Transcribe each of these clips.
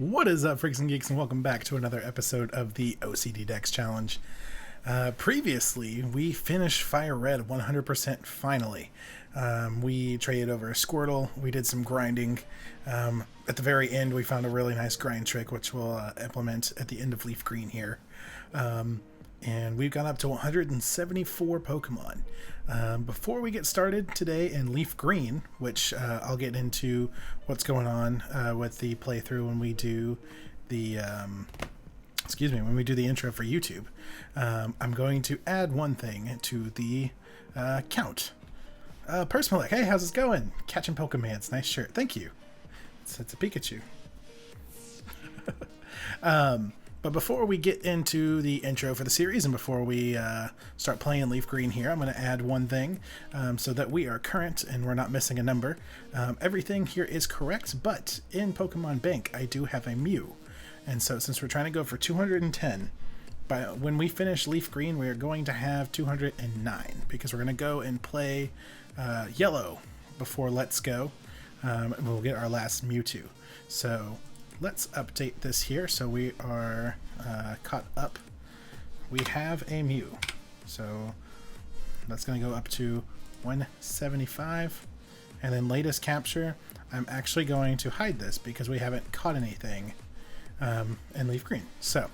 What is up, freaks and geeks, and welcome back to another episode of the OCD Dex Challenge. Previously, we finished Fire Red 100% finally. We traded over a Squirtle, we did some grinding. At the very end, we found a really nice grind trick, which we'll implement at the end of LeafGreen here. And we've gone up to 174 Pokemon. Before we get started today in LeafGreen, which I'll get into what's going on with the playthrough when we do the when we do the intro for YouTube, I'm going to add one thing to the count. Personally, hey, how's it going? Catching Pokemans, nice shirt, thank you. It's a Pikachu. But before we get into the intro for the series and before we start playing LeafGreen here, I'm going to add one thing so that we are current and we're not missing a number. Everything here is correct, but in Pokemon Bank, I do have a Mew. And so since we're trying to go for 210, when we finish LeafGreen, we are going to have 209 because we're going to go and play Yellow before Let's Go. And we'll get our last Mewtwo. So let's update this here so we are caught up. We have a Mew, so that's going to go up to 175. And then latest capture, I'm actually going to hide this because we haven't caught anything in LeafGreen. So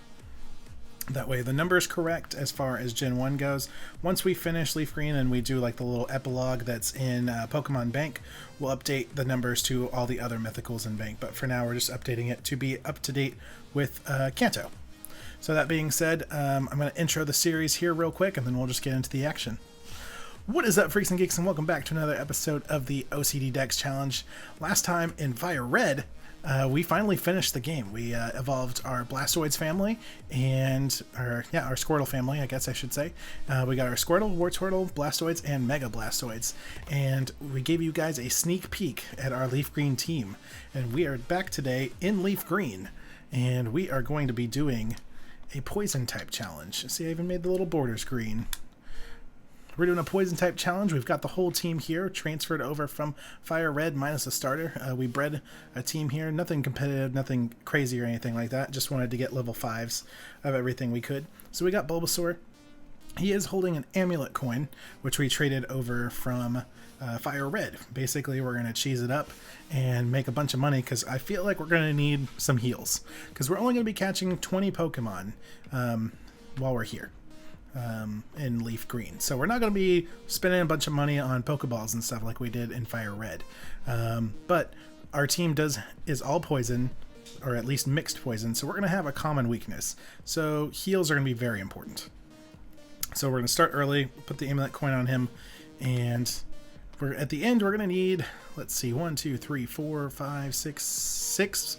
that way the number is correct as far as Gen 1 goes. Once we finish LeafGreen and we do like the little epilogue that's in Pokemon Bank, we'll update the numbers to all the other mythicals in Bank. But for now, we're just updating it to be up to date with Kanto. So that being said, I'm going to intro the series here real quick and then we'll just get into the action. What is up, freaks and geeks, and welcome back to another episode of the OCD Dex Challenge. Last time in Fire Red, we finally finished the game. We evolved our Blastoids family and our Squirtle family, I guess I should say. We got our Squirtle, Wartortle, Blastoids, and Mega Blastoids. And we gave you guys a sneak peek at our LeafGreen team. And we are back today in LeafGreen. And we are going to be doing a poison type challenge. See, I even made the little borders green. We're doing a poison type challenge. We've got the whole team here transferred over from Fire Red minus a starter. We bred a team here. Nothing competitive, nothing crazy or anything like that. Just wanted to get level 5s of everything we could. So we got Bulbasaur. He is holding an amulet coin, which we traded over from Fire Red. Basically, we're going to cheese it up and make a bunch of money because I feel like we're going to need some heals. Because we're only going to be catching 20 Pokemon while we're here. In LeafGreen. So we're not going to be spending a bunch of money on Pokeballs and stuff like we did in Fire Red. But our team is all poison, or at least mixed poison, so we're going to have a common weakness. So heals are going to be very important. So we're going to start early, put the amulet coin on him, and at the end we're going to need, let's see, 1, 2, 3, 4, 5, 6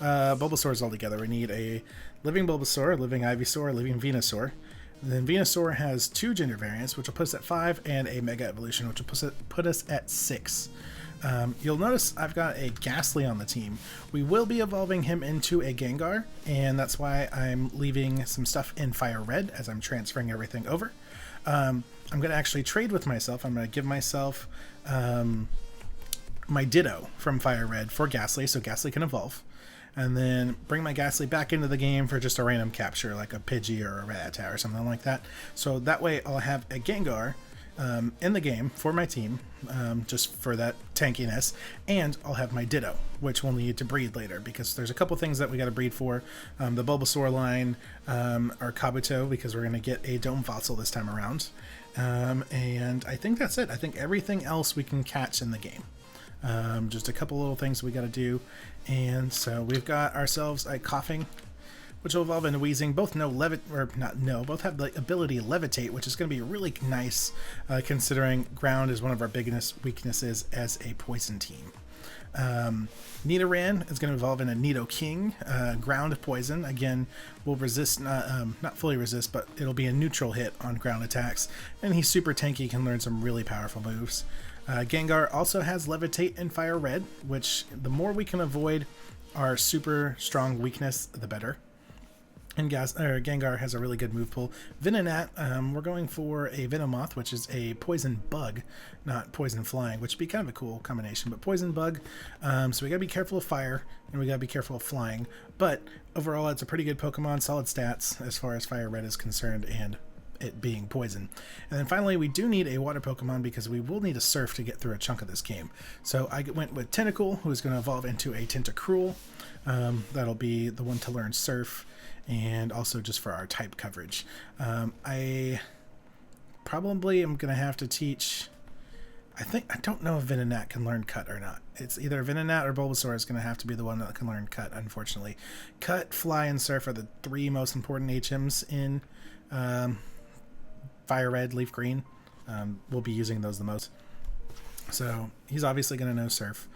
Bulbasaurs all together. We need a living Bulbasaur, a living Ivysaur, a living Venusaur. And then Venusaur has 2 gender variants, which will put us at 5, and a Mega Evolution, which will put us at 6. You'll notice I've got a Ghastly on the team. We will be evolving him into a Gengar, and that's why I'm leaving some stuff in Fire Red as I'm transferring everything over. I'm going to actually trade with myself. I'm going to give myself my Ditto from Fire Red for Ghastly, so Ghastly can evolve. And then bring my Ghastly back into the game for just a random capture, like a Pidgey or a Rattata or something like that. So that way I'll have a Gengar in the game for my team, just for that tankiness, and I'll have my Ditto, which we'll need to breed later, because there's a couple things that we got to breed for. The Bulbasaur line, our Kabuto, because we're going to get a Dome Fossil this time around. And I think that's it. I think everything else we can catch in the game. Just a couple little things we got to do. And so we've got ourselves a Coughing, which will evolve into Wheezing. Both both have the ability to levitate, which is going to be really nice, considering ground is one of our biggest weaknesses as a poison team. Nidoran is going to evolve into Nidoking, ground poison. Again, will resist, not fully resist, but it'll be a neutral hit on ground attacks. And he's super tanky, can learn some really powerful moves. Gengar also has Levitate in Fire Red, which the more we can avoid our super strong weakness, the better. And Gengar has a really good move pool. Venonat, we're going for a Venomoth, which is a poison bug, not poison flying, which would be kind of a cool combination. But poison bug, so we gotta be careful of fire, and we gotta be careful of flying. But overall, it's a pretty good Pokemon, solid stats as far as Fire Red is concerned, and it being poison. And then finally, we do need a water Pokemon because we will need a Surf to get through a chunk of this game. So I went with Tentacool, who is going to evolve into a Tentacruel. That'll be the one to learn Surf, and also just for our type coverage. I probably am going to have to teach... I don't know if Venonat can learn Cut or not. It's either Venonat or Bulbasaur is going to have to be the one that can learn Cut, unfortunately. Cut, Fly, and Surf are the 3 most important HMs in Fire Red, Leaf Green. We'll be using those the most. So he's obviously going to know Surf.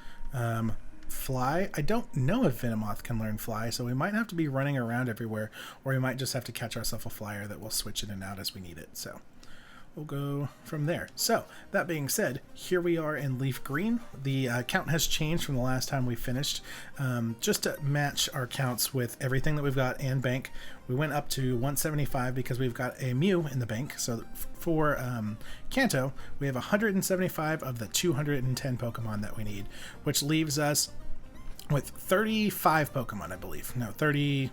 Fly, I don't know if Venomoth can learn Fly, so we might have to be running around everywhere, or we might just have to catch ourselves a flyer that will switch in and out as we need it. So we'll go from there. So that being said, here we are in Leaf Green. The count has changed from the last time we finished. Just to match our counts with everything that we've got and bank, we went up to 175 because we've got a Mew in the bank. So for Kanto, we have 175 of the 210 Pokemon that we need, which leaves us with 35 Pokemon, I believe. No, 35,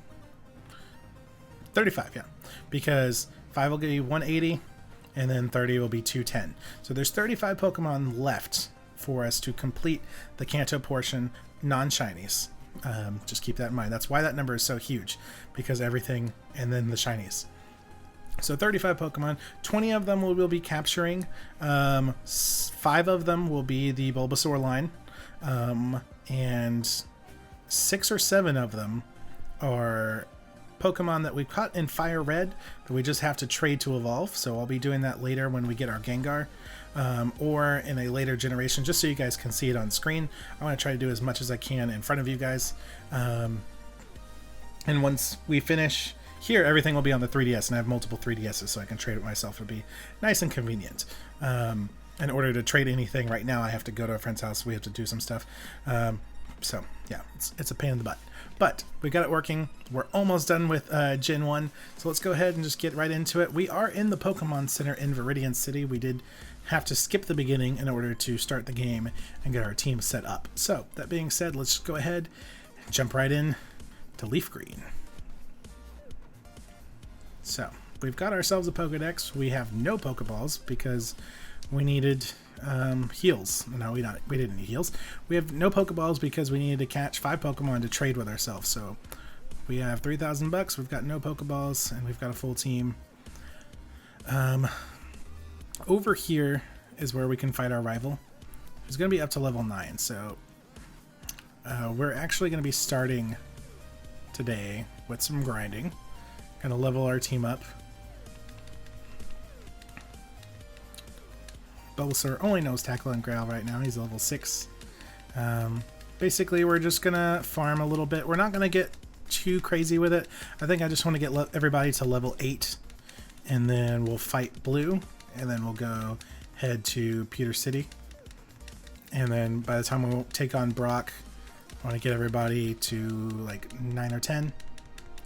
yeah. Because 5 will give you 180, and then 30 will be 210. So there's 35 Pokemon left for us to complete the Kanto portion, non-shinies. Just keep that in mind. That's why that number is so huge, because everything, and then the shinies. So 35 Pokemon, 20 of them we'll be capturing. 5 of them will be the Bulbasaur line, and 6 or 7 of them are Pokemon that we caught in Fire Red that we just have to trade to evolve. So I'll be doing that later when we get our Gengar, or in a later generation, just so you guys can see it on screen. I want to try to do as much as I can in front of you guys. And once we finish here, everything will be on the 3DS, and I have multiple 3DSs, so I can trade it myself. It'll be nice and convenient. In order to trade anything right now, I have to go to a friend's house. We have to do some stuff. So yeah, it's a pain in the butt. But we got it working. We're almost done with Gen 1. So let's go ahead and just get right into it. We are in the Pokemon Center in Viridian City. We did have to skip the beginning in order to start the game and get our team set up. So that being said, let's go ahead and jump right in to Leaf Green. So we've got ourselves a Pokedex. We have no Pokeballs because we needed heals. No, we didn't need heals. We have no Pokeballs because we needed to catch 5 Pokemon to trade with ourselves. So we have 3,000 bucks. We've got no Pokeballs, and we've got a full team. Over here is where we can fight our rival, who's going to be up to level 9. So we're actually going to be starting today with some grinding. Going to level our team up. Bulbasaur only knows Tackle and Growl right now. He's level 6. Basically, we're just going to farm a little bit. We're not going to get too crazy with it. I think I just want to get everybody to level 8. And then we'll fight Blue. And then we'll go head to Pewter City. And then by the time we take on Brock, I want to get everybody to like 9 or 10.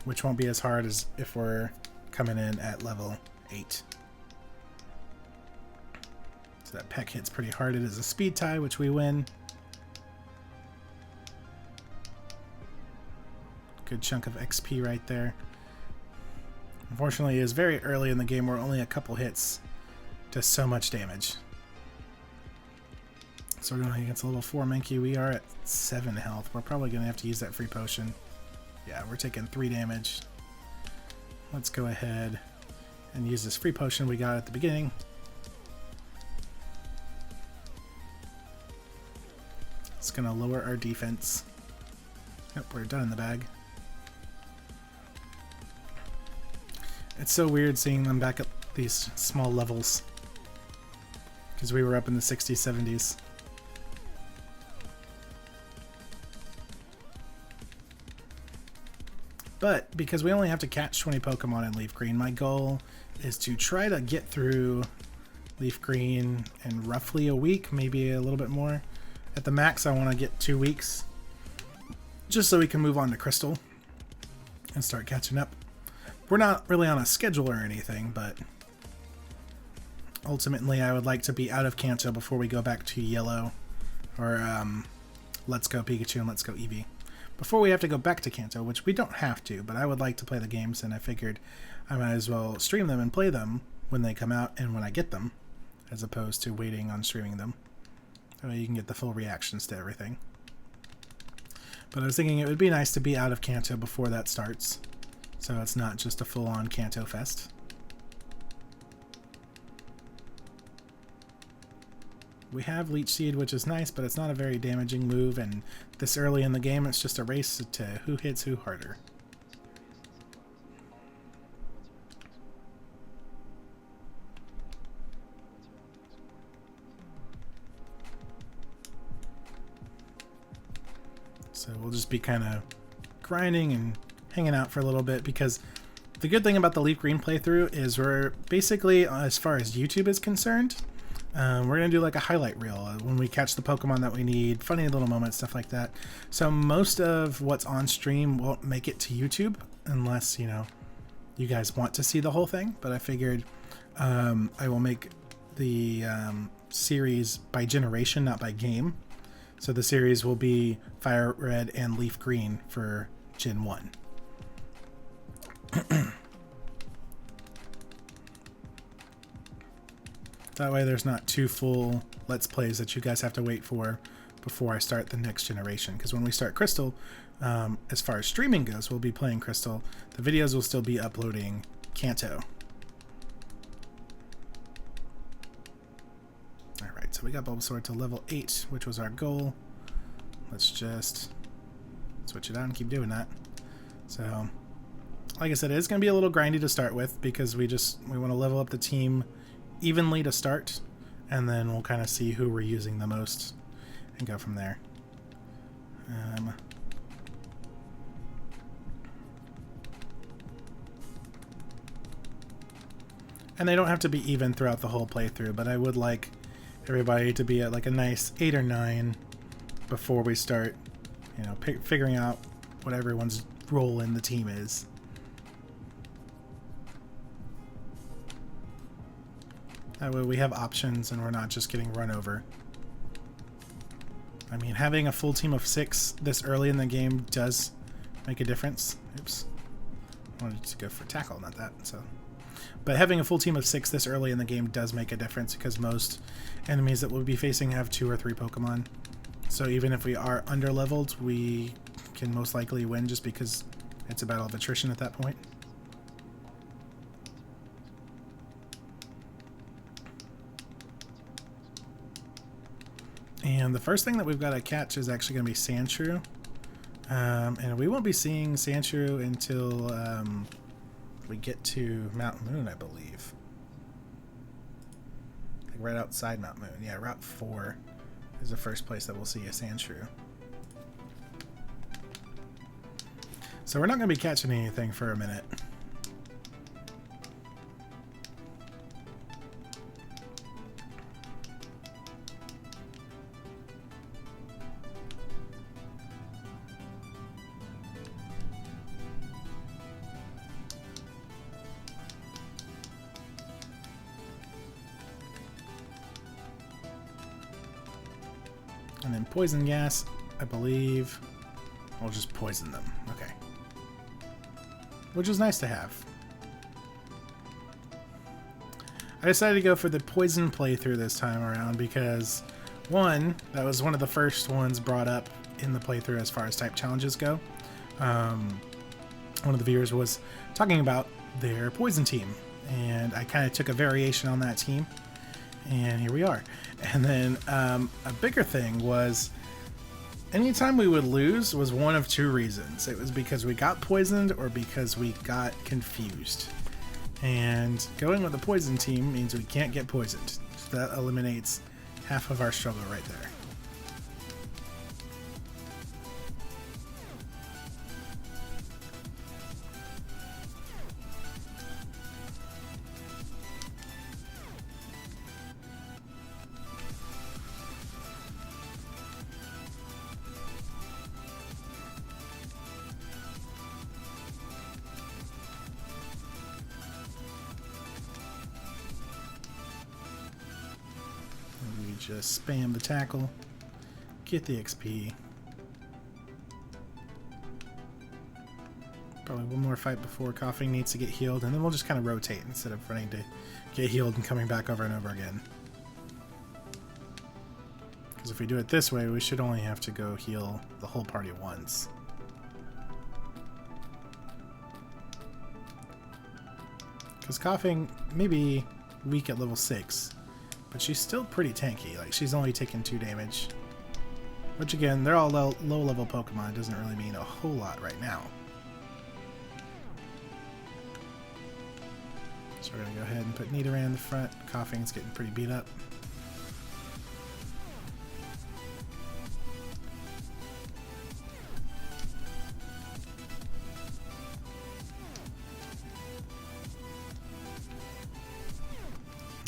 Which won't be as hard as if we're coming in at level 8. So that Peck hits pretty hard. It is a speed tie, which we win. Good chunk of XP right there. Unfortunately, it is very early in the game. We're only a couple hits to so much damage. So we're going against a level 4 Mankey. We are at 7 health. We're probably going to have to use that free potion. Yeah, we're taking 3 damage. Let's go ahead and use this free potion we got at the beginning. It's going to lower our defense. Yep, we're done in the bag. It's so weird seeing them back at these small levels, because we were up in the 60s, 70s. But because we only have to catch 20 Pokemon in Leaf Green, my goal is to try to get through Leaf Green in roughly a week, maybe a little bit more. At the max, I want to get 2 weeks, just so we can move on to Crystal and start catching up. we're not really on a schedule or anything, but ultimately I would like to be out of Kanto before we go back to Yellow, or Let's Go Pikachu and Let's Go Eevee. Before we have to go back to Kanto, which we don't have to, but I would like to play the games, and I figured I might as well stream them and play them when they come out and when I get them, as opposed to waiting on streaming them. That way you can get the full reactions to everything. But I was thinking it would be nice to be out of Kanto before that starts, so it's not just a full-on Kanto fest. We have Leech Seed, which is nice, but it's not a very damaging move, and this early in the game it's just a race to who hits who harder. So we'll just be kind of grinding and hanging out for a little bit, because the good thing about the LeafGreen playthrough is we're basically, as far as YouTube is concerned, we're going to do like a highlight reel when we catch the Pokemon that we need, funny little moments, stuff like that. So most of what's on stream won't make it to YouTube unless, you know, you guys want to see the whole thing. But I figured I will make the series by generation, not by game. So the series will be Fire Red and Leaf Green for Gen 1. That way there's not two full Let's Plays that you guys have to wait for before I start the next generation. Because when we start Crystal, as far as streaming goes, we'll be playing Crystal. The videos will still be uploading Kanto. Alright, so we got Bulbasaur to level 8, which was our goal. Let's just switch it out and keep doing that. So, like I said, it is going to be a little grindy to start with, because we want to level up the team evenly to start, and then we'll kind of see who we're using the most and go from there. And they don't have to be even throughout the whole playthrough, but I would like everybody to be at like a nice 8 or 9 before we start, you know, figuring out what everyone's role in the team is. That way we have options and we're not just getting run over. I mean, having a full team of 6 this early in the game does make a difference. Oops. I wanted to go for tackle, not that. So, but having a full team of 6 this early in the game does make a difference, because most enemies that we'll be facing have 2 or 3 Pokemon. So even if we are under-leveled, we can most likely win, just because it's a battle of attrition at that point. And the first thing that we've got to catch is actually going to be Sandshrew. And we won't be seeing Sandshrew until we get to Mount Moon, I believe. Like right outside Mount Moon. Yeah, Route 4 is the first place that we'll see a Sandshrew. So we're not going to be catching anything for a minute. And then poison gas, I believe. I'll just poison them. Okay. Which is nice to have. I decided to go for the poison playthrough this time around because, one, that was one of the first ones brought up in the playthrough as far as type challenges go. One of the viewers was talking about their poison team, and I kind of took a variation on that team. And here we are. And then a bigger thing was, anytime we would lose was one of 2 reasons. It was because we got poisoned or because we got confused. And going with the poison team means we can't get poisoned. So that eliminates half of our struggle right there. just spam the tackle, get the XP. Probably one more fight before Coughing needs to get healed, and then we'll just kind of rotate instead of running to get healed and coming back over and over again. Because if we do it this way, we should only have to go heal the whole party once. Because Coughing may be weak at level 6, but she's still pretty tanky. Like, she's only taken 2 damage. Which again, they're all low-level Pokemon. It doesn't really mean a whole lot right now. So we're going to go ahead and put Nidoran in the front. Coughing's getting pretty beat up.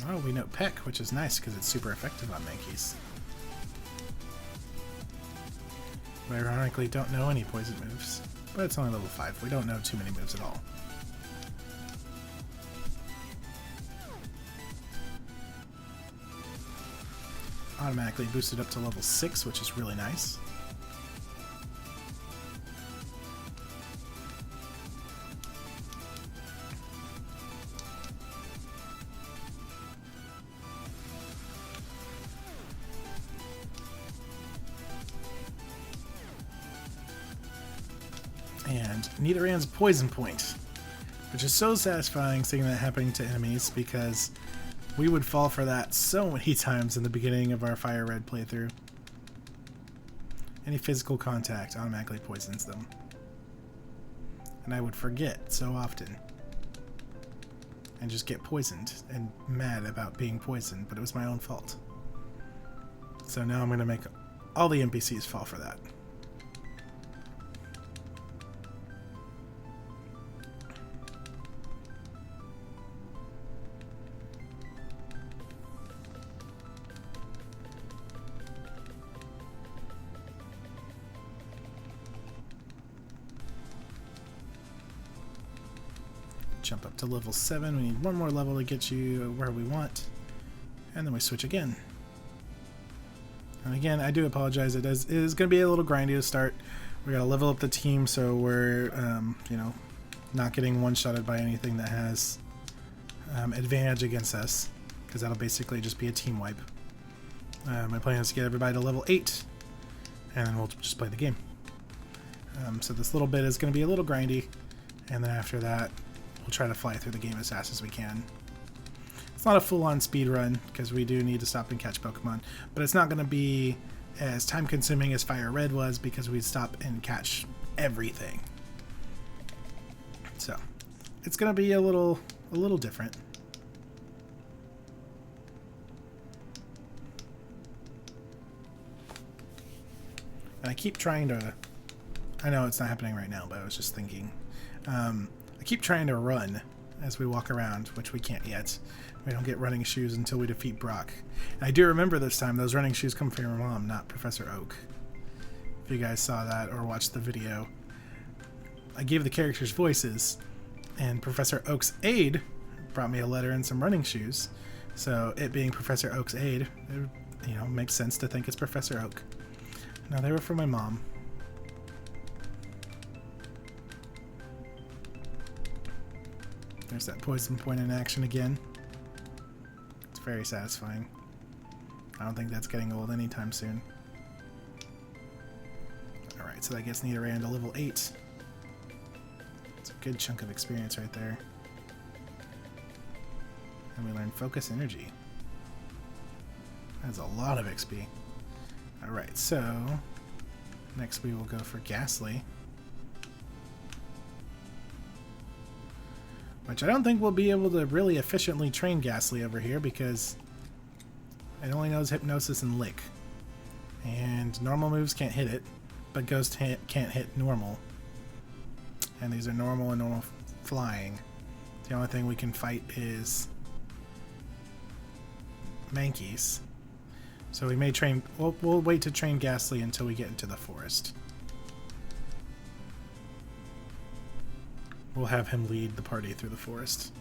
Oh, we know Peck, which is nice because it's super effective on Mankeys. We ironically don't know any poison moves, but it's only level 5. We don't know too many moves at all. Automatically boosted up to level 6, which is really nice. And Nidoran's Poison Point, which is so satisfying seeing that happening to enemies because we would fall for that so many times in the beginning of our Fire Red playthrough. Any physical contact automatically poisons them. And I would forget so often. And just get poisoned and mad about being poisoned, but it was my own fault. So now I'm going to make all the NPCs fall for that. Jump up to level 7. We need one more level to get you where we want. And then we switch again. And again, I do apologize. It is going to be a little grindy to start. We got to level up the team so we're, you know, not getting one-shotted by anything that has advantage against us. Because that'll basically just be a team wipe. My plan is to get everybody to level 8. And then we'll just play the game. So this little bit is going to be a little grindy. And then after that, we'll try to fly through the game as fast as we can. It's not a full-on speed run because we do need to stop and catch Pokemon, but it's not going to be as time-consuming as Fire Red was because we stop and catch everything. So it's going to be a little different. And I keep trying to. I know it's not happening right now, but I was just thinking. I keep trying to run as we walk around, which we can't yet. We don't get running shoes until we defeat Brock. And I do remember this time those running shoes come from your mom, not Professor Oak. If you guys saw that or watched the video. I gave the characters voices, and Professor Oak's aide brought me a letter and some running shoes. So it being Professor Oak's aide, it, you know, makes sense to think it's Professor Oak. No, they were from my mom. There's that poison point in action again. It's very satisfying. I don't think that's getting old anytime soon. Alright, so that gets Nidoran to level 8. It's a good chunk of experience right there. And we learn Focus Energy. That's a lot of XP. Alright, so next we will go for Ghastly. Which I don't think we'll be able to really efficiently train Ghastly over here because it only knows Hypnosis and Lick. And normal moves can't hit it, but Ghost can't hit normal. And these are normal and normal flying. The only thing we can fight is Mankeys. So we may train. We'll wait to train Ghastly until we get into the forest. We'll have him lead the party through the forest.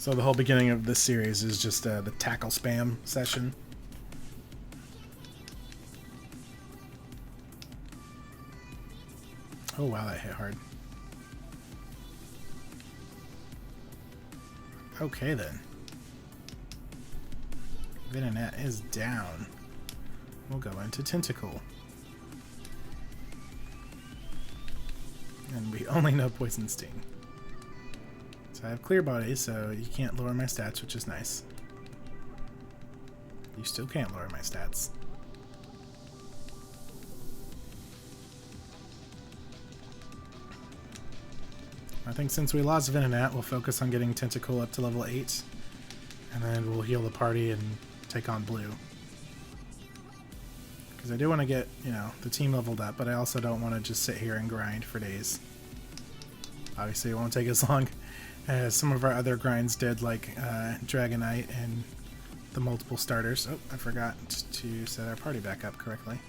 So the whole beginning of this series is just the tackle spam session. Oh wow, that hit hard. Okay then. Venonat is down. We'll go into Tentacle. And we only know Poison Sting. So I have Clear Body, so you can't lower my stats, which is nice. You still can't lower my stats. I think since we lost Venonat, we'll focus on getting Tentacle up to level 8. And then we'll heal the party and take on Blue. Because I do want to get, you know, the team leveled up, but I also don't want to just sit here and grind for days. Obviously, it won't take as long as some of our other grinds did, like Dragonite and the multiple starters. Oh, I forgot to set our party back up correctly.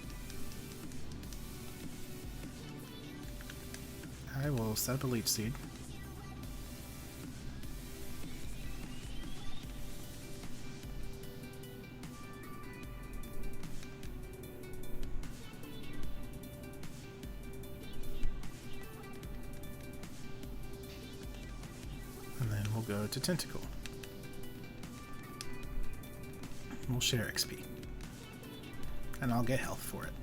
I will set up a Leech Seed. And then we'll go to Tentacle. We'll share XP. And I'll get health for it.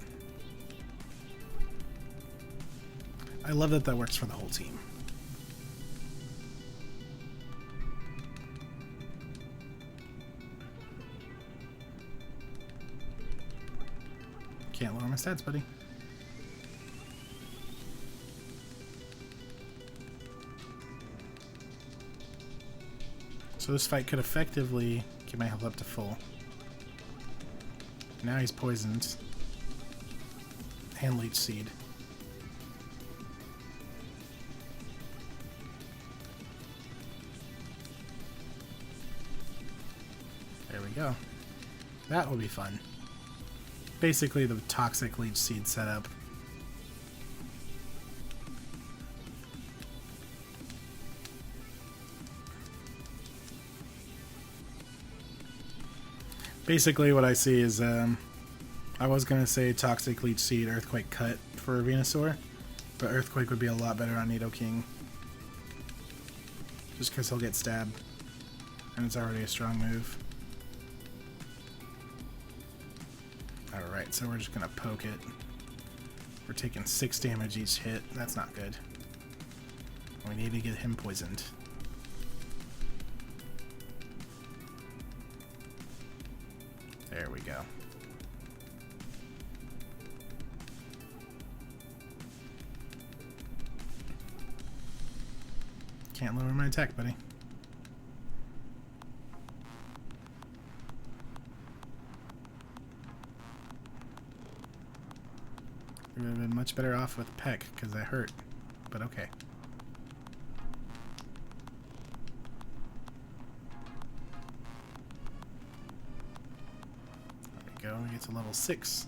I love that that works for the whole team. Can't lower my stats, buddy. So this fight could effectively get my health up to full. Now he's poisoned. And Leech Seed. There we go. That will be fun. Basically the toxic Leech Seed setup. Basically what I see is, I was going to say Toxic Leech Seed, Earthquake Cut for Venusaur, but Earthquake would be a lot better on Nidoking. Just because he'll get stabbed, and it's already a strong move. Alright, so we're just going to poke it. We're taking 6 damage each hit. That's not good. We need to get him poisoned. There we go. Can't lower my attack, buddy. We would have been much better off with Peck, because that hurt. But okay. Go, we get to level 6.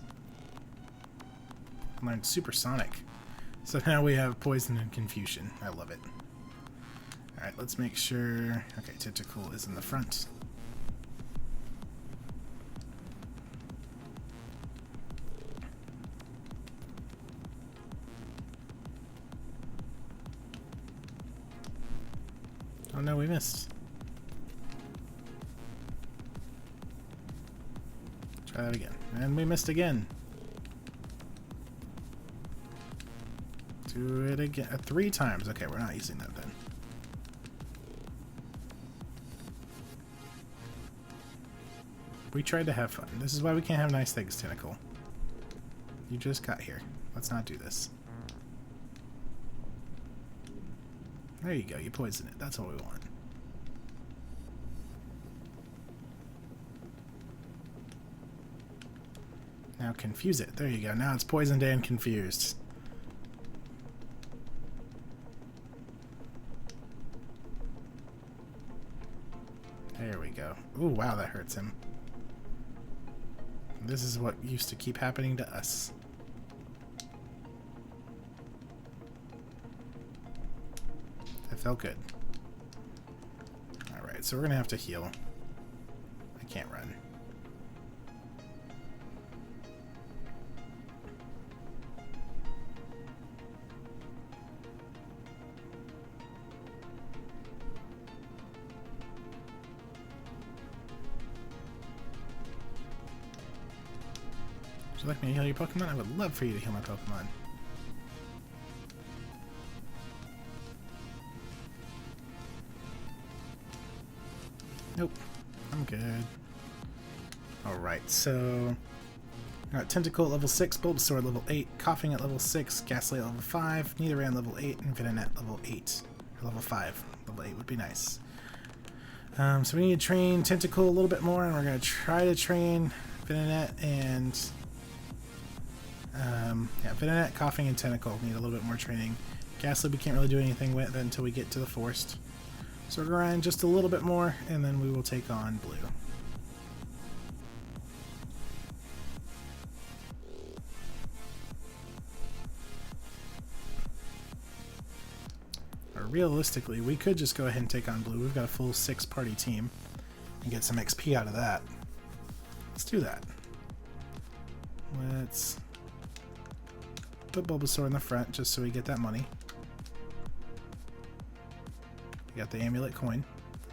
Learned Supersonic. So now we have Poison and Confusion. I love it. Alright, let's make sure... Okay, Tentacle is in the front. Oh no, we missed. Try that again. And we missed again. Do it again. 3 times. Okay, we're not using that then. We tried to have fun. This is why we can't have nice things, Tentacle. You just got here. Let's not do this. There you go. You poison it. That's what we want. Now confuse it. There you go. Now it's poisoned and confused. There we go. Ooh, wow, that hurts him. This is what used to keep happening to us. That felt good. Alright, Alright, so we're gonna have to heal. I can't run. Would you like me to heal your Pokemon? I would love for you to heal my Pokemon. Nope. I'm good. Alright, so... got Tentacle at level 6, Bulbasaur at level 8, Coughing at level 6, Ghastly at level 5, Nidoran level 8, and Venonat level 8. Or level 5. Level 8 would be nice. So we need to train Tentacle a little bit more, and we're going to try to train Venonat and... yeah, Venonat, Coughing, and Tentacle need a little bit more training. Ghastly we can't really do anything with until we get to the forest. So we're going to grind just a little bit more, and then we will take on Blue. Or realistically, we could just go ahead and take on Blue. We've got a full 6-party team and get some XP out of that. Let's do that. Let's put Bulbasaur in the front just so we get that money. We got the amulet coin.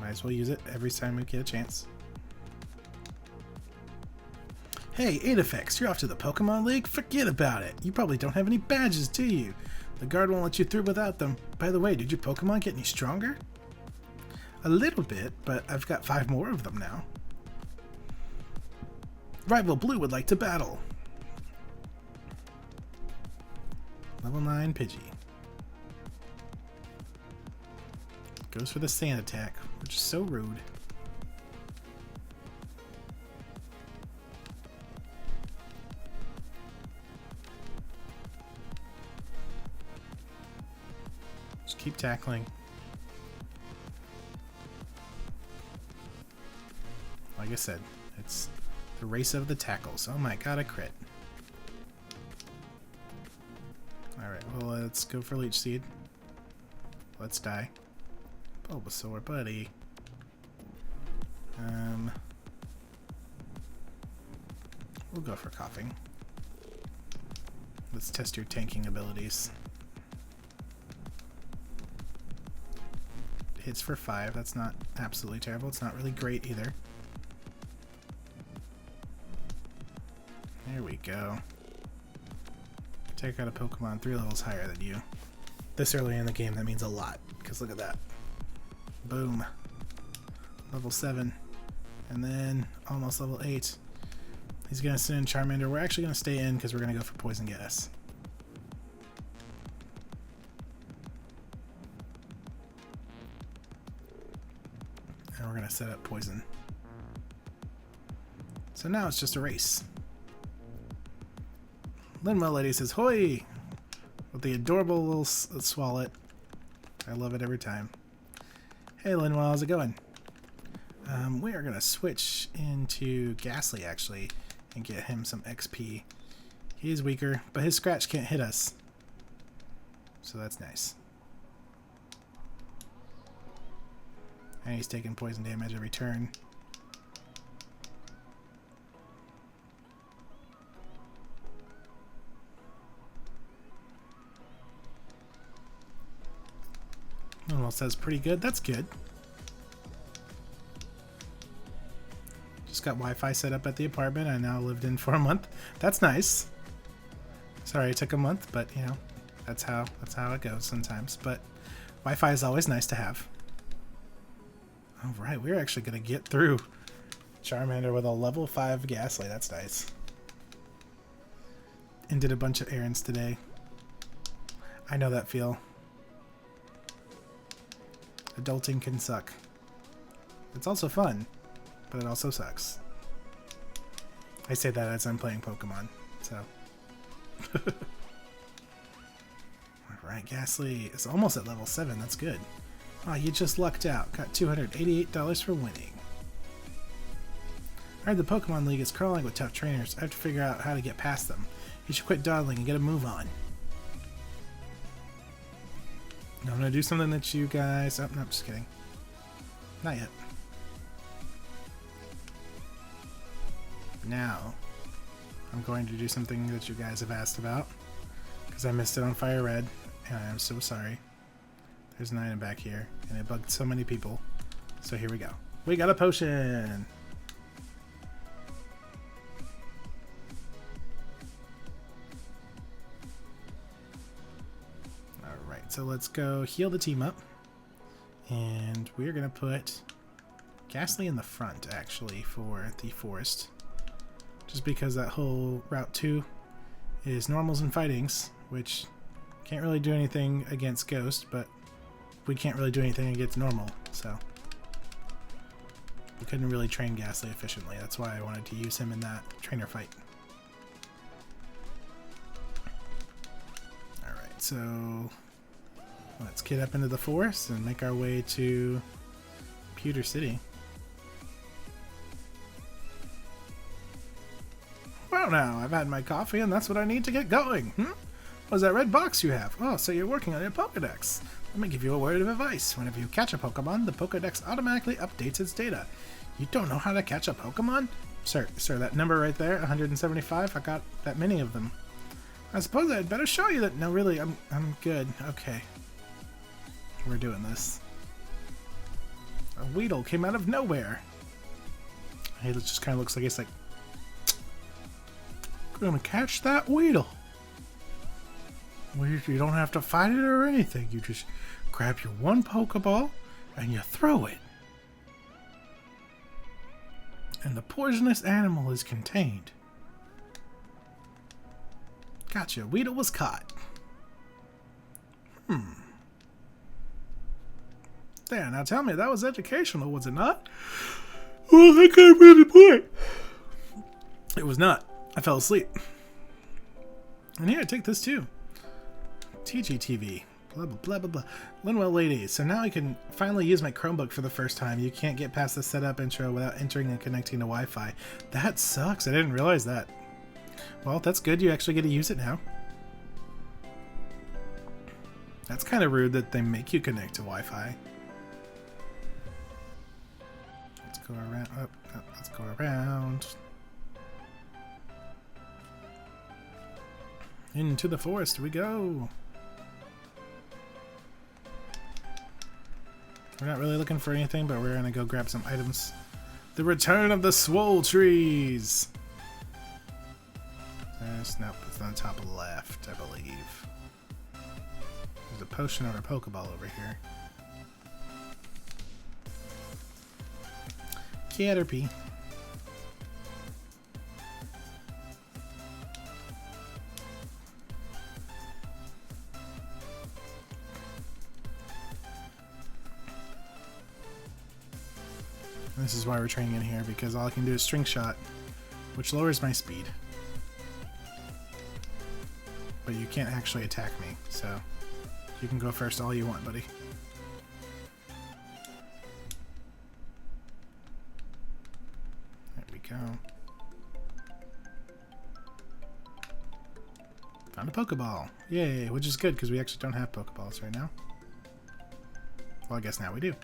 Might as well use it every time we get a chance. Hey, Aedifex, you're off to the Pokemon League? Forget about it. You probably don't have any badges, do you? The guard won't let you through without them. By the way, did your Pokemon get any stronger? A little bit, but I've got 5 more of them now. Rival Blue would like to battle. Level 9 Pidgey. Goes for the sand attack, which is so rude. Just keep tackling. Like I said, it's the race of the tackles. Oh my god, a crit. Alright, well, let's go for Leech Seed. Let's die. Bulbasaur, buddy. We'll go for Coughing. Let's test your tanking abilities. Hits for 5. That's not absolutely terrible. It's not really great either. There we go. Take out a Pokemon 3 levels higher than you. This early in the game, that means a lot, because look at that. Boom. Level 7. And then almost level 8. He's going to send in Charmander. We're actually going to stay in because we're going to go for Poison Gas. And we're going to set up Poison. So now it's just a race. Linwell Lady says, "Hoi!" with the adorable little Swallet. I love it every time. Hey Linwell, how's it going? We are going to switch into Ghastly, actually, and get him some XP. He is weaker, but his Scratch can't hit us. So that's nice. And he's taking poison damage every turn. Linwell says pretty good. That's good. Just got Wi-Fi set up at the apartment. I now lived in for a month. That's nice. Sorry it took a month, but you know, that's how it goes sometimes. But Wi-Fi is always nice to have. All right, we're actually gonna get through Charmander with a level 5 Ghastly. That's nice. And did a bunch of errands today. I know that feel. Adulting can suck. It's also fun, but it also sucks. I say that as I'm playing Pokemon, so. Alright, Ghastly is almost at level 7. That's good. Oh, you just lucked out. Got $288 for winning. I heard the Pokemon League is crawling with tough trainers. I have to figure out how to get past them. You should quit dawdling and get a move on. I'm gonna do something that you guys... Oh, no, I'm just kidding. Not yet. Now, I'm going to do something that you guys have asked about, because I missed it on Fire Red, and I am so sorry. There's an item back here, and it bugged so many people. So here we go. We got a potion! Alright, so let's go heal the team up. And we're going to put Ghastly in the front, actually, for the forest. Just because that whole Route 2 is normals and fightings, which can't really do anything against Ghost, but we can't really do anything against normal, so we couldn't really train Ghastly efficiently. That's why I wanted to use him in that trainer fight. Alright, so let's get up into the forest and make our way to Pewter City. Well now, I've had my coffee and that's what I need to get going. What's that red box you have? Oh, so you're working on your Pokedex. Let me give you a word of advice. Whenever you catch a Pokemon, the Pokedex automatically updates its data. You don't know how to catch a Pokemon? Sir, that number right there, 175, I got that many of them. I suppose I'd better show you that. No, really, I'm good. Okay. We're doing this. A Weedle came out of nowhere. He just kind of looks like he's like, gonna catch that Weedle. You don't have to fight it or anything. You just grab your one Pokeball and you throw it. And the poisonous animal is contained. Gotcha. Weedle was caught. There, now tell me, that was educational, was it not? Well, I can't really point. It was not. I fell asleep. And here, take this too. TGTV. Blah, blah, blah, blah, blah. Linwell ladies. So now I can finally use my Chromebook for the first time. You can't get past the setup intro without entering and connecting to Wi-Fi. That sucks. I didn't realize that. Well, that's good. You actually get to use it now. That's kind of rude that they make you connect to Wi-Fi. Let's go around. Oh, let's go around. Into the forest we go. We're not really looking for anything, but we're gonna go grab some items. The return of the Swole Trees! Nope, it's on the top left, I believe. There's a potion or a Pokeball over here. Caterpie. This is why we're training in here, because all I can do is String Shot, which lowers my speed. But you can't actually attack me, so you can go first all you want, buddy. There we go. Found a Pokeball. Yay, which is good, because we actually don't have Pokeballs right now. Well, I guess now we do.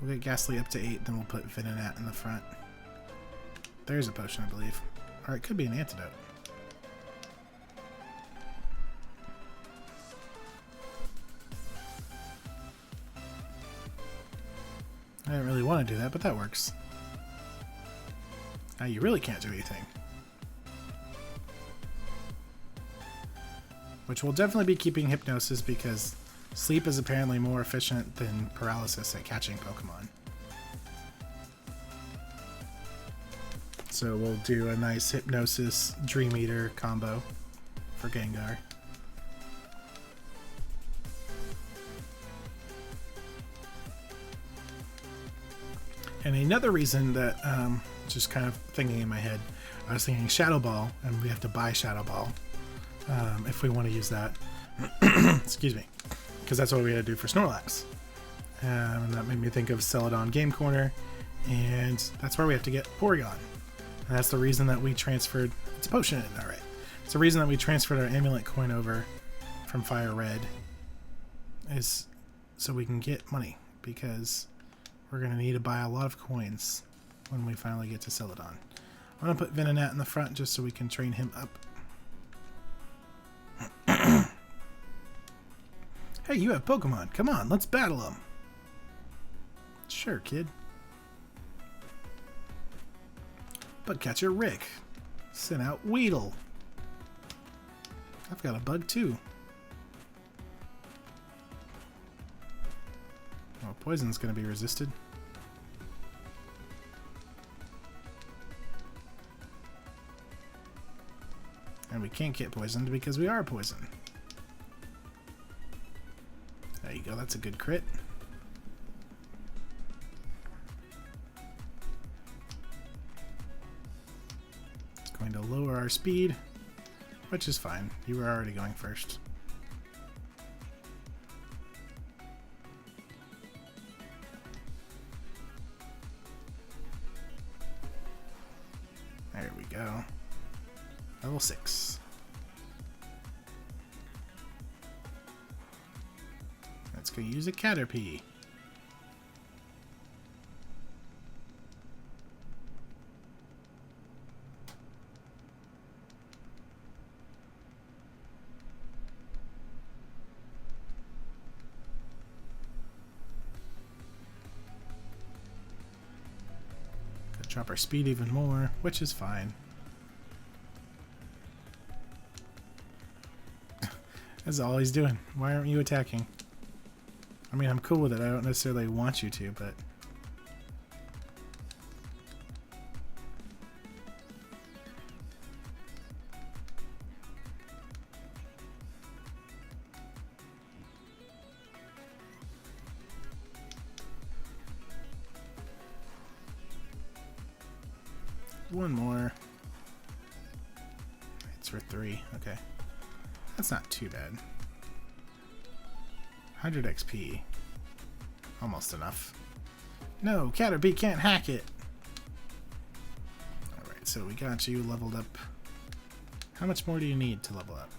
We'll get Ghastly up to 8, then we'll put Venonat in the front. There's a potion, I believe. Or it could be an antidote. I didn't really want to do that, but that works. Now you really can't do anything. Which will definitely be keeping Hypnosis, because sleep is apparently more efficient than paralysis at catching Pokemon. So we'll do a nice Hypnosis Dream Eater combo for Gengar. And another reason that, just kind of thinking in my head, I was thinking Shadow Ball, and we have to buy Shadow Ball if we want to use that. Excuse me. Because that's what we had to do for Snorlax. And that made me think of Celadon Game Corner, and that's where we have to get Porygon. And that's the reason that we transferred... It's a potion, alright. It's the reason that we transferred our Amulet coin over from Fire Red is so we can get money, because we're going to need to buy a lot of coins when we finally get to Celadon. I'm going to put Venonat in the front just so we can train him up. Hey, you have Pokemon. Come on, let's battle them. Sure, kid. Bugcatcher Rick. Send out Weedle. I've got a bug too. Oh, poison's going to be resisted. And we can't get poisoned because we are poisoned. There you go, that's a good crit. It's going to lower our speed, which is fine. You were already going first. There we go. Level 6. Let's go use a Caterpie. Could drop our speed even more, which is fine. That's all he's doing. Why aren't you attacking? I mean, I'm cool with it. I don't necessarily want you to, but... One more. It's for 3. Okay. That's not too bad. 100 XP. Almost enough. No, Caterpie can't hack it! Alright, so we got you leveled up. How much more do you need to level up?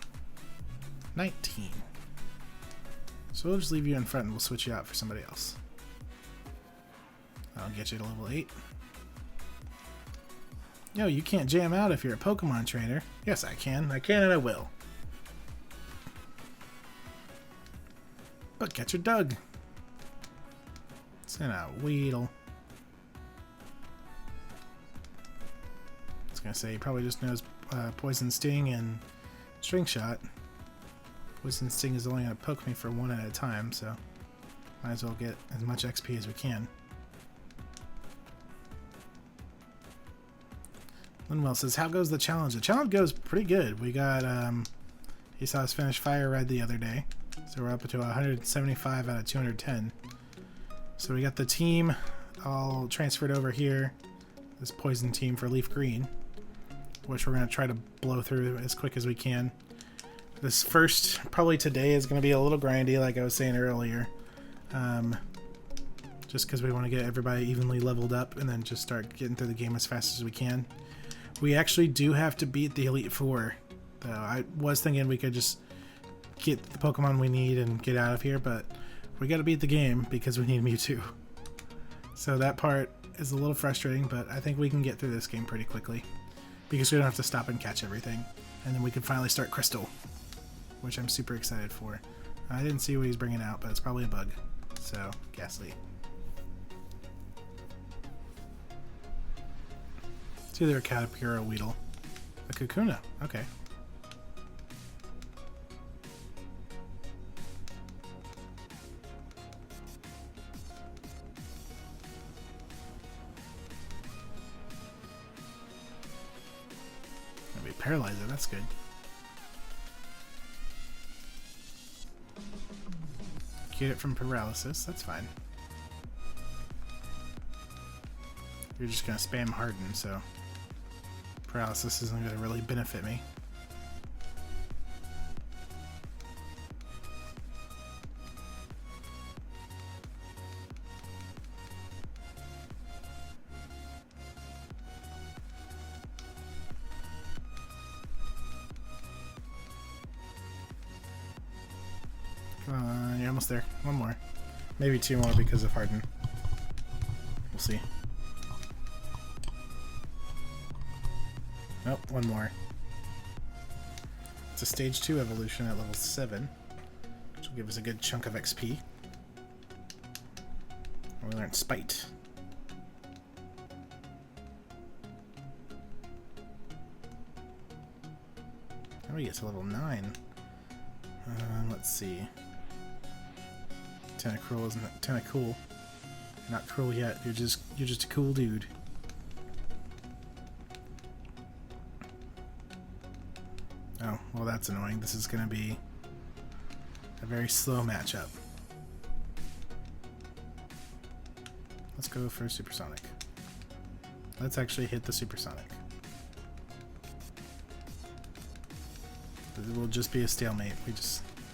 19. So we'll just leave you in front and we'll switch you out for somebody else. I'll get you to level 8. No, you can't jam out if you're a Pokemon trainer. Yes, I can. I can and I will. Bugcatcher Doug. Send out Weedle. I was gonna say he probably just knows Poison Sting and String Shot. Poison Sting is only gonna poke me for 1 at a time, so might as well get as much XP as we can. Linwell says, how goes the challenge? The challenge goes pretty good. We got, he saw us finish Fire Red the other day. So we're up to 175 out of 210. So we got the team all transferred over here. This poison team for LeafGreen, which we're going to try to blow through as quick as we can. This first, probably today, is going to be a little grindy, like I was saying earlier. Just because we want to get everybody evenly leveled up and then just start getting through the game as fast as we can. We actually do have to beat the Elite Four, though. I was thinking we could just get the Pokemon we need and get out of here, but we got to beat the game because we need Mewtwo. So that part is a little frustrating, but I think we can get through this game pretty quickly because we don't have to stop and catch everything. And then we can finally start Crystal, which I'm super excited for. I didn't see what he's bringing out, but it's probably a bug. So, Ghastly. It's either a Caterpie or a Weedle. A Kakuna. Okay. Maybe Paralyzer. That's good. Get it from paralysis. That's fine. You're just going to spam Harden, so paralysis isn't going to really benefit me. Come You're almost there. One more. Maybe two more because of harden. We'll see. Nope, one more. It's a stage 2 evolution at level 7, which will give us a good chunk of XP. And we learned Spite. How do we get to level 9? Let's see. Tentacruel isn't Tentacool. You're not cruel yet. You're just a cool dude. Oh, well that's annoying. This is going to be a very slow matchup. Let's go for Supersonic. Let's actually hit the Supersonic. It will just be a stalemate.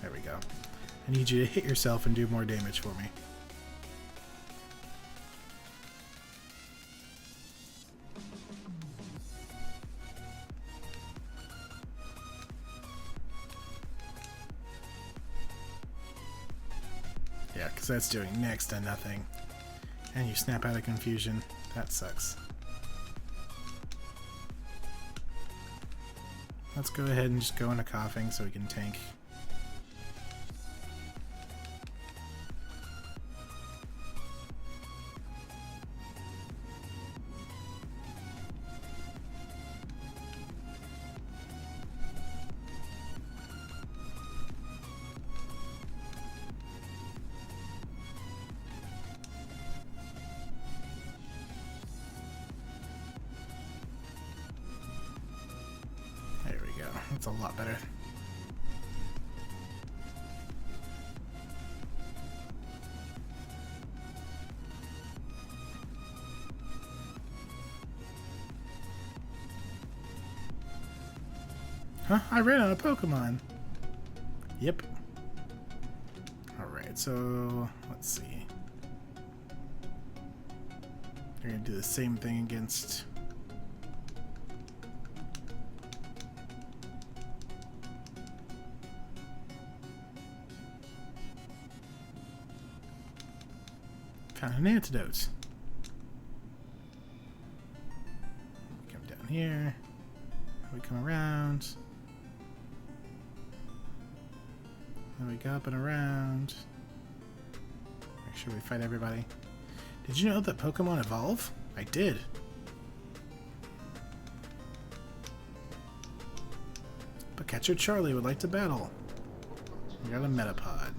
There we go. I need you to hit yourself and do more damage for me. Yeah, because that's doing next to nothing. And you snap out of confusion. That sucks. Let's go ahead and just go into coughing so we can tank. That's a lot better. Huh? I ran out of Pokemon. Yep. Alright, so let's see. We're gonna do the same thing against found an antidote. Come down here. We come around. Then we go up and around. Make sure we fight everybody. Did you know that Pokemon evolve? I did. But Catcher Charlie would like to battle. We got a Metapod.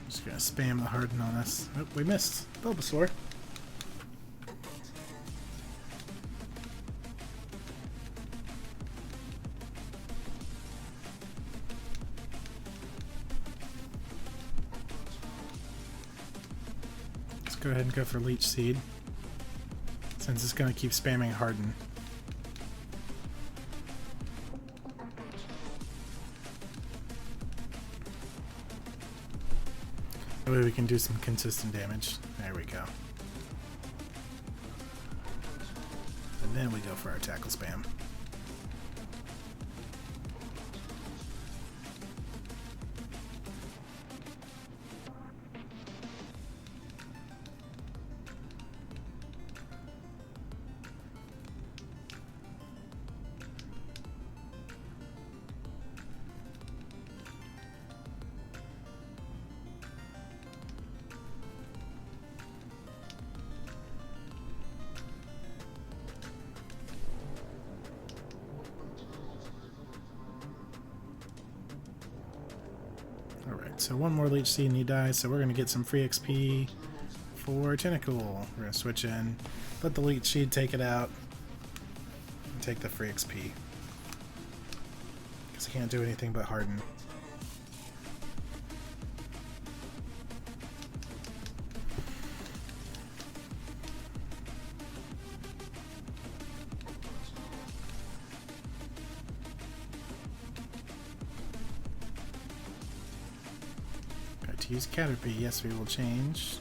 Just gonna spam the harden on us. Oh, we missed. Bulbasaur. Let's go ahead and go for Leech Seed, since it's gonna keep spamming harden. That way we can do some consistent damage. There we go. And then we go for our tackle spam. Alright, so one more Leech Seed and he dies, so we're going to get some free XP for Tentacool. We're going to switch in, let the Leech Seed take it out, and take the free XP. Because he can't do anything but harden. To use Caterpie, yes, we will change.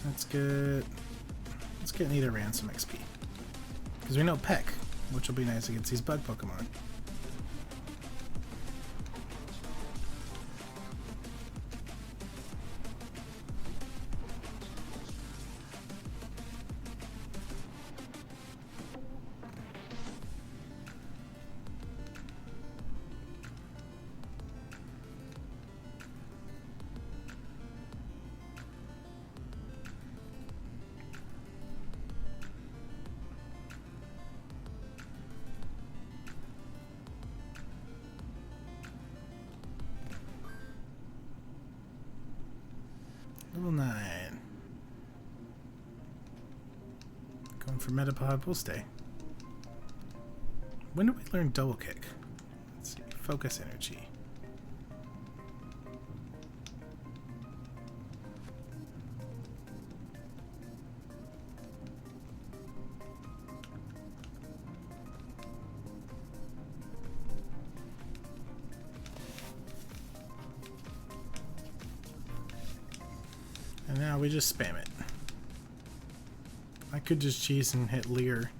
Let's get neither ransom XP. Because we know Peck, which will be nice against these bug Pokemon. Level 9. Going for Metapod, we'll stay. When do we learn Double Kick? Let's see. Focus Energy. And now we just spam it. I could just cheese and hit Leer,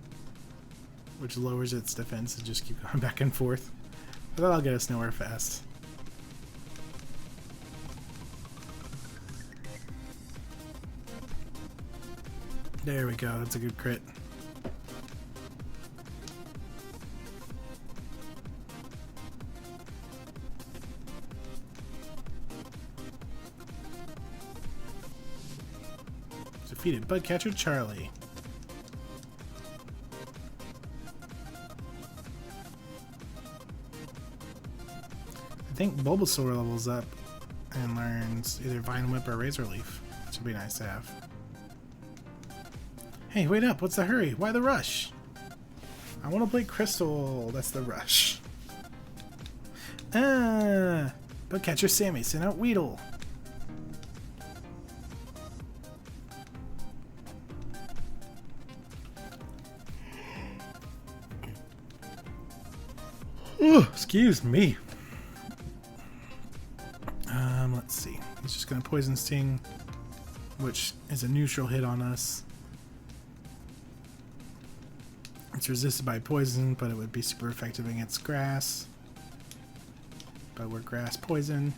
which lowers its defense and just keep going back and forth. But that'll get us nowhere fast. There we go, that's a good crit. Defeated Bugcatcher Charlie. I think Bulbasaur levels up and learns either Vine Whip or Razor Leaf, which would be nice to have. Hey, wait up! What's the hurry? Why the rush? I want to play Crystal. That's the rush. Bugcatcher Sammy sent out Weedle. Ooh, excuse me. Let's see. He's just gonna Poison Sting, which is a neutral hit on us. It's resisted by poison, but it would be super effective against grass. But we're grass poison.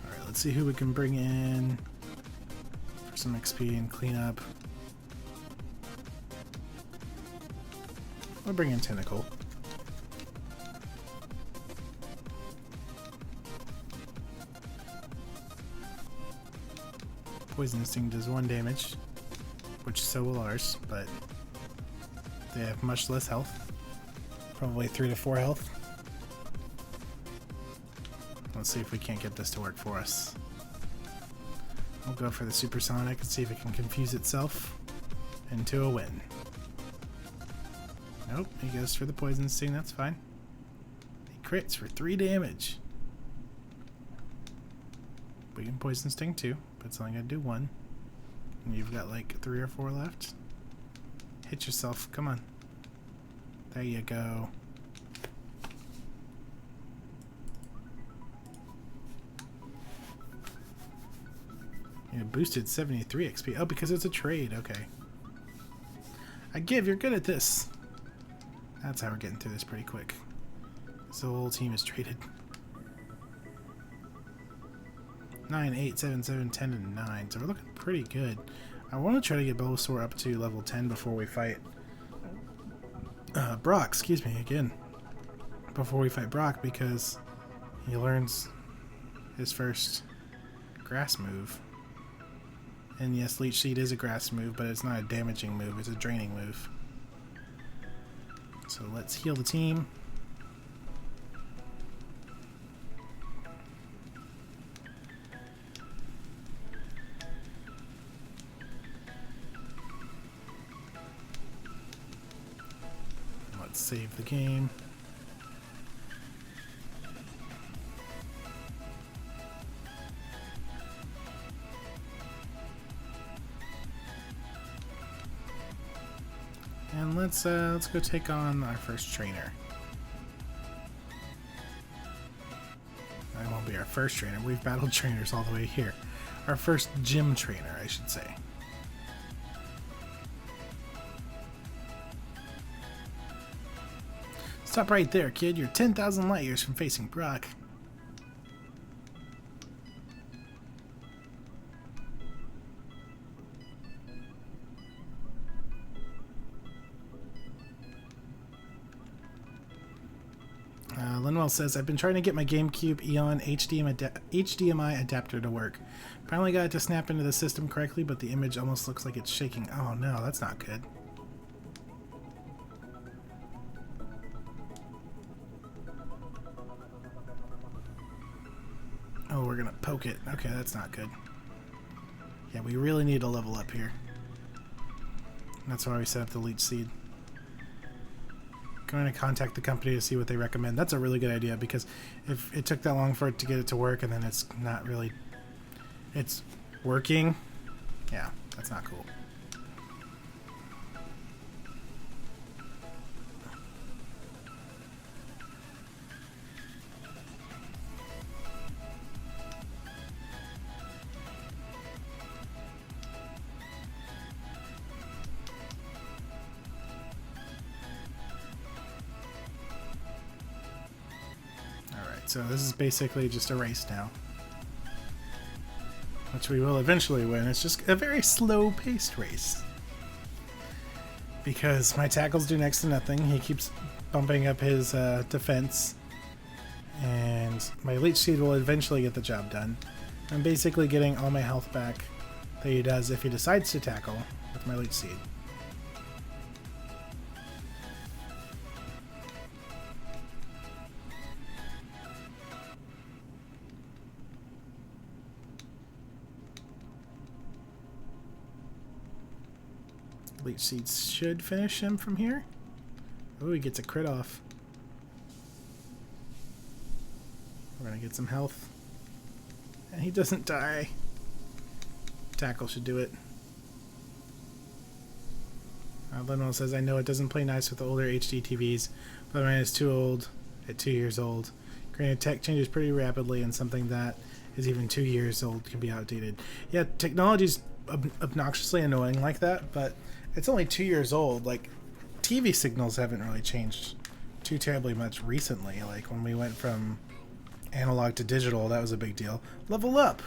Alright, let's see who we can bring in for some XP and clean up. We'll bring in Tentacle. Poison Sting does 1 damage, which so will ours, but they have much less health. Probably 3 to 4 health. Let's see if we can't get this to work for us. We'll go for the Supersonic and see if it can confuse itself into a win. Nope, he goes for the Poison Sting, that's fine. He crits for 3 damage. We can Poison Sting too, but it's only gonna do 1. And you've got like 3 or 4 left. Hit yourself, come on. There you go. You boosted 73 XP. Oh, because it's a trade, okay. You're good at this. That's how we're getting through this pretty quick. So the whole team is traded. 9, 8, 7, 7, 10, and 9. So we're looking pretty good. I want to try to get Bulbasaur up to level 10 before we fight Brock, excuse me, again. Before we fight Brock, because he learns his first grass move. And yes, Leech Seed is a grass move, but it's not a damaging move, it's a draining move. So let's heal the team. Let's save the game. And let's go take on our first trainer. That won't be our first trainer. We've battled trainers all the way here. Our first gym trainer, I should say. Stop right there, kid. You're 10,000 light years from facing Brock. Linwell says, I've been trying to get my GameCube Eon HDMI adapter to work. Finally got it to snap into the system correctly, but the image almost looks like it's shaking. Oh no, that's not good. Oh, we're gonna poke it. Okay, that's not good. Yeah, we really need to level up here. That's why we set up the leech seed. Going to contact the company to see what they recommend. That's a really good idea, because if it took that long for it to get it to work and then it's not really, it's working, yeah, that's not cool. So this is basically just a race now, which we will eventually win. It's just a very slow-paced race, because my tackles do next to nothing. He keeps bumping up his defense, and my leech seed will eventually get the job done. I'm basically getting all my health back that he does if he decides to tackle with my leech seed. Leech seeds should finish him from here. Oh, he gets a crit off. We're gonna get some health. And he doesn't die. Tackle should do it. Lenwell says, I know it doesn't play nice with the older HD TVs, but mine is too old at 2 years old. Granted, tech changes pretty rapidly, and something that is even 2 years old can be outdated. Yeah, technology's obnoxiously annoying like that, but it's only 2 years old. Like, TV signals haven't really changed too terribly much recently. Like, when we went from analog to digital, that was a big deal. Level up!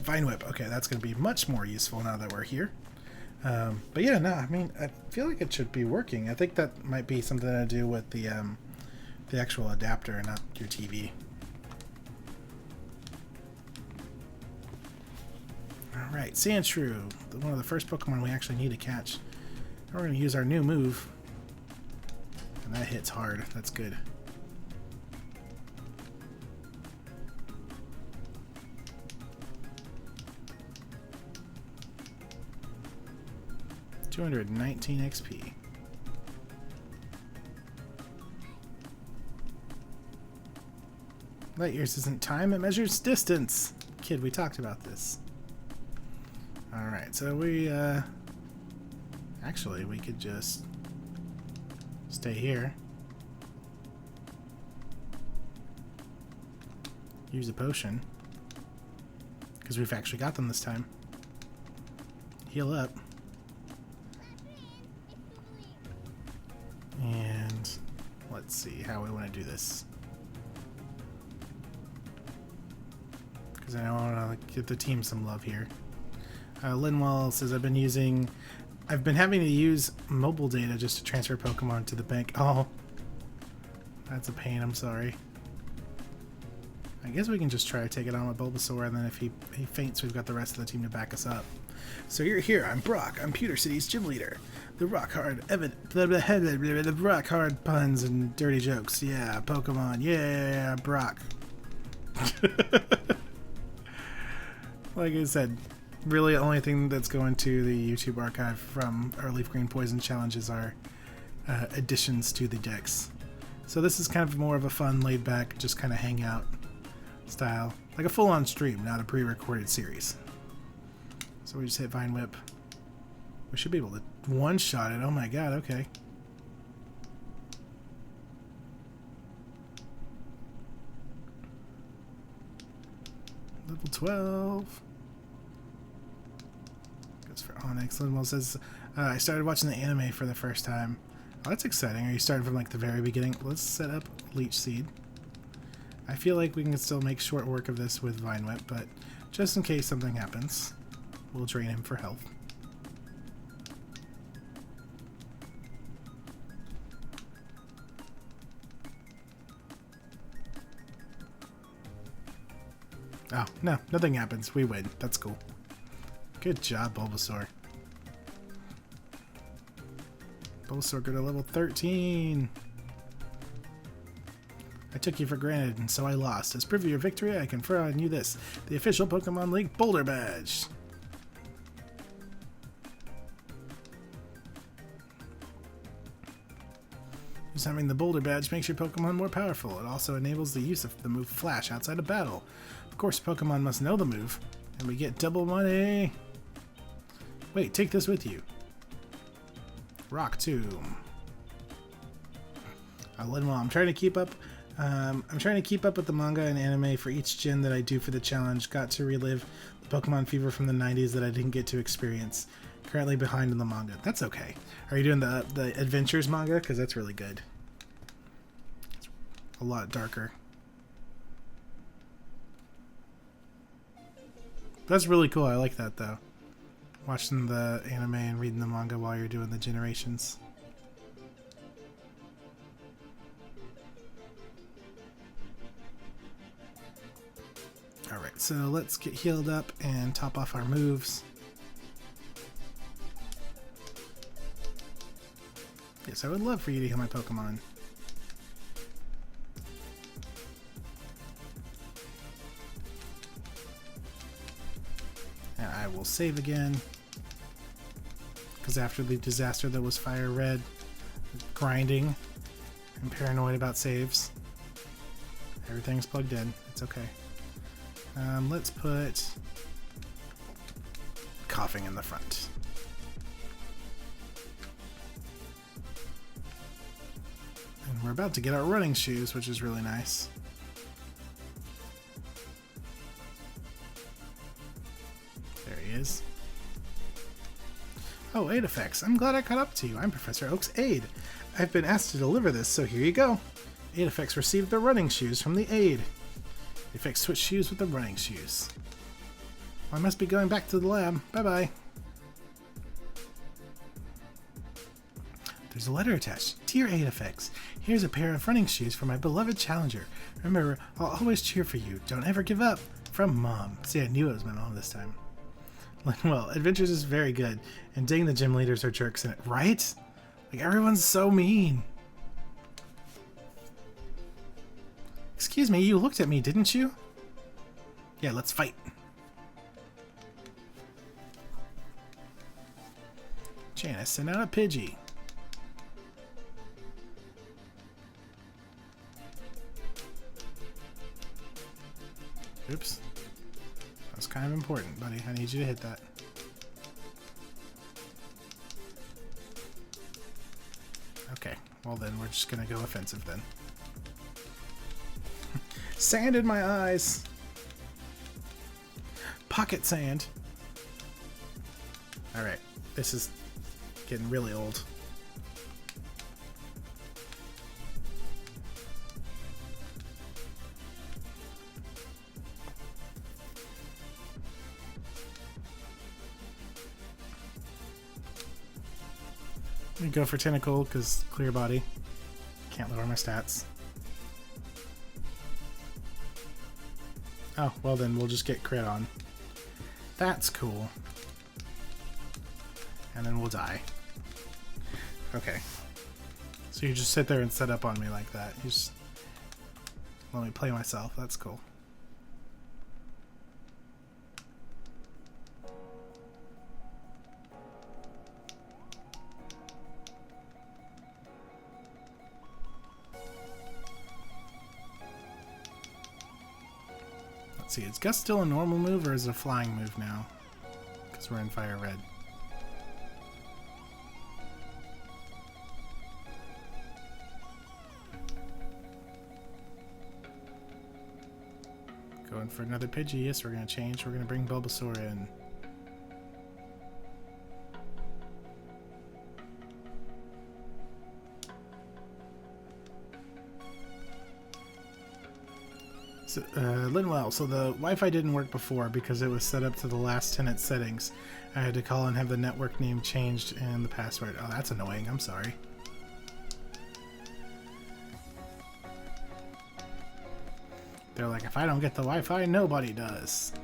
Vine Whip. Okay, that's going to be much more useful now that we're here. But yeah, no, I mean, I feel like it should be working. I think that might be something to do with the actual adapter, not your TV. Alright, Sandshrew, one of the first Pokemon we actually need to catch. We're going to use our new move. And that hits hard. That's good. $219 XP. Light years isn't time, it measures distance. Kid, we talked about this. Alright, so we, actually, we could just stay here. Use a potion. Because we've actually got them this time. Heal up. And let's see how we want to do this. Because I want to give the team some love here. Linwell says, I've been having to use mobile data just to transfer Pokemon to the bank. Oh, that's a pain. I'm sorry. I guess we can just try to take it on with Bulbasaur, and then if he faints, we've got the rest of the team to back us up. So you're here. I'm Brock. I'm Pewter City's gym leader. The rock hard puns and dirty jokes. Yeah, Pokemon. Yeah, Brock. Like I said, really the only thing that's going to the YouTube archive from our LeafGreen Poison challenges are additions to the decks. So this is kind of more of a fun, laid-back, just kind of hangout style. Like a full-on stream, not a pre-recorded series. So we just hit Vine Whip. We should be able to one-shot it. Oh my god, okay. Level 12. Goes for Onyx. Linwell says, I started watching the anime for the first time. Oh, that's exciting. Are you starting from like the very beginning? Let's set up Leech Seed. I feel like we can still make short work of this with Vine Whip, but just in case something happens, we'll drain him for health. Oh, no, nothing happens. We win. That's cool. Good job, Bulbasaur. Bulbasaur go to level 13. I took you for granted, and so I lost. As proof of your victory, I confer on you this, the official Pokemon League Boulder Badge. Just having the Boulder Badge makes your Pokemon more powerful. It also enables the use of the move Flash outside of battle. Of course, Pokemon must know the move, and we get double money. Wait, take this with you. Rock Tomb. Linwell, I'm trying to keep up. I'm trying to keep up with the manga and anime for each gen that I do for the challenge. Got to relive the Pokemon fever from the 90s that I didn't get to experience. Currently behind in the manga. That's okay. Are you doing the Adventures manga? Because that's really good. It's a lot darker. That's really cool. I like that though. Watching the anime and reading the manga while you're doing the generations. Alright, so let's get healed up and top off our moves. Yes, I would love for you to heal my Pokemon. And I will save again. Because after the disaster that was Fire Red, grinding, I'm paranoid about saves. Everything's plugged in. It's okay. Let's put coughing in the front. And we're about to get our running shoes, which is really nice. There he is. Oh, Aedifex, I'm glad I caught up to you. I'm Professor Oak's aide. I've been asked to deliver this, so here you go. Aedifex received the running shoes from the aide. Aedifex switched shoes with the running shoes. I must be going back to the lab. Bye-bye. There's a letter attached. Dear Aedifex, here's a pair of running shoes for my beloved challenger. Remember, I'll always cheer for you. Don't ever give up. From Mom. See, I knew it was my mom this time. Well, Adventures is very good, and dang, the gym leaders are jerks in it, right? Like, everyone's so mean. Excuse me, you looked at me, didn't you? Yeah, let's fight. Janice, send out a Pidgey. Oops. That was kind of important, buddy. I need you to hit that. Okay, well then, we're just gonna go offensive then. Sand in my eyes! Pocket sand! Alright, this is getting really old. I'm gonna go for Tentacle, because clear body. Can't lower my stats. Oh, well then we'll just get crit on. That's cool. And then we'll die. Okay. So you just sit there and set up on me like that. You just let me play myself. That's cool. Let's see, is Gust still a normal move or is it a flying move now? Because we're in Fire Red. Going for another Pidgey. Yes, we're going to change. We're going to bring Bulbasaur in. So, Linwell, so the Wi-Fi didn't work before because it was set up to the last tenant settings. I had to call and have the network name changed and the password. Oh, that's annoying. I'm sorry. They're like, if I don't get the Wi-Fi, nobody does.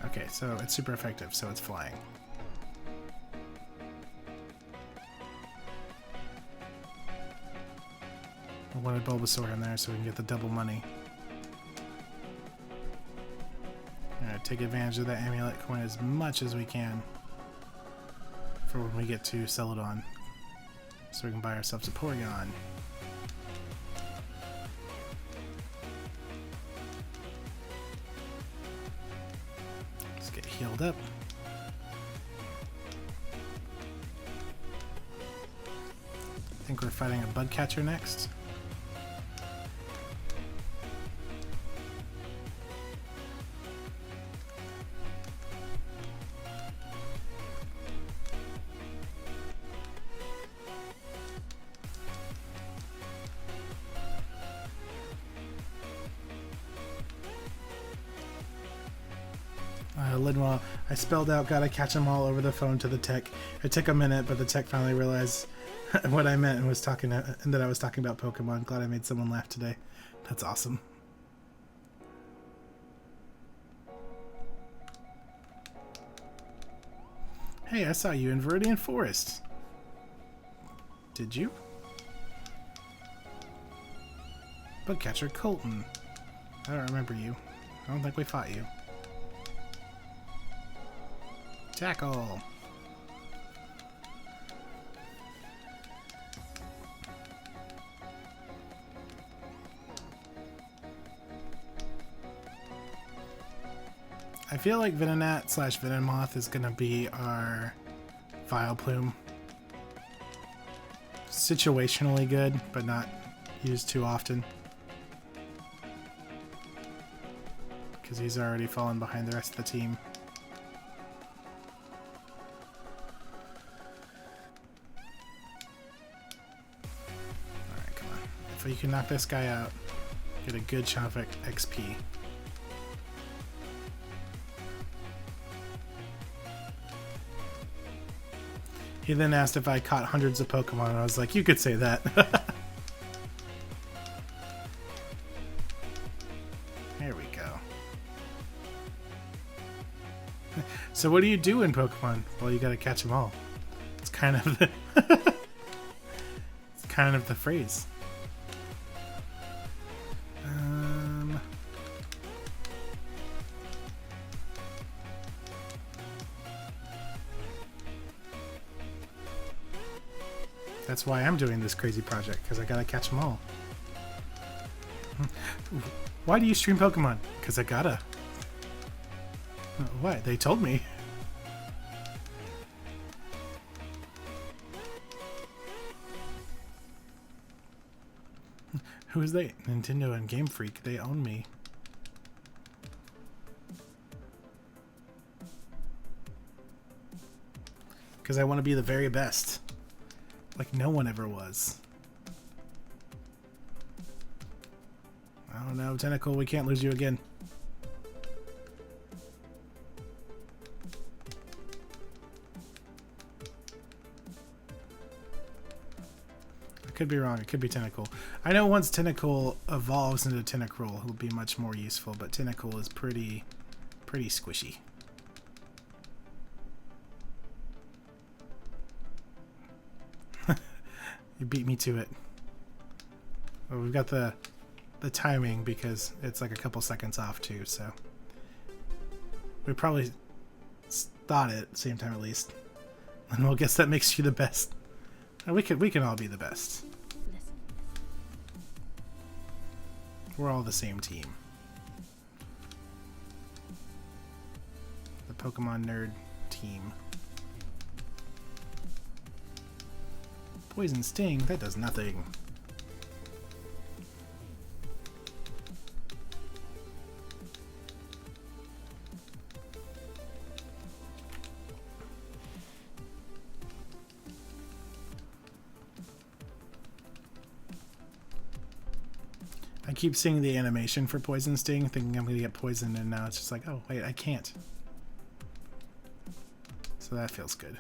Okay, so it's super effective, so it's flying. I wanted Bulbasaur in there so we can get the double money. Alright, take advantage of that amulet coin as much as we can for when we get to Celadon, so we can buy ourselves a Porygon. Let's get healed up. I think we're fighting a bug catcher next. Linwell, I spelled out gotta catch them all over the phone to the tech. It took a minute, but the tech finally realized what I meant and was talking and that I was talking about Pokemon. Glad I made someone laugh today. That's awesome. Hey, I saw you in Viridian Forest. Did you? Bugcatcher Colton. I don't remember you. I don't think we fought you. Tackle! I feel like Venonat / Venomoth is gonna be our Vileplume. Situationally good, but not used too often. Because he's already fallen behind the rest of the team. If you can knock this guy out, get a good chunk of XP. He then asked if I caught hundreds of Pokemon, and I was like, you could say that. There we go. So what do you do in Pokemon? Well, you gotta catch them all. It's kind of the it's kind of the phrase. That's why I'm doing this crazy project, because I gotta catch them all. Why do you stream Pokemon? Because I gotta. Why? They told me. Who is they? Nintendo and Game Freak. They own me. Because I want to be the very best. Like no one ever was. Oh no, Tentacle, we can't lose you again. I could be wrong, it could be Tentacle. I know once Tentacle evolves into Tentacruel, it'll be much more useful, but Tentacle is pretty squishy. You beat me to it. Well, we've got the timing because it's like a couple seconds off too, so we probably thought it at the same time at least. And we'll guess that makes you the best. We can all be the best. We're all the same team. The Pokemon Nerd team. Poison Sting, that does nothing. keep seeing the animation for poison sting, thinking I'm gonna get poisoned, and now it's just like, oh wait, I can't. So that feels good.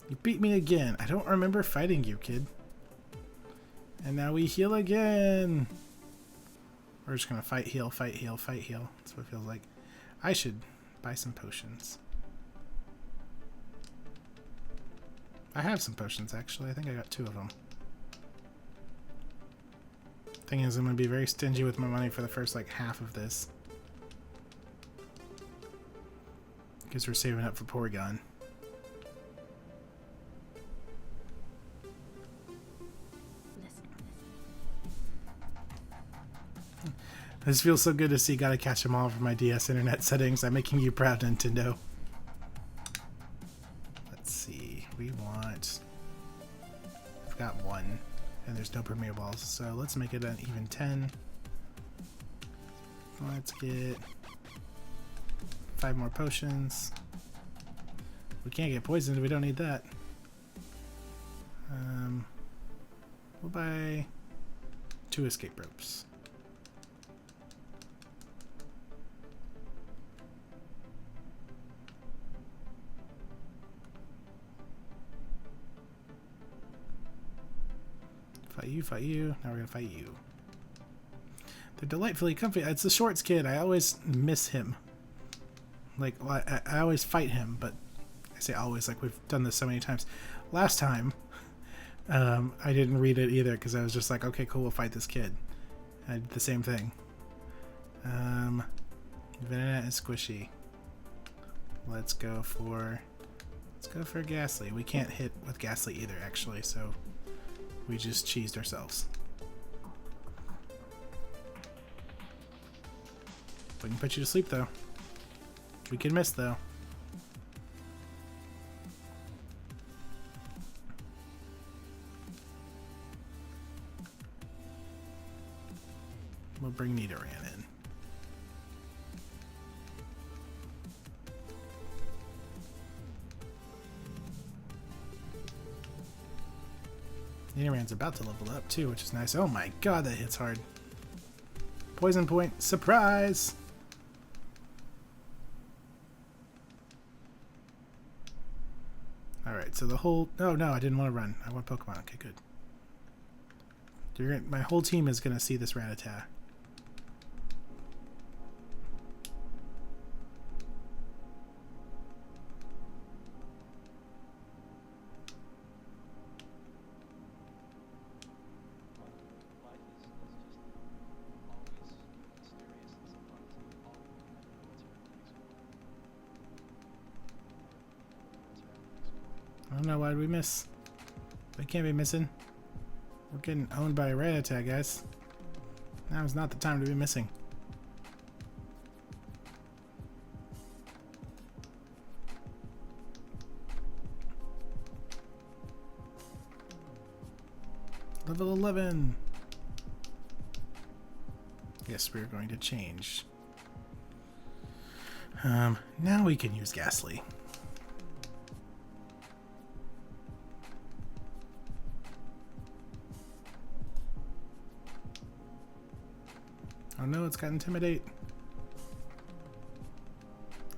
You beat me again. I don't remember fighting you, kid. And now we heal again. We're just gonna fight, heal, fight, heal, fight, heal. That's what it feels like. I should buy some potions. I have some potions, actually. I think I got 2 of them. Thing is, I'm gonna be very stingy with my money for the first, like, half of this. Because we're saving up for Porygon. This feels so good to see Gotta Catch 'Em All for my DS internet settings. I'm making you proud, Nintendo. Let's see. We want... I've got 1. And there's no Premier Balls. So let's make it an even 10. Let's get 5 more potions. We can't get poisoned. We don't need that. We'll buy 2 escape ropes. Fight you. Now we're gonna fight you. They're delightfully comfy. It's the Shorts kid. I always miss him. Like, well, I always fight him, but I say always, like we've done this so many times. Last time, I didn't read it either because I was just like, okay, cool, we'll fight this kid. I did the same thing. Venonat and Squishy. Let's go for Ghastly. We can't hit with Ghastly either, actually, so we just cheesed ourselves. We can put you to sleep, though. We can miss, though. We'll bring Nidoran in. Nidoran's about to level up too, which is nice. Oh my god, that hits hard. Poison point, surprise! Alright, so the whole... Oh no, I didn't want to run. I want Pokemon. Okay, good. My whole team is going to see this Rattata. I don't know, why did we miss? We can't be missing. We're getting owned by a Rattata, guys. Now is not the time to be missing. Level 11! Yes, we're going to change. Now we can use Ghastly. Oh no, it's got Intimidate.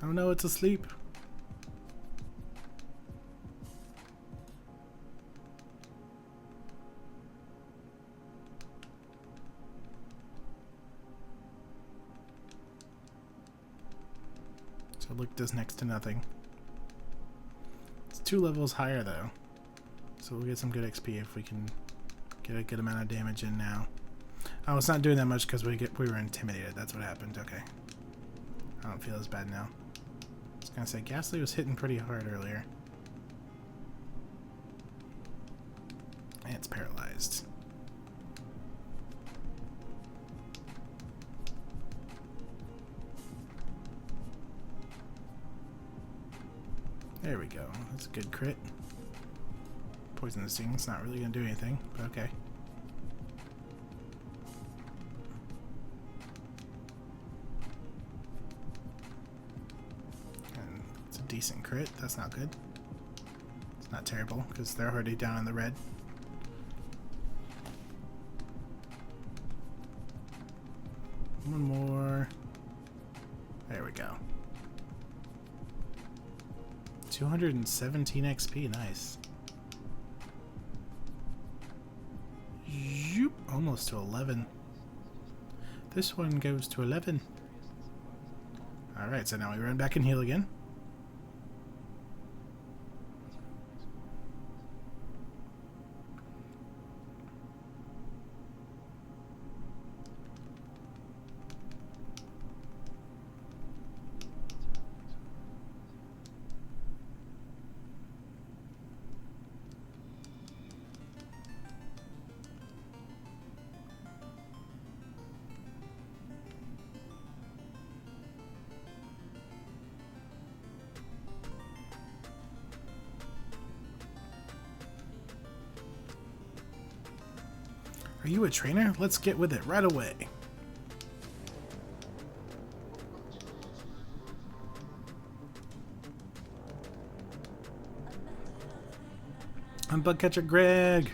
Oh no, it's asleep. So Luke does next to nothing. It's 2 levels higher though. So we'll get some good XP if we can get a good amount of damage in now. Oh, it's not doing that much because we were intimidated. That's what happened. Okay. I don't feel as bad now. I was gonna say Ghastly was hitting pretty hard earlier. And it's paralyzed. There we go. That's a good crit. Poison Sting's not really gonna do anything, but okay. Decent crit. That's not good. not terrible, because they're already down in the red. One more. There we go. 217 XP, nice. Yoop, almost to 11. This one goes to 11. Alright, so now we run back and heal again. Are you a trainer? Let's get with it right away. I'm Bugcatcher Greg.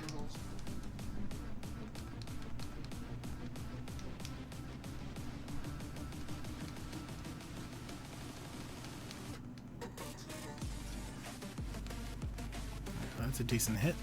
That's a decent hit.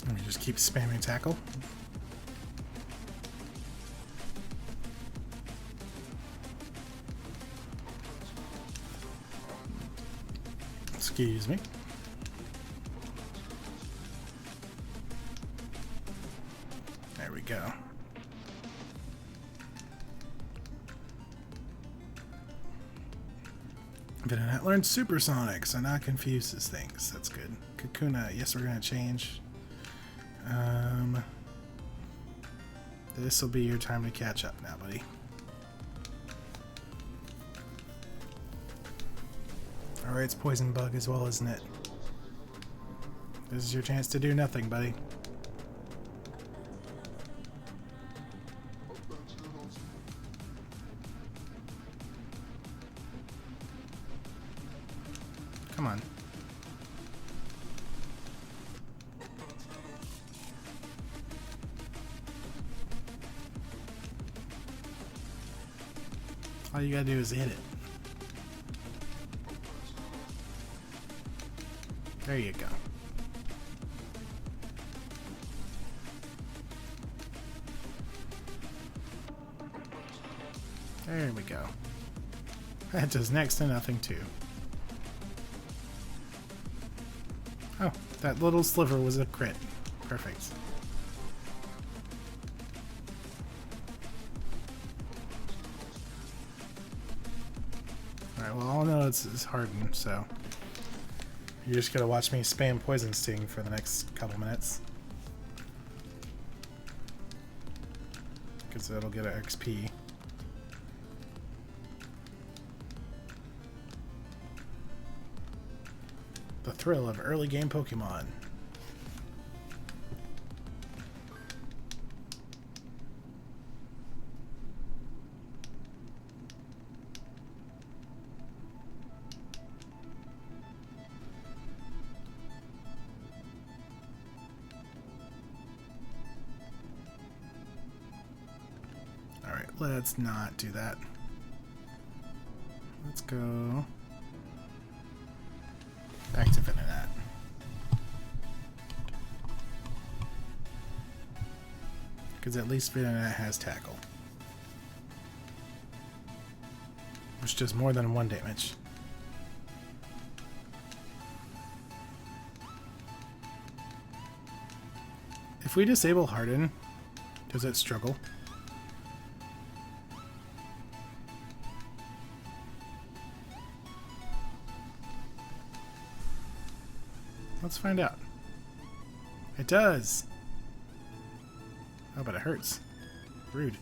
Let me just keep spamming tackle. Excuse me. There we go. Venonat learned supersonic, so now confuses things. That's good. Kakuna, yes, we're gonna change. This will be your time to catch up now, buddy. Alright, it's poison bug as well, isn't it? This is your chance to do nothing, buddy. Come on. All you gotta do is hit it. There you go. There we go. That does next to nothing too. Oh, that little sliver was a crit. Perfect. Alright, well, all I know it's hardened, so you're just gonna watch me spam Poison Sting for the next couple minutes. Because it'll get an XP. The thrill of early game Pokemon. Alright, let's not do that. Let's go back to Venonat. Because at least Venonat has tackle, which does more than 1 damage. If we disable Harden, does it struggle? Let's find out. It does. Oh, but it hurts. Rude.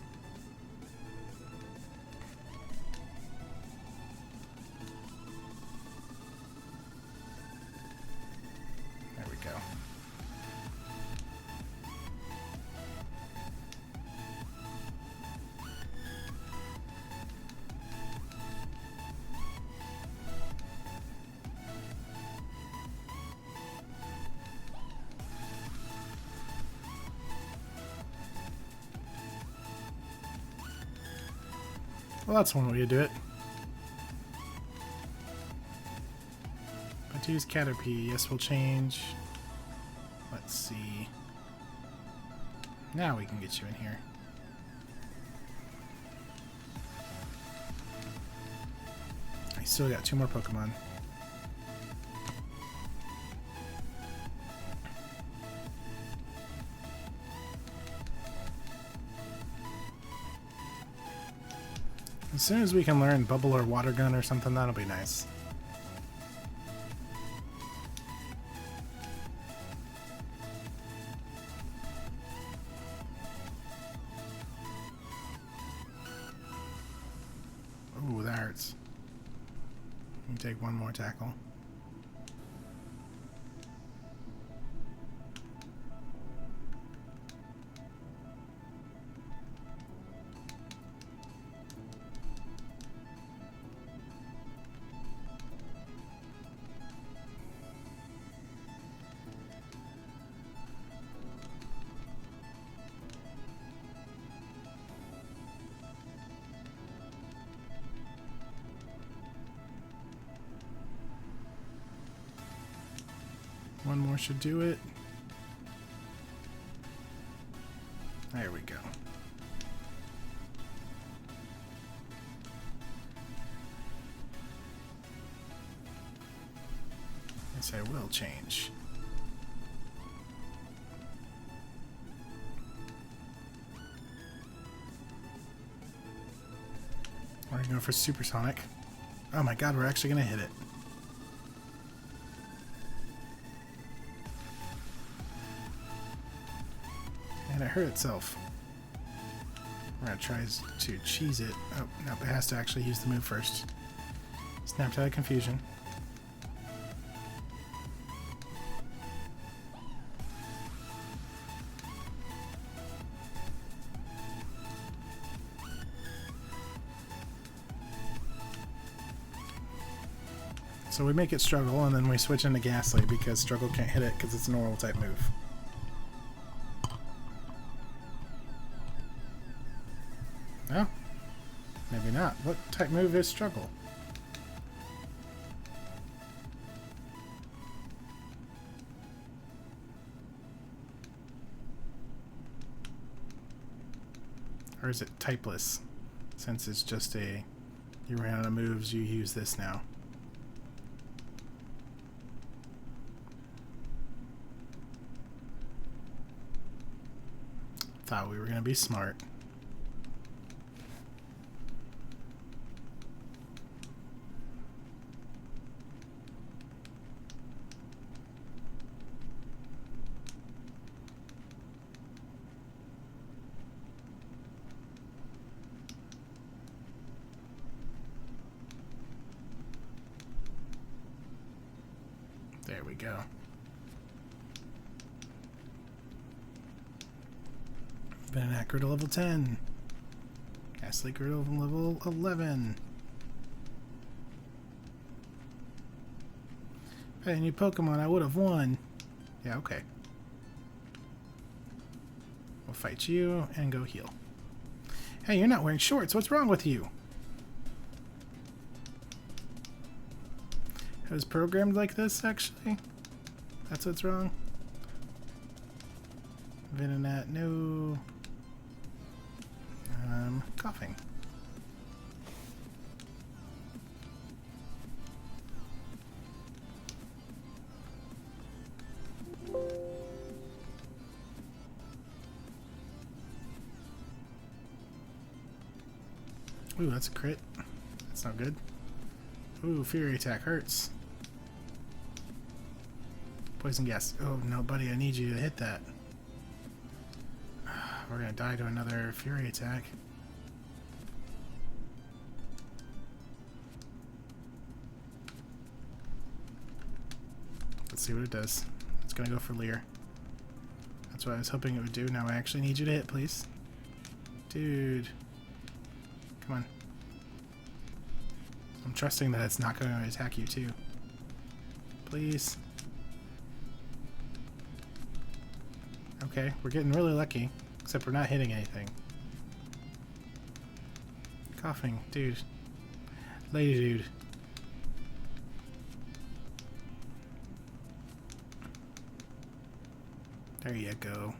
Well, that's one way to do it. But to use Caterpie, yes, we'll change. Let's see. Now we can get you in here. I still got 2 more Pokemon. As soon as we can learn Bubble or Water Gun or something, that'll be nice. Ooh, that hurts. Let me take one more tackle. One more should do it. There we go. Yes, I will change. We're going to go for Supersonic. Oh my god, we're actually going to hit it. And it hurt itself. We're going to try to cheese it. Oh, no, it has to actually use the move first. Snapped out of confusion. So we make it struggle, and then we switch into Ghastly because struggle can't hit it because it's a normal type move. Oh, maybe not. What type move is struggle? Or is it typeless? Since it's just a, you ran out of moves, you use this now. Thought we were going to be smart. There we go. Venac grew to level 10. Ghastly grew to level 11. If I had a new Pokemon, I would have won. Yeah, okay. We'll fight you and go heal. Hey, you're not wearing shorts. What's wrong with you? It was programmed like this, actually. That's what's wrong. Venonat, no. Coughing. Ooh, that's a crit. That's not good. Ooh, Fury Attack hurts. Poison Gas. Oh, no, buddy, I need you to hit that. We're gonna die to another Fury Attack. Let's see what it does. It's gonna go for Leer. That's what I was hoping it would do. Now I actually need you to hit, please. Dude. Come on. I'm trusting that it's not going to attack you too. Please. Okay, we're getting really lucky. Except we're not hitting anything. Coughing. Dude. Lady dude. There you go.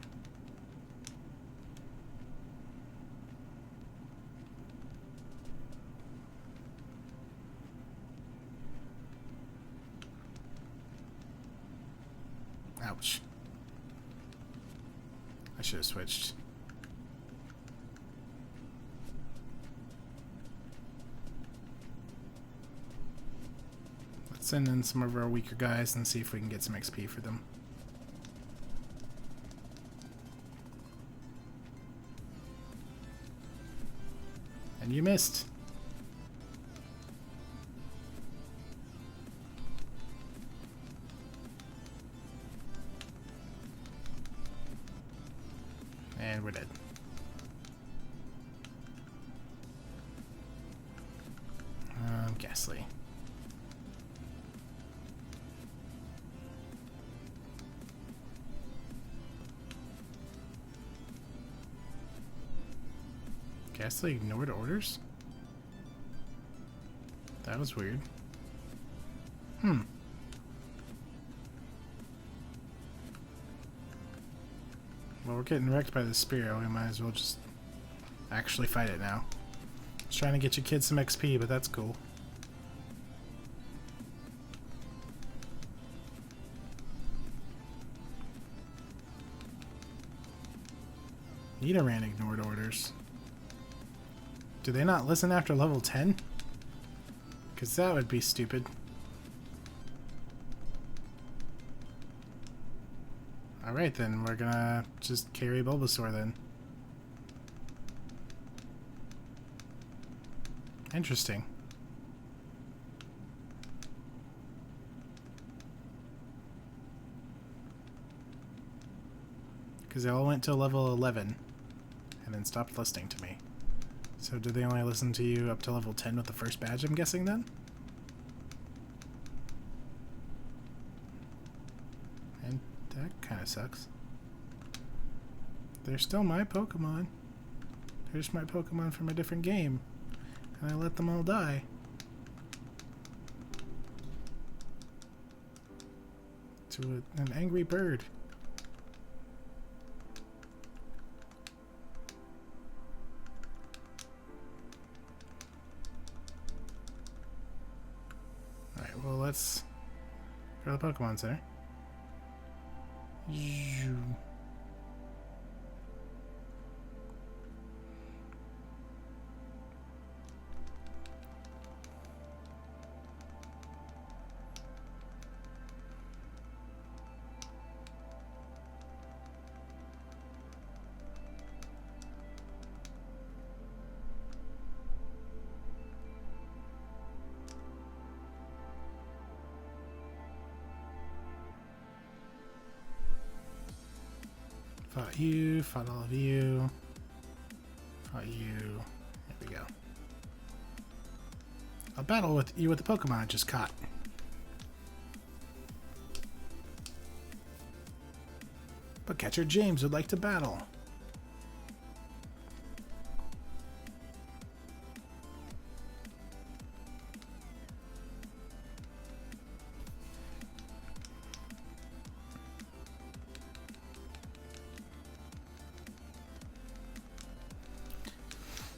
Ouch. I should have switched. Let's send in some of our weaker guys and see if we can get some XP for them. And you missed. And we're dead. Ghastly. Ghastly ignored orders? That was weird. Well, we're getting wrecked by the Spear. We might as well just actually fight it now. I was trying to get your kids some XP, but that's cool. Nidoran ignored orders. Do they not listen after level 10? Because that would be stupid. Alright then, we're gonna just carry Bulbasaur then. Interesting. Because they all went to level 11 and then stopped listening to me. So did they only listen to you up to level 10 with the first badge, I'm guessing then? And that kind of sucks. They're still my Pokemon. They're just my Pokemon from a different game. And I let them all die. To an angry bird. Well, let's go to the Pokemon Center. Fought you, fought all of you. Fought you. There we go. I'll battle with you with the Pokemon I just caught. But catcher James would like to battle.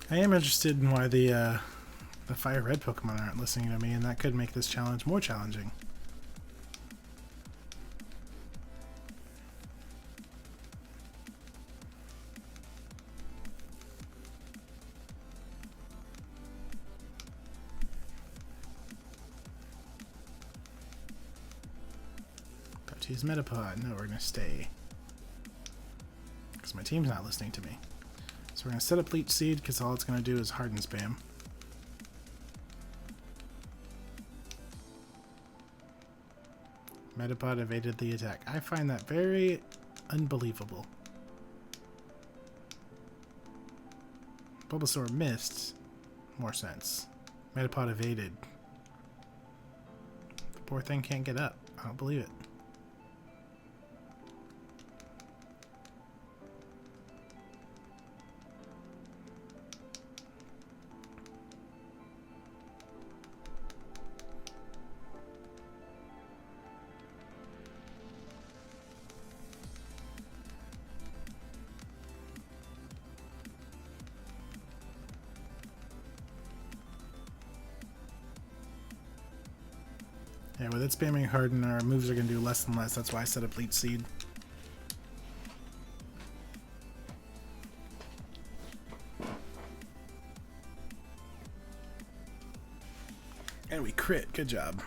I am interested in why the Fire Red Pokemon aren't listening to me, and that could make this challenge more challenging. About to use Metapod. No, we're going to stay. Because my team's not listening to me. So we're going to set up Leech Seed, because all it's going to do is harden spam. Metapod evaded the attack. I find that very unbelievable. Bulbasaur missed. More sense. Metapod evaded. The poor thing can't get up. I don't believe it. Yeah, with it spamming harden, our moves are going to do less and less. That's why I set up Leech Seed. And we crit. Good job.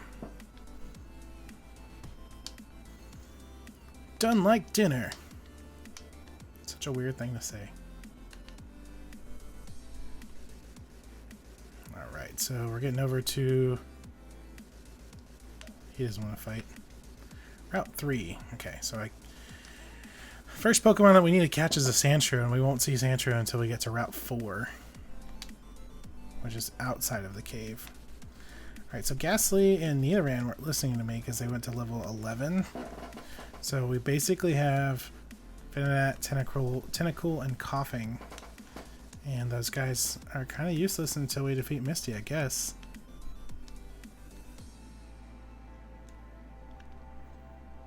Done like dinner. Such a weird thing to say. Alright, so we're getting over to... He doesn't want to fight. Route 3. Okay, so first Pokemon that we need to catch is a Sandshrew, and we won't see Sandshrew until we get to Route 4, which is outside of the cave. Alright, so Ghastly and Nidoran weren't listening to me because they went to level 11. So we basically have Venonat, Tentacool, and Coughing. And those guys are kind of useless until we defeat Misty, I guess.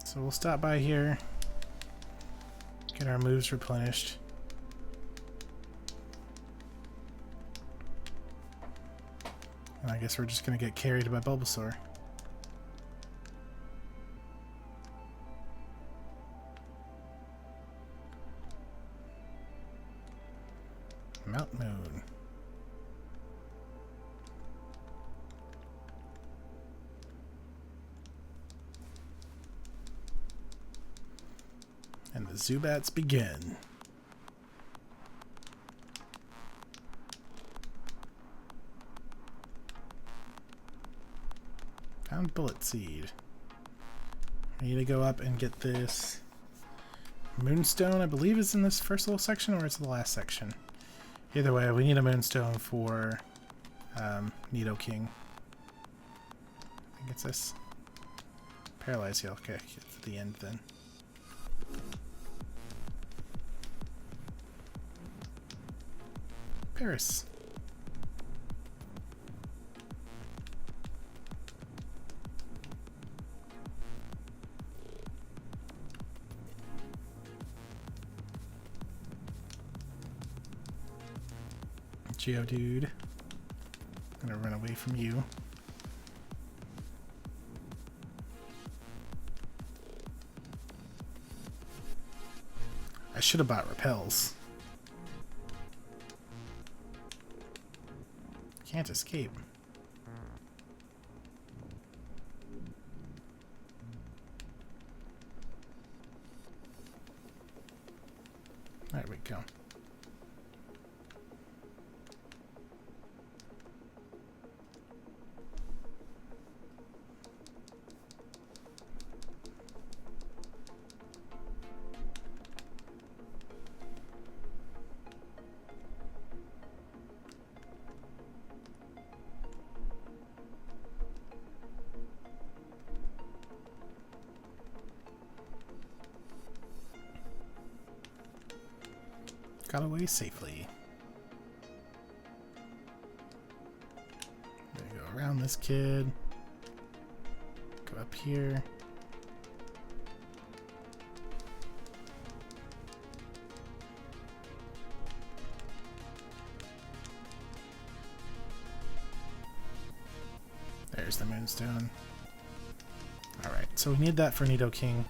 So we'll stop by here, get our moves replenished. And I guess we're just going to get carried by Bulbasaur. Mount Moon. And the Zubats begin. Found Bullet Seed. I need to go up and get this Moonstone. I believe is in this first little section, or it's the last section. Either way, we need a Moonstone for Nidoking. I think it's this. Paralyze Heal. Okay, it's at the end then. Paris. Geodude. I'm gonna run away from you. I should have bought repels. Can't escape. There we go. Got away safely. There you go, around this kid. Go up here. There's the Moonstone. Alright, so we need that for Nidoking.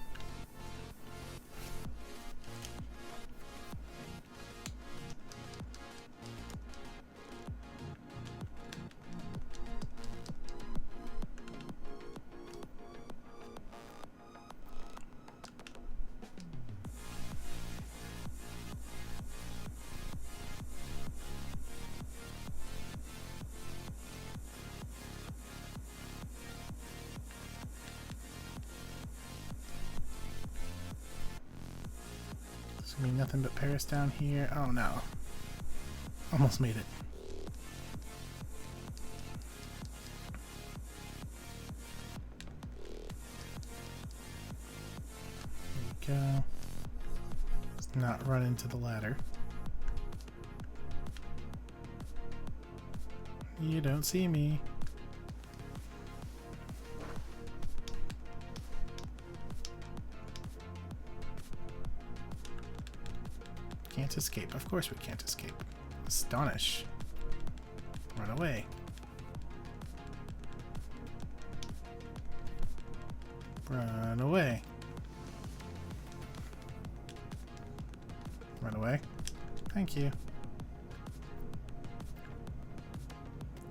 There's gonna be nothing but Paris down here. Oh no. Almost made it. There we go. Let's not run into the ladder. You don't see me. Can't escape. Of course we can't escape. Astonish. Run away. Run away. Run away. Thank you.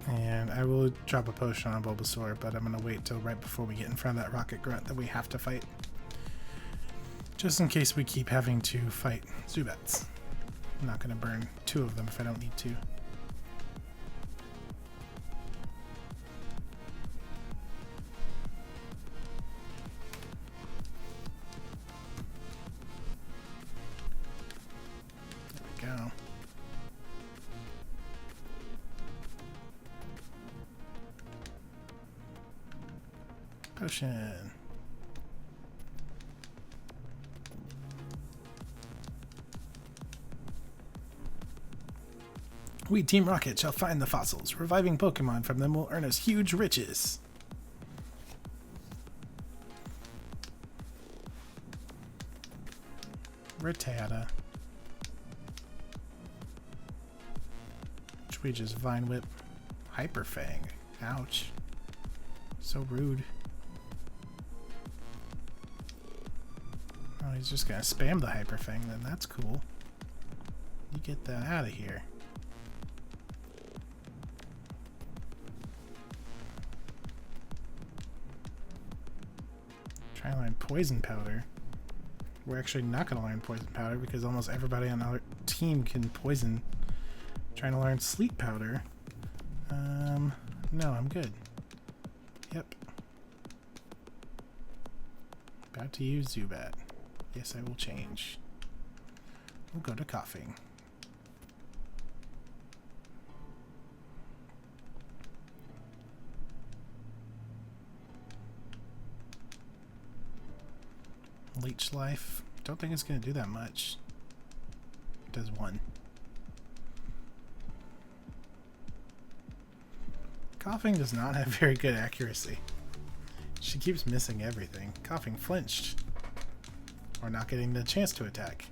And I will drop a potion on Bulbasaur, but I'm going to wait till right before we get in front of that rocket grunt that we have to fight. Just in case we keep having to fight Zubats. I'm not going to burn 2 of them if I don't need to. There we go. Potion. We, Team Rocket, shall find the fossils. Reviving Pokemon from them will earn us huge riches. Rattata. Should we just Vine Whip? Hyper Fang. Ouch. So rude. Oh, he's just gonna spam the Hyper Fang then. That's cool. You get that out of here. Try to learn Poison Powder. We're actually not going to learn Poison Powder because almost everybody on our team can poison. Trying to learn Sleep Powder. No, I'm good. Yep. About to use Zubat. Yes, I will change. We'll go to Coughing. Leech Life. Don't think it's going to do that much. It does 1. Coughing does not have very good accuracy. She keeps missing everything. Coughing flinched. Or not getting the chance to attack.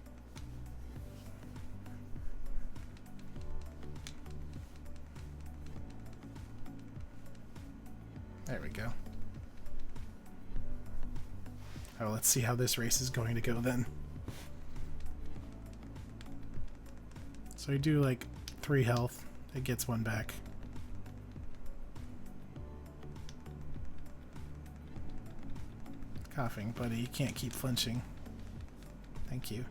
There we go. Oh, let's see how this race is going to go then. So we do like 3 health. It gets 1 back. Coughing, buddy. You can't keep flinching. Thank you.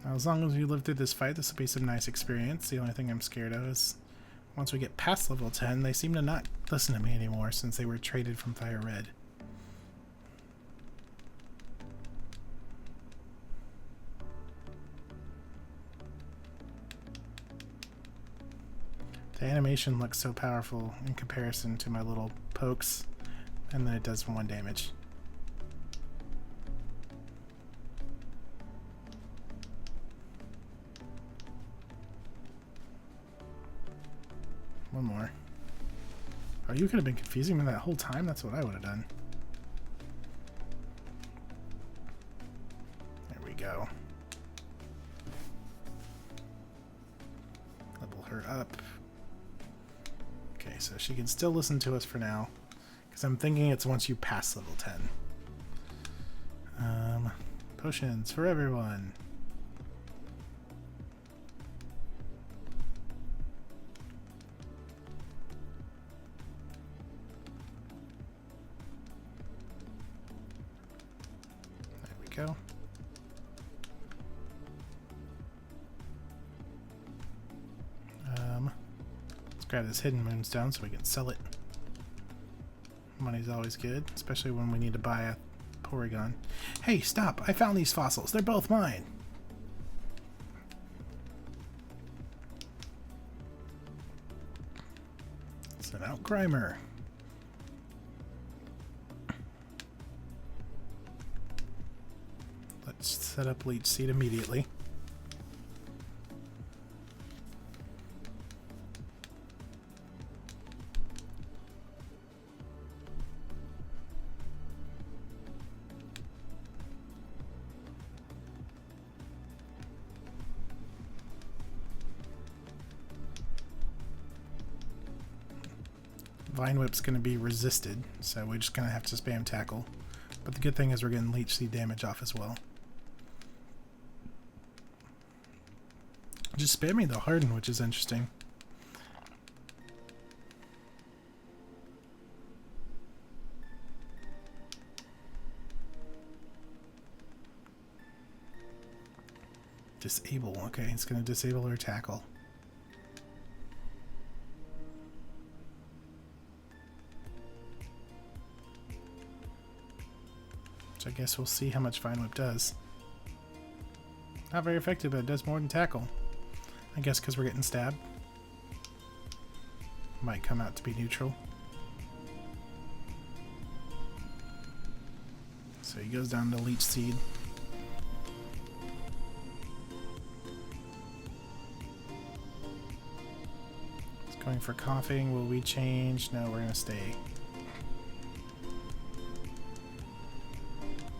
Now, as long as we live through this fight, this will be some nice experience. The only thing I'm scared of is once we get past level 10, they seem to not listen to me anymore since they were traded from Fire Red. The animation looks so powerful in comparison to my little pokes, and then it does 1 damage. One more. Oh, you could have been confusing me that whole time? That's what I would have done. There we go. Level her up. Okay, so she can still listen to us for now. Because I'm thinking it's once you pass level 10. Potions for everyone. Go. Let's grab this hidden moonstone so we can sell it. Money's always good, especially when we need to buy a Porygon. Hey, stop! I found these fossils. They're both mine. Send out Grimer. Set up Leech Seed immediately. Vine Whip's going to be resisted, so we're just going to have to spam tackle. But the good thing is we're getting leech seed damage off as well. Just spamming the harden, which is interesting. Disable. Okay, it's going to disable our tackle. So I guess we'll see how much Vine Whip does. Not very effective, but it does more than tackle. I guess because we're getting stabbed. Might come out to be neutral. So he goes down to leech seed. Going for coughing. Will we change? No, we're going to stay.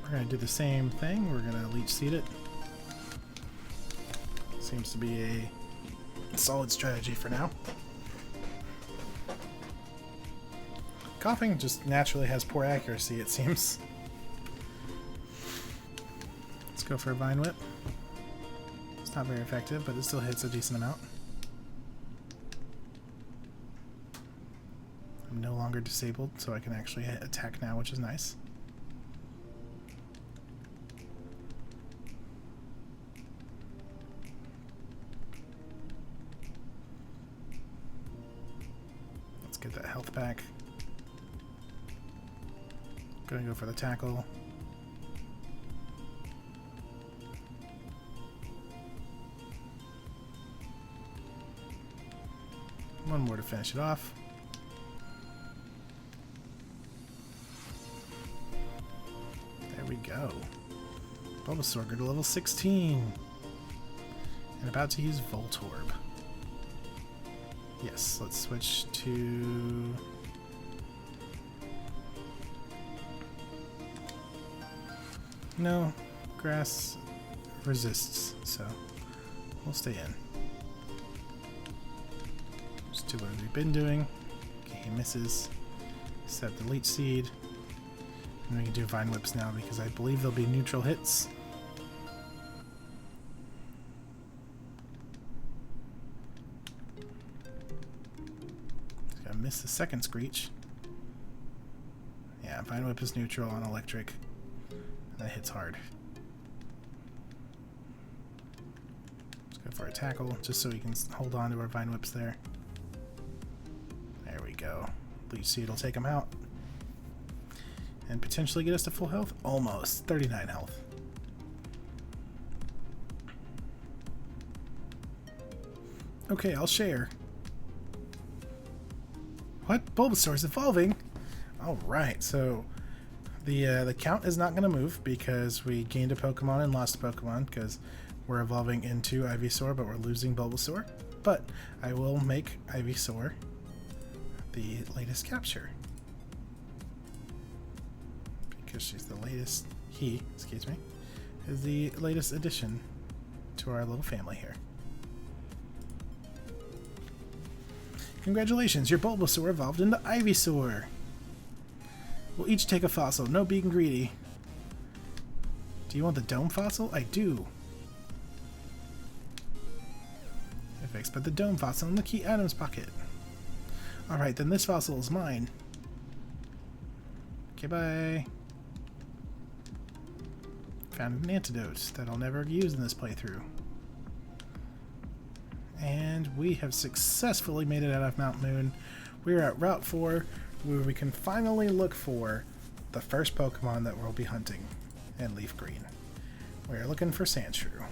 We're going to do the same thing. We're going to leech seed it. Seems to be a solid strategy for now. Coughing just naturally has poor accuracy, it seems. Let's go for a Vine Whip. It's not very effective, but it still hits a decent amount. I'm no longer disabled, so I can actually attack now, which is nice. Let's get that health back. Gonna go for the tackle. One more to finish it off. There we go. Bulbasaur go to level 16. And about to use Voltorb. Yes, let's switch to... No, grass resists, so we'll stay in. Just do what we've been doing. Okay, he misses. Set the leech seed. And we can do Vine Whips now because I believe they'll be neutral hits. He's gonna miss the second Screech. Yeah, Vine Whip is neutral on electric. That hits hard. Let's go for a tackle, just so we can hold on to our Vine Whips there. There we go. Leech Seed will take him out. And potentially get us to full health? Almost. 39 health. Okay, I'll share. What? Bulbasaur's evolving? Alright, so... The count is not going to move because we gained a Pokemon and lost a Pokemon because we're evolving into Ivysaur, but we're losing Bulbasaur. But I will make Ivysaur the latest capture because she's the latest. Excuse me, is the latest addition to our little family here. Congratulations, your Bulbasaur evolved into Ivysaur. We'll each take a fossil. No being greedy. Do you want the dome fossil? I do. Aedifex, put the dome fossil in the key items pocket. Alright, then this fossil is mine. Okay, bye. Found an antidote that I'll never use in this playthrough. And we have successfully made it out of Mount Moon. We are at Route 4. Where we can finally look for the first Pokemon that we'll be hunting in LeafGreen. We're looking for Sandshrew.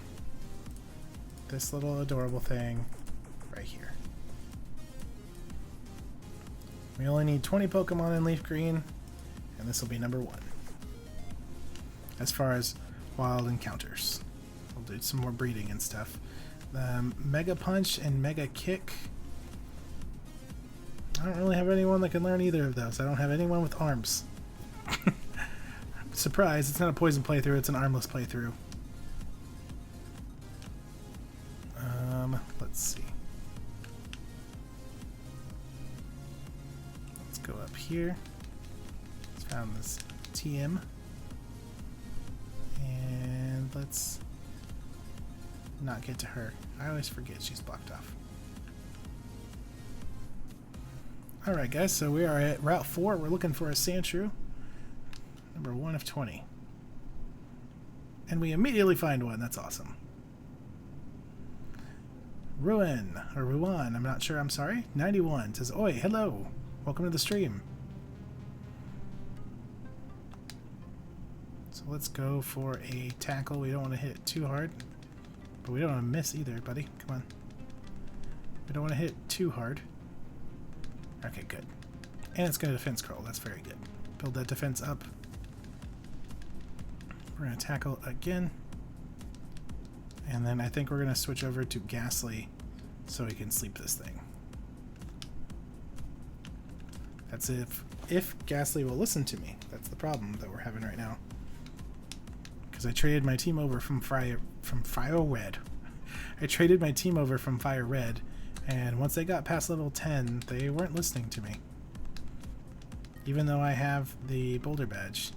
This little adorable thing right here. We only need 20 Pokemon in LeafGreen, and this will be number 1. As far as wild encounters, we'll do some more breeding and stuff. Mega Punch and Mega Kick. I don't really have anyone that can learn either of those. I don't have anyone with arms. Surprise, it's not a poison playthrough, it's an armless playthrough. Let's see. Let's up here. Let's found this TM. And let's not get to her. I always forget she's blocked off. Alright guys, so we are at Route 4. We're looking for a sand shrew. Number 1 of 20. And we immediately find one. That's awesome. Ruin, or Ruan, I'm not sure, I'm sorry. 91 says, Oi, hello. Welcome to the stream. So let's go for a tackle. We don't want to hit it too hard. But we don't want to miss either, buddy. Come on. We don't want to hit it too hard. Okay, good. And it's going to defense curl. That's very good. Build that defense up. We're going to tackle again. And then I think we're going to switch over to Ghastly so we can sleep this thing. That's if Ghastly will listen to me. That's the problem that we're having right now. Because I traded my team over from Fire Red. I traded my team over from Fire Red, and once they got past level 10, they weren't listening to me. Even though I have the Boulder Badge.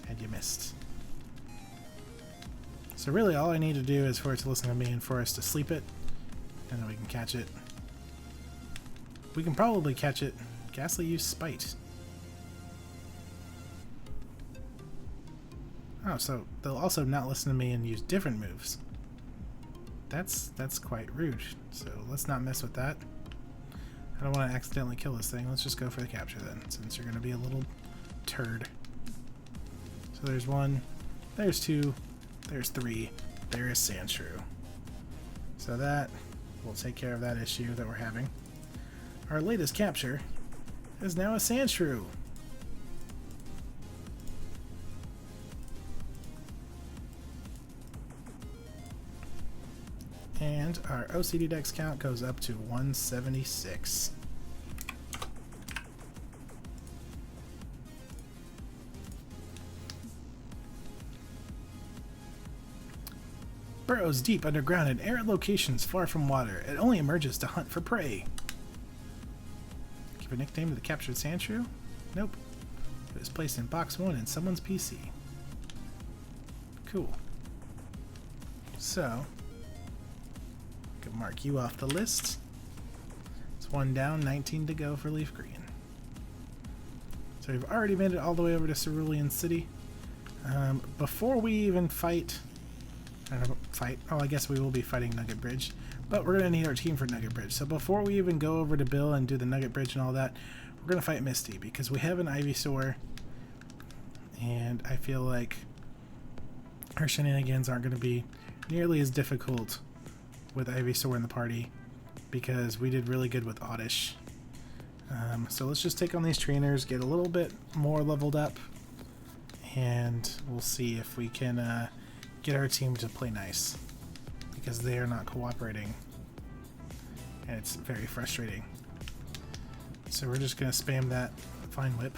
And you missed. So really all I need to do is for it to listen to me and for us to sleep it, and then we can catch it. We can probably catch it. Ghastly used Spite. Oh, so they'll also not listen to me and use different moves. That's quite rude. So let's not mess with that. I don't want to accidentally kill this thing. Let's just go for the capture then, since you're going to be a little turd. So there's 1, there's 2, there's 3, there is Sand Shrew. So that will take care of that issue that we're having. Our latest capture is now a Sand Shrew. And our OCD dex count goes up to 176. Burrows deep underground in arid locations far from water. It only emerges to hunt for prey. Give a nickname to the captured sand shrew? Nope. It was placed in box 1 in someone's PC. Cool. So, could mark you off the list. It's 1 down, 19 to go for LeafGreen. So we've already made it all the way over to Cerulean City. Before we even fight, I guess we will be fighting Nugget Bridge, but we're going to need our team for Nugget Bridge. So before we even go over to Bill and do the Nugget Bridge and all that, we're going to fight Misty because we have an Ivysaur, and I feel like her shenanigans aren't going to be nearly as difficult with Ivysaur in the party because we did really good with Oddish. So let's just take on these trainers, get a little bit more leveled up, and we'll see if we can get our team to play nice because they are not cooperating and it's very frustrating. So we're just going to spam that Vine Whip.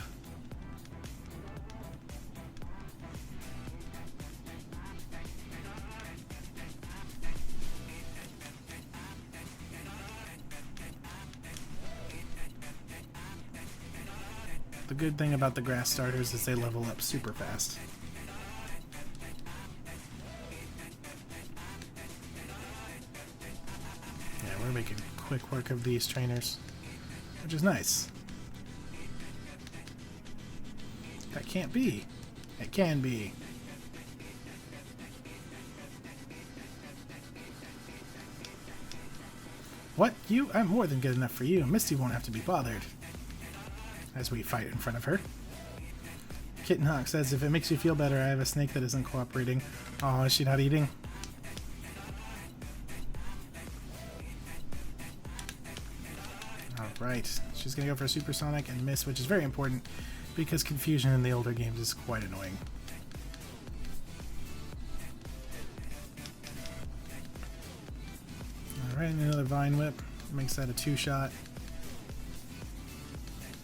The good thing about the grass starters is they level up super fast. Yeah, we're making quick work of these trainers, which is nice. That can't be. It can be. What? You? I'm more than good enough for you. Misty won't have to be bothered. As we fight in front of her. Kitten Hawk says, if it makes you feel better, I have a snake that isn't cooperating. Oh, is she not eating? Alright, she's going to go for a supersonic and miss, which is very important because confusion in the older games is quite annoying. Alright, another Vine Whip. Makes that a 2-shot.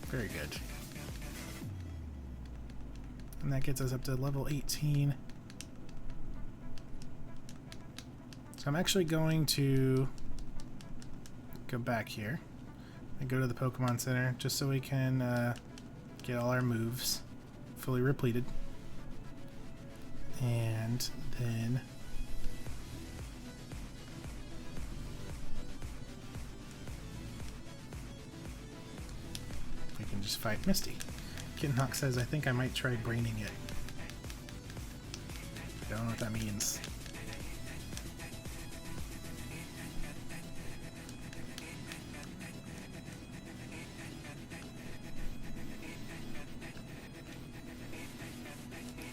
Very good. And that gets us up to level 18. So I'm actually going to go back here. and go to the Pokemon Center just so we can get all our moves fully repleted. And then we can just fight Misty. Kittenhawk says, I think I might try braining it. I don't know what that means.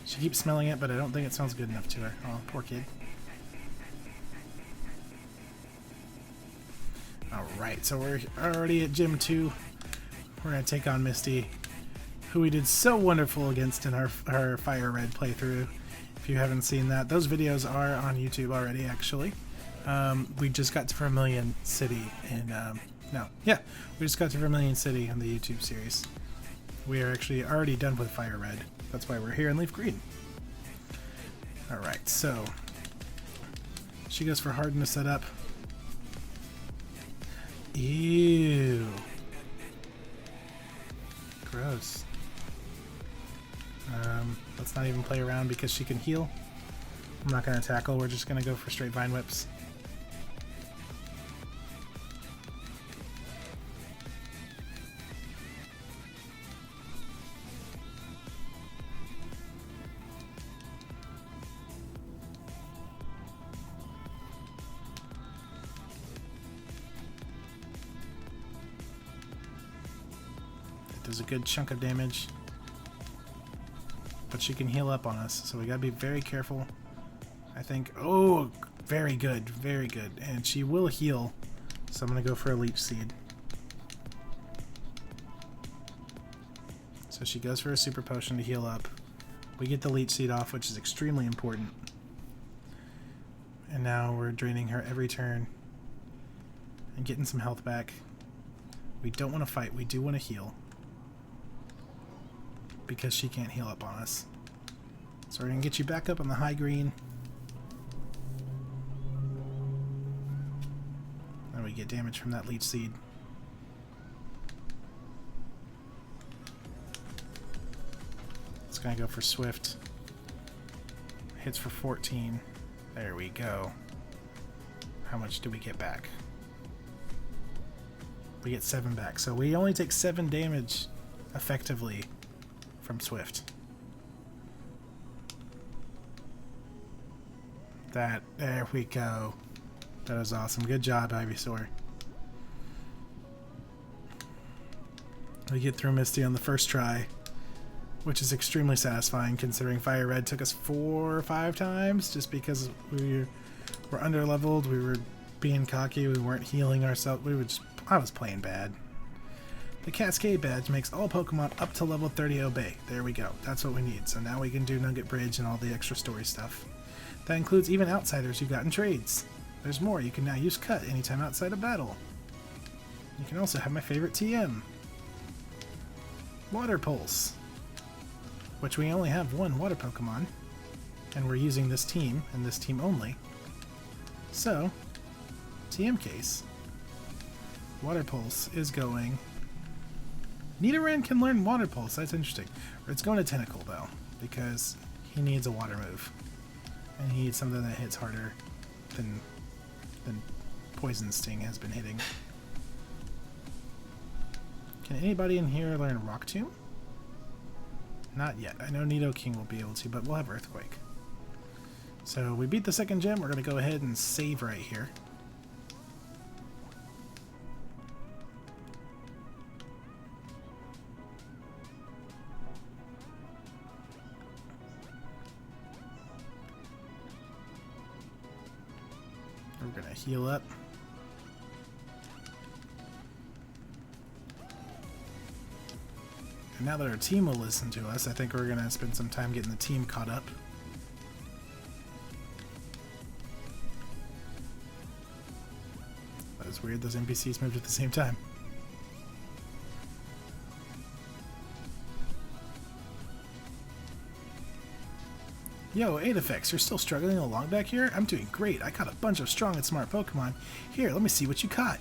She keeps smelling it, but I don't think it smells good enough to her. Oh, poor kid. Alright, so we're already at Gym 2. We're going to take on Misty, who we did so wonderful against in our Fire Red playthrough. If you haven't seen that, those videos are on YouTube already, actually. We just got to Vermilion City in... we just got to Vermilion City in the YouTube series. We are actually already done with Fire Red. That's why we're here in LeafGreen. Alright, so she goes for Harden to set up. Ew. Gross. Let's not even play around because she can heal. I'm not going to tackle, we're just going to go for straight Vine Whips. Does a good chunk of damage, but she can heal up on us, so we gotta be very careful. I think, oh, very good, and she will heal, so I'm gonna go for a Leech Seed. So she goes for a Super Potion to heal up. We get the Leech Seed off, which is extremely important. And now we're draining her every turn and getting some health back. We don't want to fight, we do want to heal, because she can't heal up on us. So we're going to get you back up on the high green. And we get damage from that Leech Seed. It's going to go for Swift. Hits for 14. There we go. How much do we get back? We get 7 back. So we only take 7 damage effectively from Swift. There we go. That was awesome. Good job, Ivysaur. We get through Misty on the first try, which is extremely satisfying considering Fire Red took us 4 or 5 times just because we were under-leveled, we were being cocky, we weren't healing ourselves, I was playing bad. The Cascade badge makes all Pokemon up to level 30 obey. There we go. That's what we need. So now we can do Nugget Bridge and all the extra story stuff. That includes even outsiders you've gotten trades. There's more. You can now use Cut anytime outside of battle. You can also have my favorite TM, Water Pulse, which we only have 1 water Pokemon, and we're using this team, and this team only. So, TM case, Water Pulse is going... Nidoran can learn Water Pulse, that's interesting. It's going to Tentacle, though, because he needs a water move. And he needs something that hits harder than Poison Sting has been hitting. Can anybody in here learn Rock Tomb? Not yet. I know Nidoking will be able to, but we'll have Earthquake. So we beat the second gym. We're going to go ahead and save right here. We're going to heal up. And now that our team will listen to us, I think we're going to spend some time getting the team caught up. That is weird, those NPCs moved at the same time. Yo, Aedifex, you're still struggling along back here? I'm doing great. I caught a bunch of strong and smart Pokemon. Here, let me see what you caught.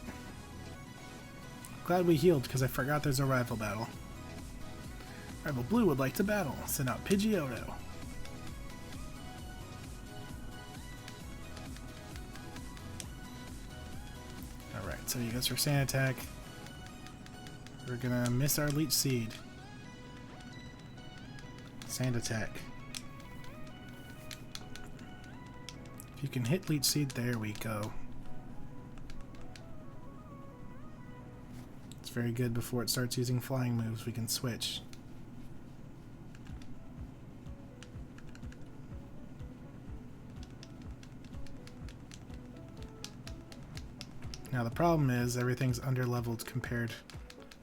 Glad we healed, because I forgot there's a rival battle. Rival Blue would like to battle. Send out Pidgeotto. Alright, so he goes for Sand Attack. We're gonna miss our Leech Seed. Sand Attack. If you can hit Leech Seed, there we go. It's very good. Before it starts using flying moves, we can switch. Now the problem is everything's underleveled compared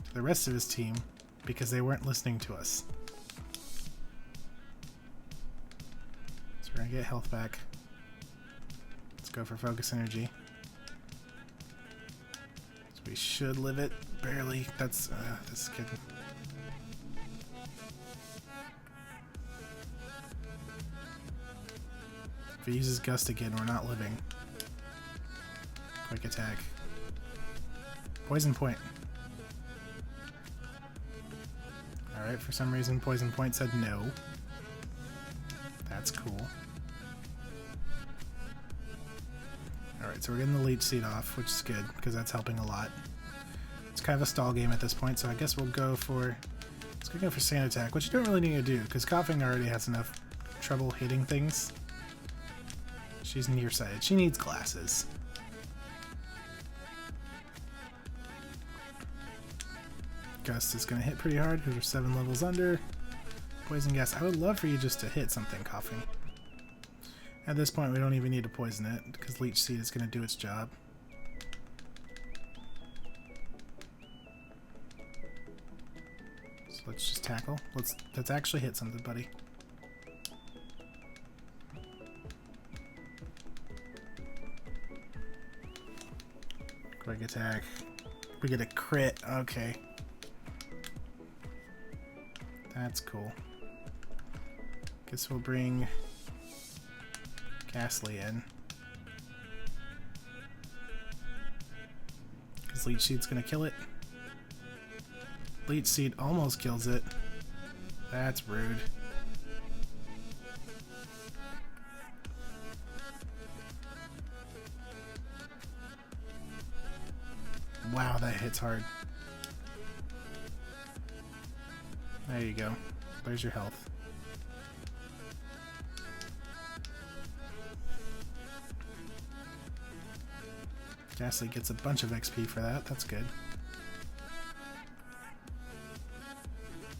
to the rest of his team because they weren't listening to us. So we're gonna get health back. Let's go for focus energy. So we should live it barely. That's this kid. If he uses Gust again, we're not living. Quick attack. Poison Point. Alright, for some reason Poison Point said no. That's cool. Alright, so we're getting the Leech Seed off, which is good, because that's helping a lot. It's kind of a stall game at this point, so I guess we'll go for... Let's go for Sand Attack, which you don't really need to do, because Coughing already has enough trouble hitting things. She's nearsighted. She needs glasses. Gust is going to hit pretty hard because we're 7 levels under. Poison Gas. I would love for you just to hit something, Coughing. At this point, we don't even need to poison it because Leech Seed is going to do its job. So let's just tackle. Let's actually hit something, buddy. Quick attack. We get a crit. Okay. That's cool. Guess we'll bring Ghastly in. Because Leech Seed's gonna kill it. Leech Seed almost kills it. That's rude. Wow, that hits hard. There you go. There's your health. Ghastly gets a bunch of XP for that. That's good.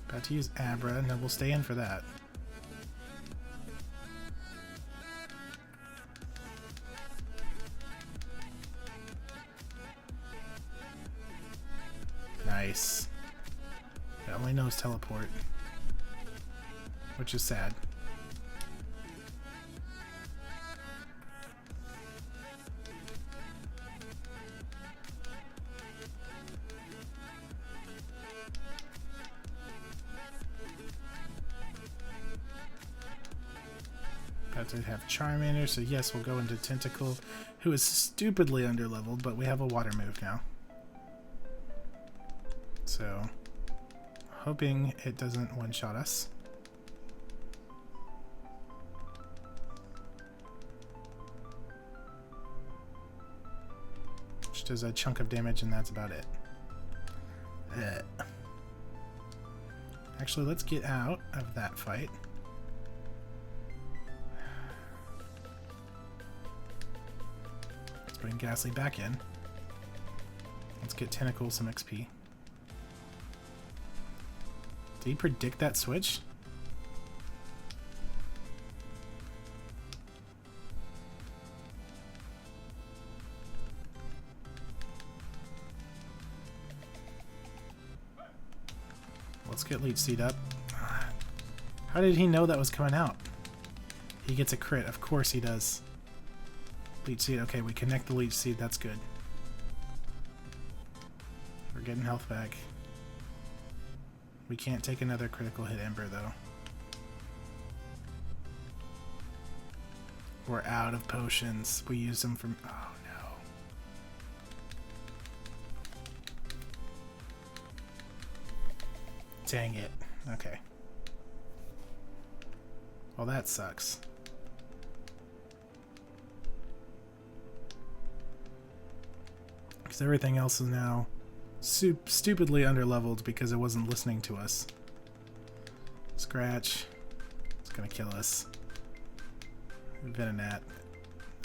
About to use Abra, and then we'll stay in for that. Nice. It only knows teleport, which is sad. About to have Charmander, so yes, we'll go into Tentacle, who is stupidly underleveled, but we have a water move now. So, hoping it doesn't one-shot us. Which does a chunk of damage, and that's about it. Actually, let's get out of that fight. Let's bring Ghastly back in. Let's get Tentacle some XP. Did he predict that switch? Let's get Leech Seed up. How did he know that was coming out? He gets a crit. Of course he does. Leech Seed. Okay, we connect the Leech Seed. That's good. We're getting health back. We can't take another critical hit Ember, though. We're out of potions. We used them from... Oh, no. Dang it. Okay. Well, that sucks. Because everything else is now stupidly underleveled because it wasn't listening to us. Scratch. It's gonna kill us. Venonat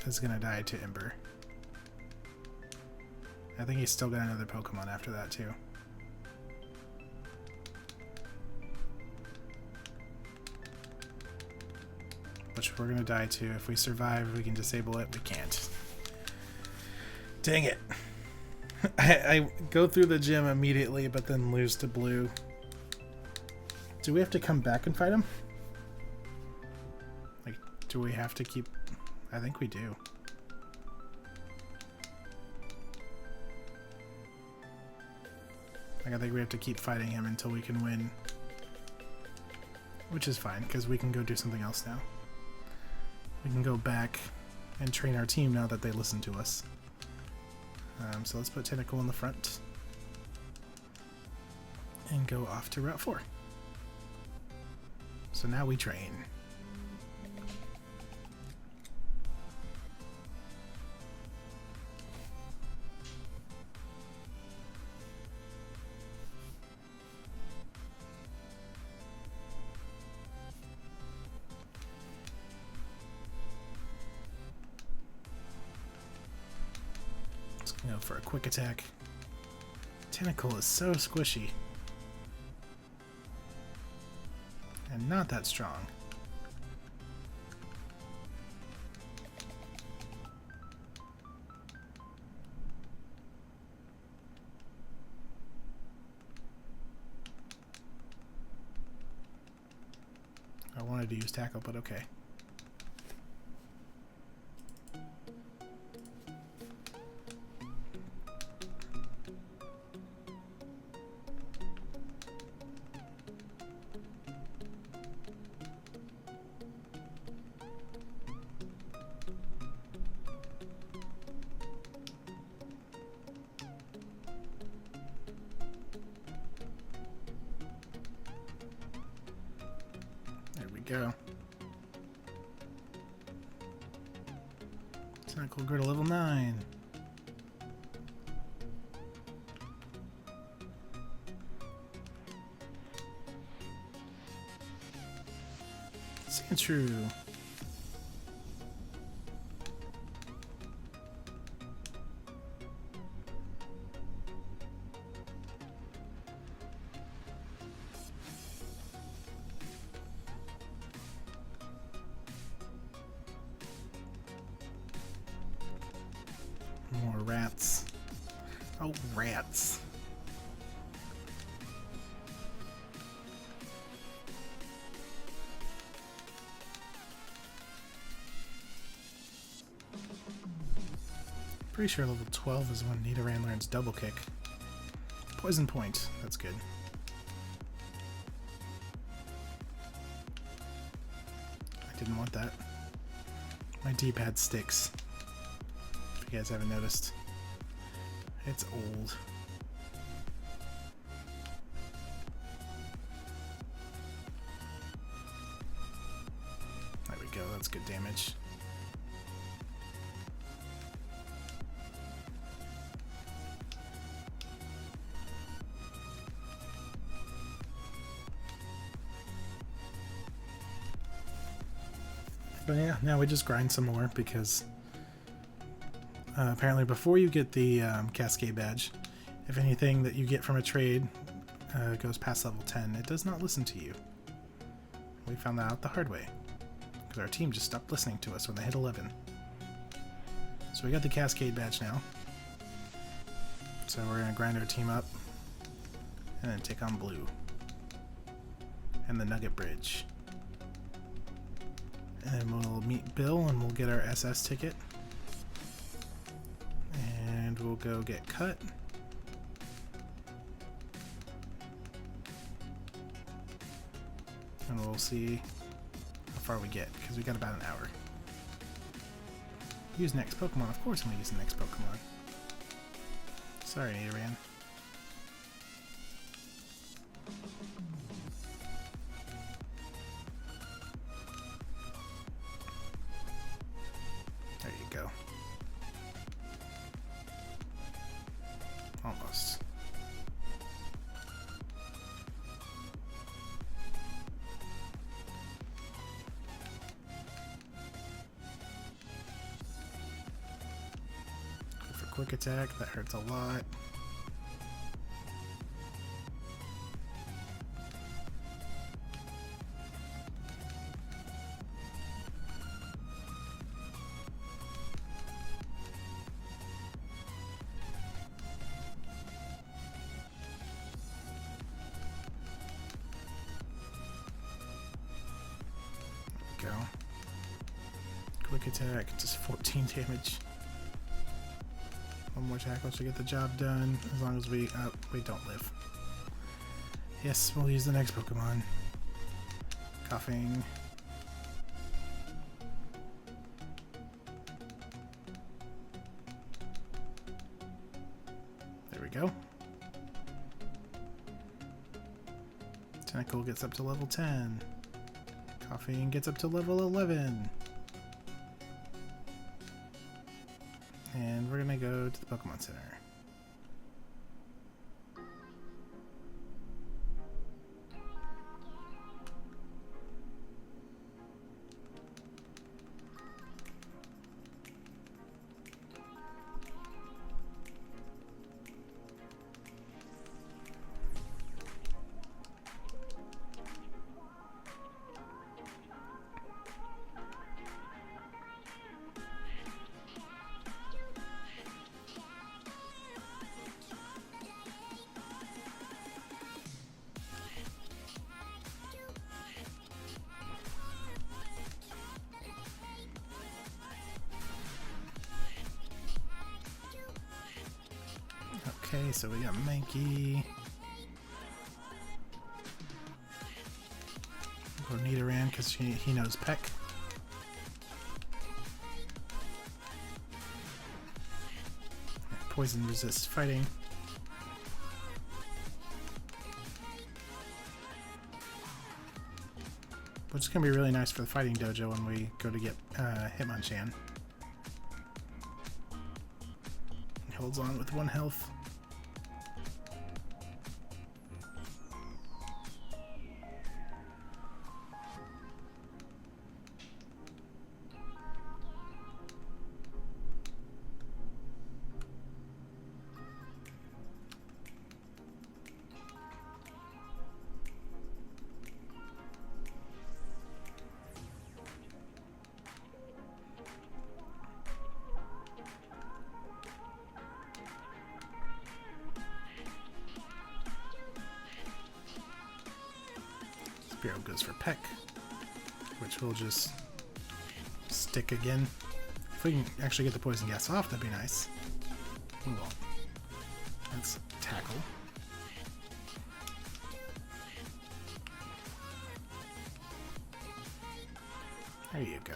is gonna die to Ember. I think he's still got another Pokemon after that too. Which we're gonna die to. If we survive, we can disable it. We can't. Dang it. I go through the gym immediately, but then lose to Blue. Do we have to come back and fight him? Like, do we have to keep... I think we do. Like, I think we have to keep fighting him until we can win. Which is fine, because we can go do something else now. We can go back and train our team now that they listen to us. So let's put Tentacle in the front. And go off to Route 4. So now we train. Go for a quick attack. Tentacle is so squishy. And not that strong. I wanted to use Tackle, but okay. Go. Tentacle go to level 9. Sandshrew. More rats. Oh, rats. Pretty sure level 12 is when Nidoran learns Double Kick. Poison Point. That's good. I didn't want that. My D-pad sticks. If you guys haven't noticed. It's old. There we go, that's good damage. But yeah, now we just grind some more because apparently before you get the Cascade Badge, if anything that you get from a trade goes past level 10, it does not listen to you. We found that out the hard way because our team just stopped listening to us when they hit 11. So we got the Cascade Badge now. So we're going to grind our team up and then take on Blue and the Nugget Bridge. And we'll meet Bill and we'll get our SS ticket. And we'll go get cut. And we'll see how far we get, because we got about an hour. Use next Pokemon. Of course I'm going to use the next Pokemon. Sorry, Nidoran. quick attack. That hurts a lot. Go. Quick attack, just 14 damage. One more tackle should get the job done, as long as we don't live. Yes, we'll use the next Pokemon. Coughing. There we go. Tentacle gets up to level 10. Coughing gets up to level 11. And we're gonna go to the Pokemon Center. Okay, so we got Mankey. We'll go Nidoran because he knows Peck. Poison resists fighting. Which is going to be really nice for the fighting dojo when we go to get Hitmonchan. He holds on with 1 health. Spearow goes for Peck, which will just stick again. If we can actually get the poison gas off, that'd be nice. We won't. Let's tackle. There you go.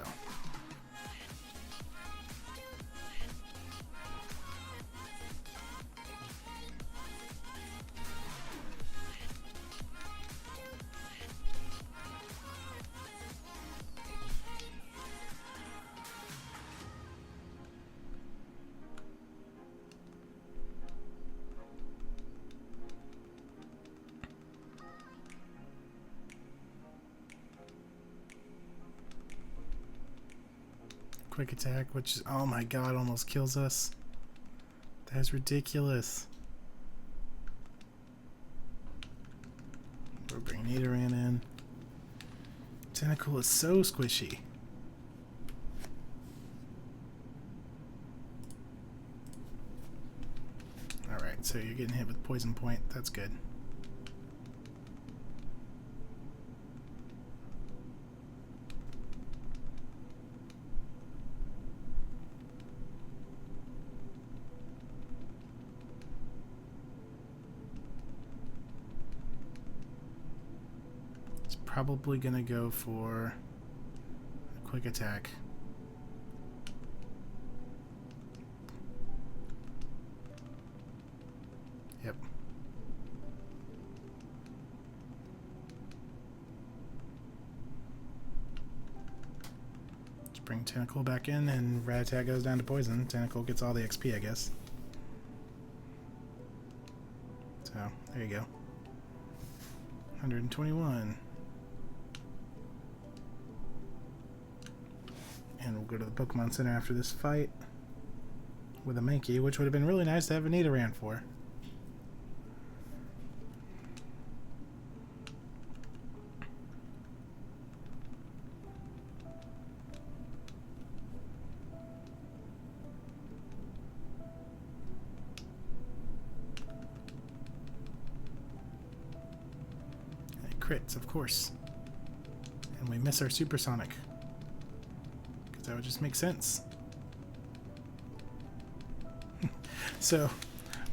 Quick attack, which, oh my god, almost kills us. That's ridiculous. We'll bring Nidoran in. Tentacle is so squishy. Alright, so you're getting hit with Poison Point. That's good. Probably gonna go for a quick attack. Yep. Let's bring Tentacle back in, and Rattata goes down to poison. Tentacle gets all the XP, I guess. So, there you go. 121. And we'll go to the Pokemon Center after this fight. with a Mankey, which would have been really nice to have a Nidoran for. Crits, of course. And we miss our supersonic. Because that would just make sense. So,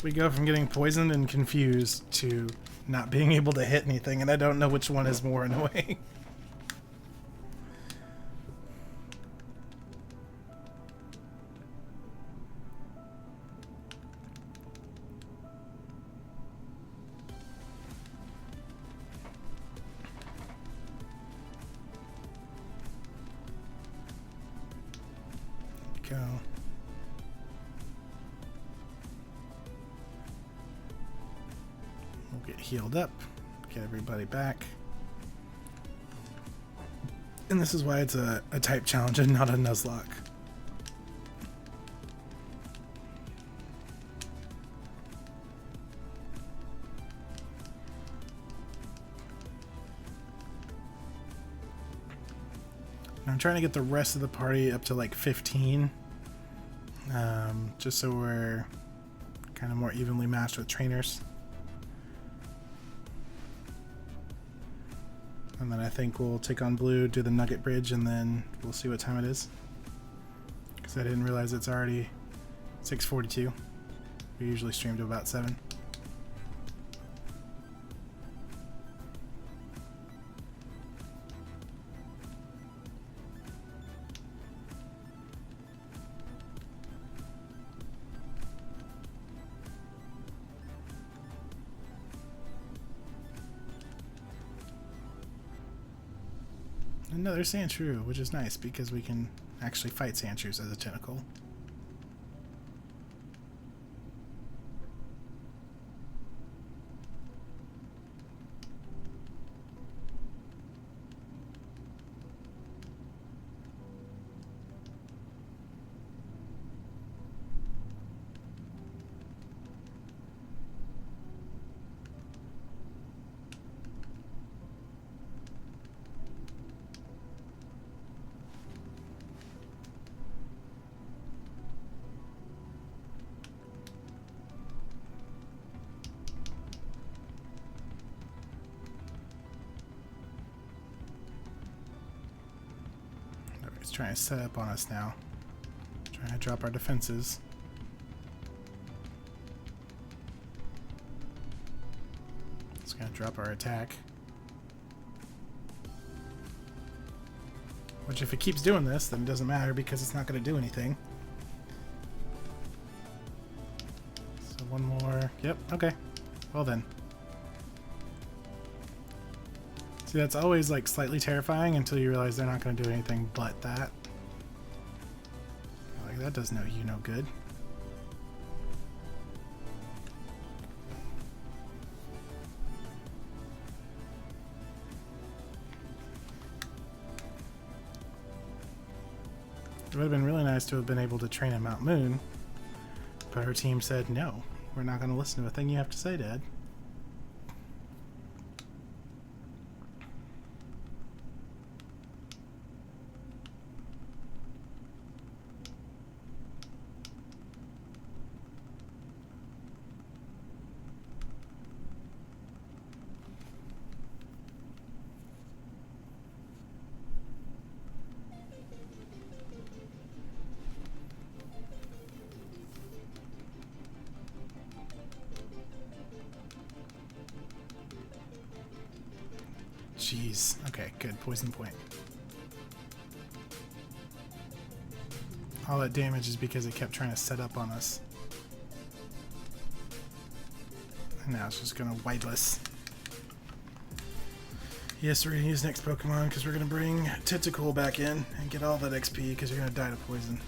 we go from getting poisoned and confused to not being able to hit anything, and I don't know which one is more annoying. Go. We'll get healed up, get everybody back. And this is why it's a type challenge and not a Nuzlocke. I'm trying to get the rest of the party up to like 15, just so we're kind of more evenly matched with trainers. And then I think we'll take on blue, do the Nugget Bridge, and then we'll see what time it is. Because I didn't realize it's already 6:42. We usually stream to about 7. Another Sandshrew, which is nice because we can actually fight Sandshrews as a tentacle. He's trying to set up on us now. Trying to drop our defenses. It's going to drop our attack. Which if it keeps doing this, then it doesn't matter because it's not going to do anything. So one more. Yep, okay. Well then. See, that's always like slightly terrifying until you realize they're not going to do anything but that. Like, that does you no good. It would have been really nice to have been able to train at Mount Moon, but her team said, no, we're not going to listen to a thing you have to say, Dad. Jeez. Okay, good. Poison point. All that damage is because it kept trying to set up on us. And now it's just going to whiteless. Yes, we're going to use next Pokemon because we're going to bring Tentacool back in and get all that XP because you're going to die to poison.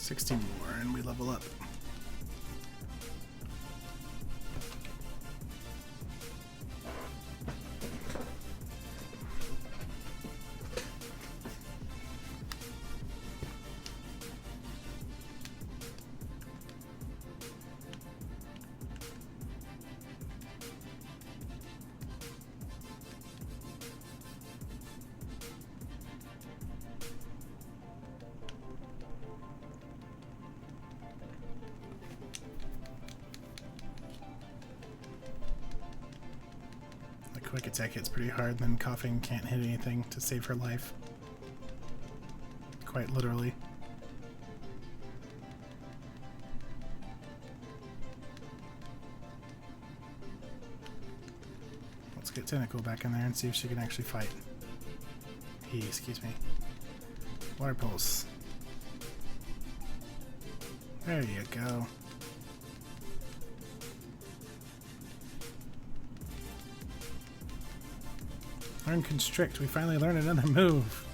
60 more and we level up. Quick attack hits pretty hard, then coughing can't hit anything to save her life. Quite literally. Let's get Tentacle back in there and see if she can actually fight. Excuse me. Water Pulse. There you go. Learn Constrict. We finally learned another move.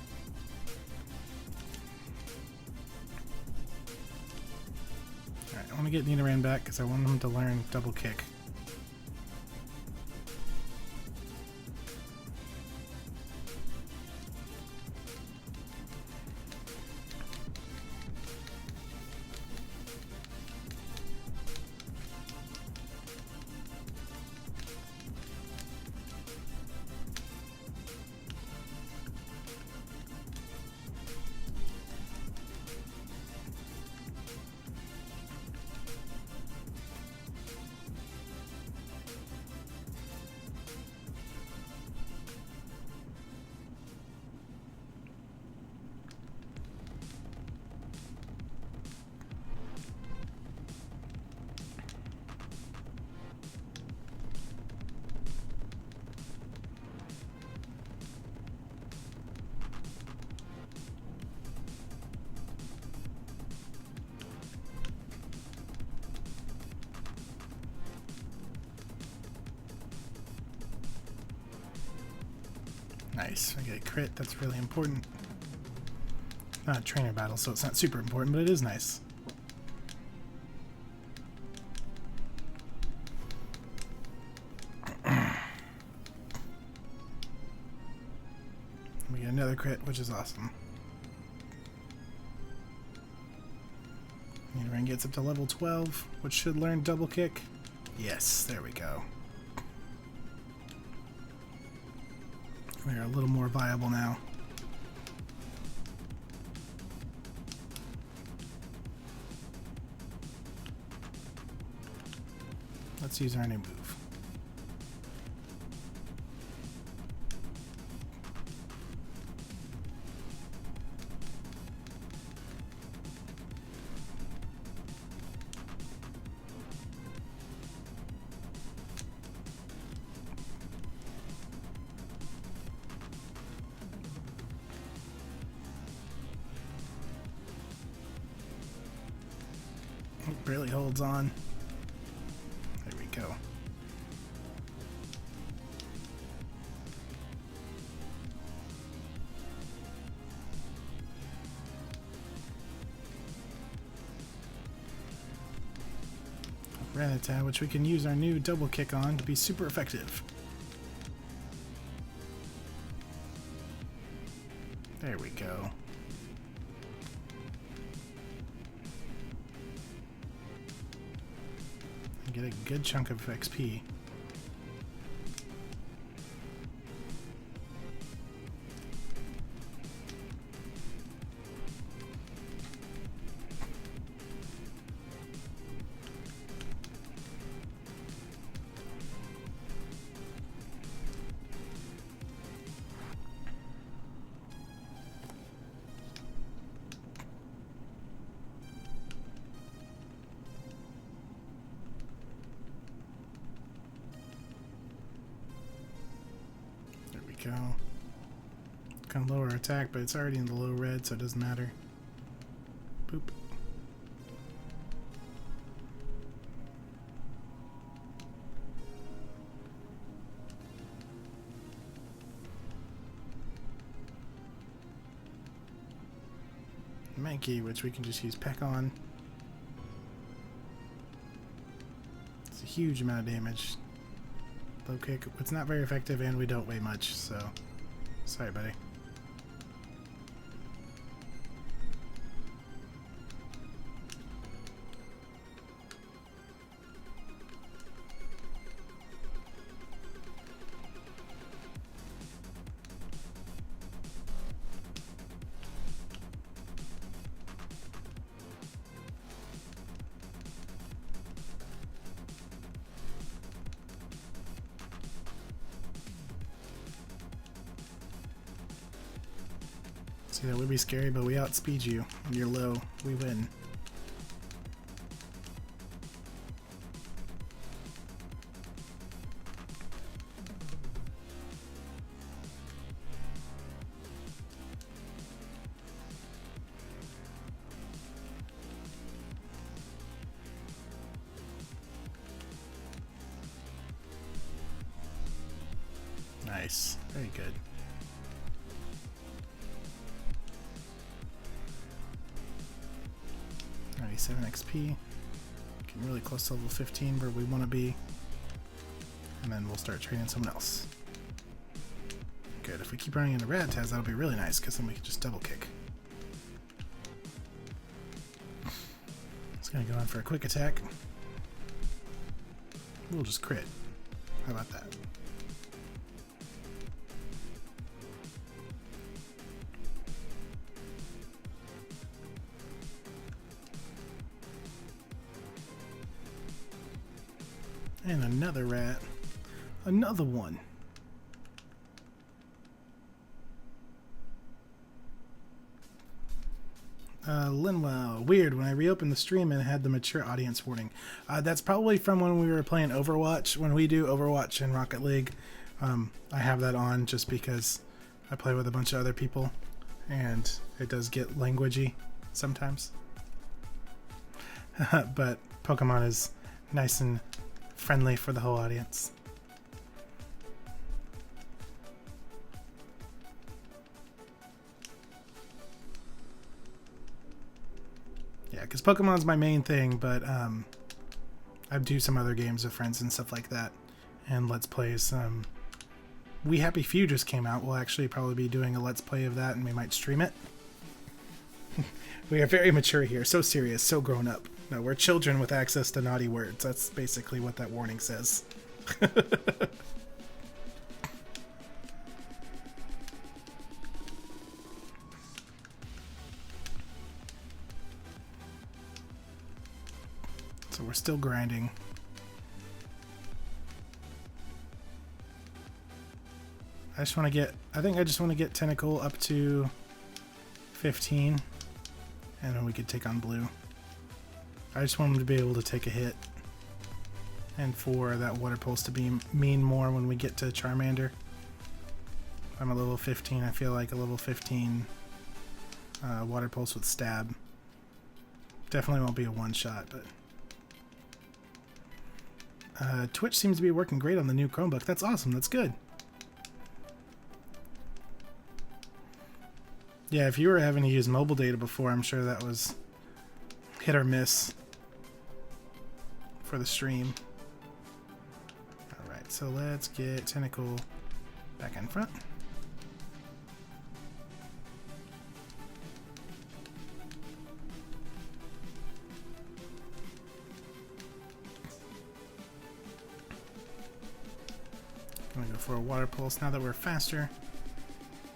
Alright, I want to get Nidoran back because I want him to learn Double Kick. Nice. I get a crit. That's really important. Not a trainer battle, so it's not super important, but it is nice. We get another crit, which is awesome. Nidoran gets up to level 12, which should learn Double Kick. Yes, there we go. We are a little more viable now. Let's use our new move. Barely holds on. There we go. Rattata, which we can use our new Double Kick on to be super effective. There we go. Get a good chunk of XP. Go. Kind of lower our attack, but it's already in the low red, so it doesn't matter. Boop. Mankey, which we can just use Peck on. It's a huge amount of damage. Low kick, it's not very effective and we don't weigh much, so sorry buddy. See, that would be scary, but we outspeed you. When you're low, we win. Nice. Very good. Alright, 7 XP. Getting really close to level 15 where we want to be. And then we'll start training someone else. Good. If we keep running into Radtaz, that'll be really nice, because then we can just double kick. It's going to go on for a quick attack. We'll just crit. How about that? And another rat. Another one. Linwell. Weird. When I reopened the stream, it had the mature audience warning. That's probably from when we were playing Overwatch. When we do Overwatch and Rocket League, I have that on just because I play with a bunch of other people. And it does get languagey sometimes. But Pokemon is nice and friendly for the whole audience. Yeah, because Pokemon's my main thing, but I do some other games with friends and stuff like that, and Let's Plays. We Happy Few just came out. We'll actually probably be doing a Let's Play of that, and we might stream it. We are very mature here, so serious, so grown up. No, we're children with access to naughty words. That's basically what that warning says. So we're still grinding. I think I just want to get Tentacle up to 15, and then we could take on Blue. I just want him to be able to take a hit, and for that Water Pulse to be mean more when we get to Charmander. I'm a level 15. I feel like a level 15 Water Pulse with Stab definitely won't be a one-shot, but Twitch seems to be working great on the new Chromebook. That's awesome. That's good. Yeah, if you were having to use mobile data before, I'm sure that was hit or miss for the stream. Alright, so let's get Tentacle back in front. I'm gonna go for a Water Pulse now that we're faster.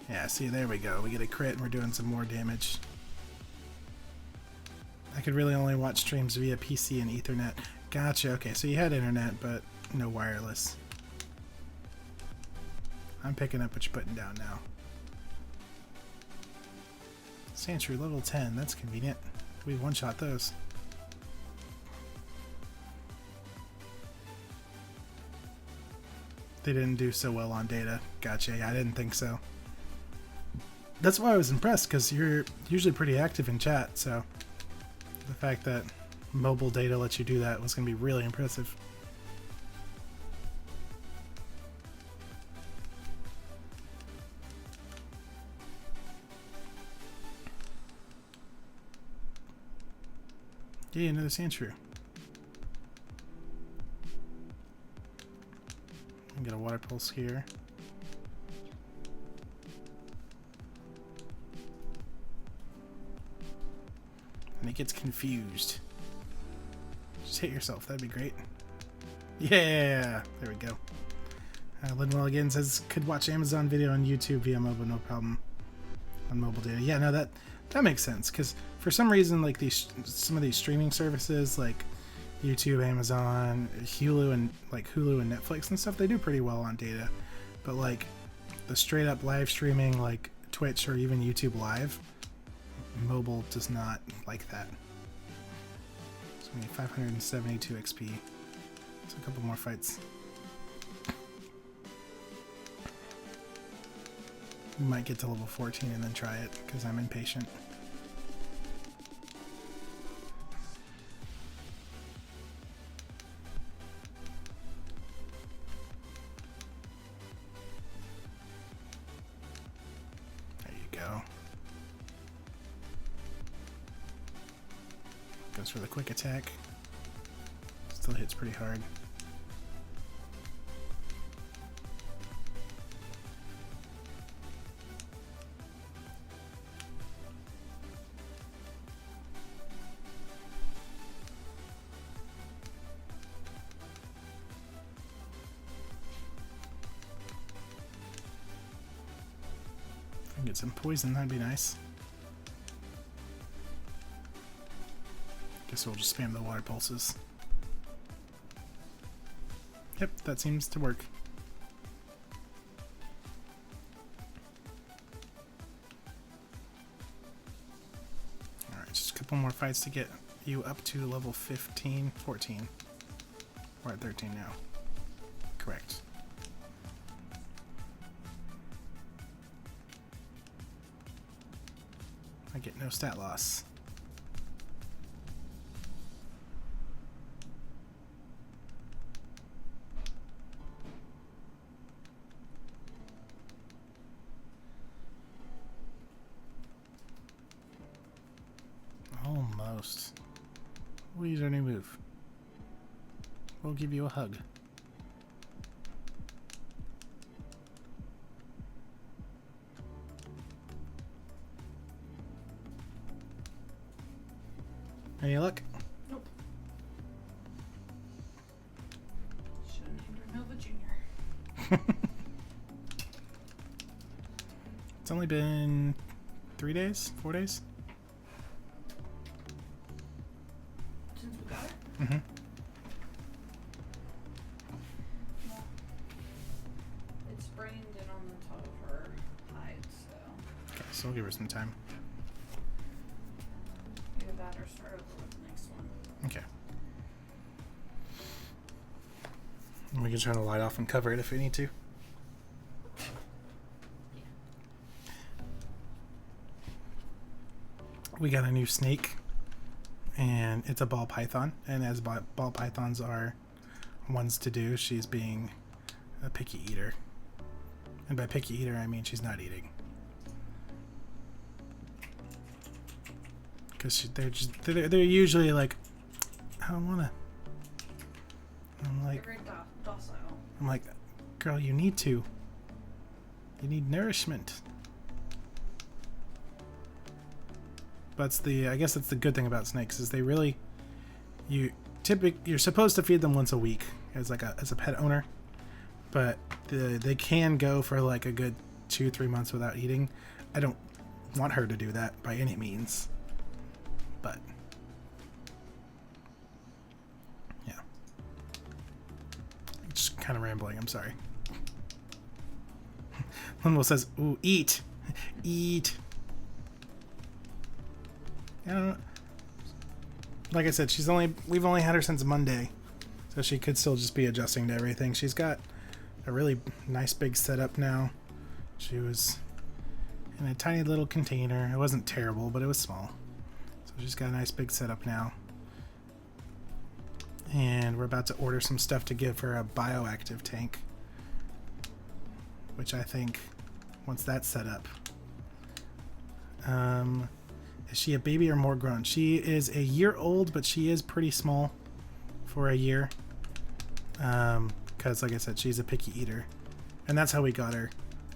Yeah, see, there we go. We get a crit and we're doing some more damage. I could really only watch streams via PC and Ethernet. Gotcha. Okay, so you had internet, but no wireless. I'm picking up what you're putting down now. Sandshrew level 10. That's convenient. We one-shot those. They didn't do so well on data. Gotcha. Yeah, I didn't think so. That's why I was impressed, because you're usually pretty active in chat, so the fact that mobile data lets you do that was going to be really impressive. Yeah, another sand shrew. Get a water pulse here. And it gets confused. Just hit yourself, that'd be great. Yeah, there we go. Linwell again says, could watch Amazon video on YouTube via mobile, no problem. On mobile data. Yeah, no, that makes sense, because for some reason, like some of these streaming services, like YouTube, Amazon, Hulu, and Netflix and stuff, they do pretty well on data. But like the straight up live streaming, like Twitch or even YouTube Live, mobile does not like that. So we need 572 XP. So a couple more fights. We might get to level 14 and then try it, because I'm impatient. There you go. Goes for the quick attack. Still hits pretty hard. Get some poison, that'd be nice. Guess we'll just spam the water pulses. Yep, that seems to work. Alright, just a couple more fights to get you up to level 15, 14. We're at 13 now. Correct. I get no stat loss. Almost. We'll use our new move. We'll give you a hug. Any luck? Nope. Should have named her Nova Junior. It's only been 3 days? 4 days? Since we got it? Mm-hmm. Well, it's sprained and on the top of her hide, so Okay, so we'll give her some time. either that or start over with the next one. Okay. And we can turn the light off and cover it if we need to. We got a new snake, and it's a ball python, and as ball pythons are ones to do, she's being a picky eater. And by picky eater, I mean she's not eating. Because they're usually like, I don't wanna. I'm like, They're very docile. I'm like, girl, you need to. You need nourishment. But I guess that's the good thing about snakes, is they really, you're supposed to feed them once a week as a pet owner, but they can go for like a good 2-3 months without eating. I don't want her to do that by any means, but yeah, just kind of rambling. I'm sorry. Linwell says, "Ooh, eat, eat." I don't know. Like I said, we've only had her since Monday, so she could still just be adjusting to everything. She's got a really nice big setup now. She was in a tiny little container. It wasn't terrible, but it was small. So she's got a nice big setup now. And we're about to order some stuff to give her a bioactive tank, which I think, once that's set up, Is she a baby or more grown? She is a year old, but she is pretty small for a year. Because, like I said, she's a picky eater. And that's how we got her.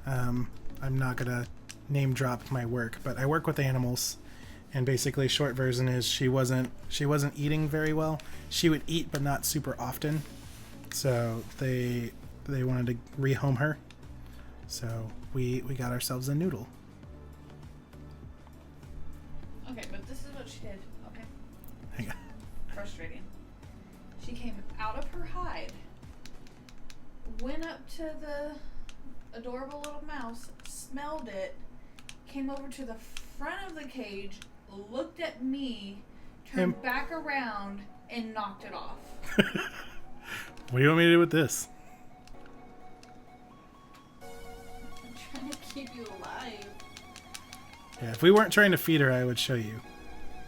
I'm not going to name drop my work, but I work with animals. And basically, short version is she wasn't eating very well. She would eat, but not super often. So they wanted to rehome her. So we got ourselves a noodle. Okay, but this is what she did. Okay. Hang on. Frustrating. She came out of her hide, went up to the adorable little mouse, smelled it, came over to the front of the cage, looked at me, turned back around, and knocked it off. What do you want me to do with this? I'm trying to keep you alive. Yeah, if we weren't trying to feed her, I would show you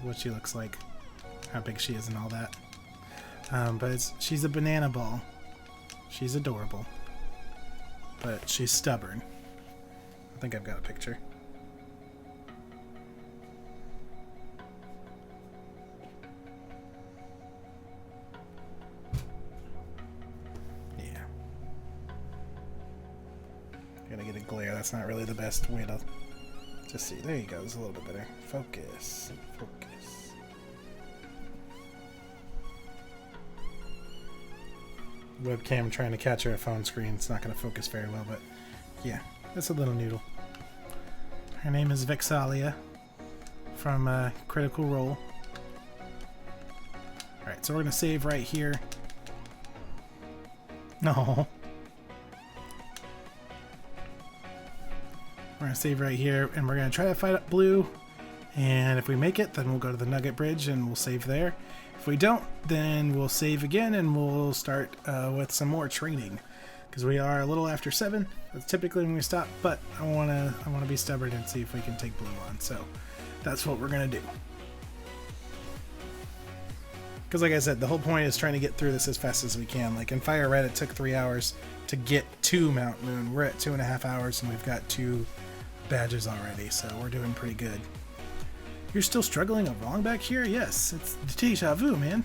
what she looks like, how big she is and all that. But she's a banana ball. She's adorable. But she's stubborn. I think I've got a picture. Yeah. Gotta get a glare. That's not really the best way to just see. There you go. It's a little bit better. Focus. Focus. Webcam trying to catch her phone screen. It's not going to focus very well, but yeah, that's a little noodle. Her name is Vexalia from Critical Role. Alright, so we're going to save right here. No. We're going to save right here, and we're going to try to fight up Blue. And if we make it, then we'll go to the Nugget Bridge and we'll save there. If we don't, then we'll save again and we'll start with some more training. Because we are a little after 7. That's typically when we stop, but I wanna be stubborn and see if we can take Blue on. So that's what we're gonna do. Because like I said, the whole point is trying to get through this as fast as we can. Like in Fire Red, it took 3 hours to get to Mount Moon. We're at 2.5 hours and we've got 2 badges already, so we're doing pretty good. You're still struggling along back here? Yes, it's deja vu, man.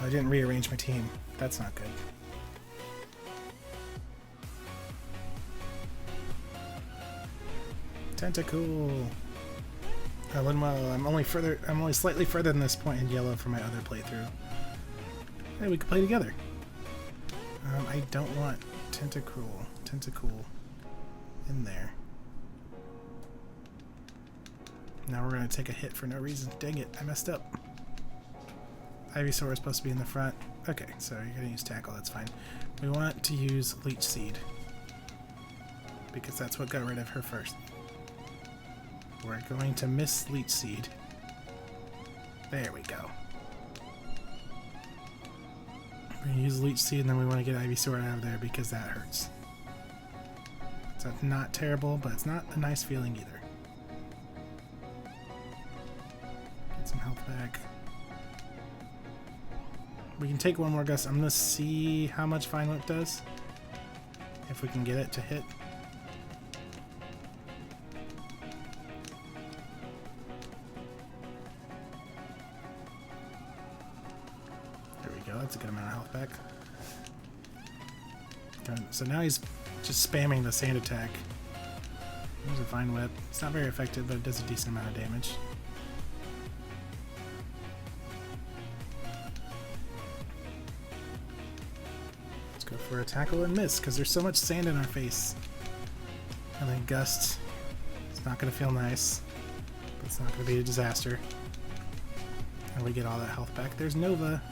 I didn't rearrange my team. That's not good. Tentacle. I'm only slightly further than this point in yellow for my other playthrough. Hey, we could play together. I don't want tentacle in there. Now we're going to take a hit for no reason. Dang it, I messed up. Ivysaur is supposed to be in the front. Okay, so you're going to use Tackle, that's fine. We want to use Leech Seed, because that's what got rid of her first. We're going to miss Leech Seed. There we go. We're going to use Leech Seed, and then we want to get Ivysaur out of there because that hurts. So it's not terrible, but it's not a nice feeling either. Some health back. We can take one more gust. I'm gonna see how much Fine Whip does. If we can get it to hit. There we go. That's a good amount of health back. Good. So now he's just spamming the sand attack. There's a Fine Whip. It's not very effective, but it does a decent amount of damage. Go for a tackle and miss because there's so much sand in our face. And then Gust. It's not going to feel nice, but it's not going to be a disaster. And we get all that health back. There's Nova.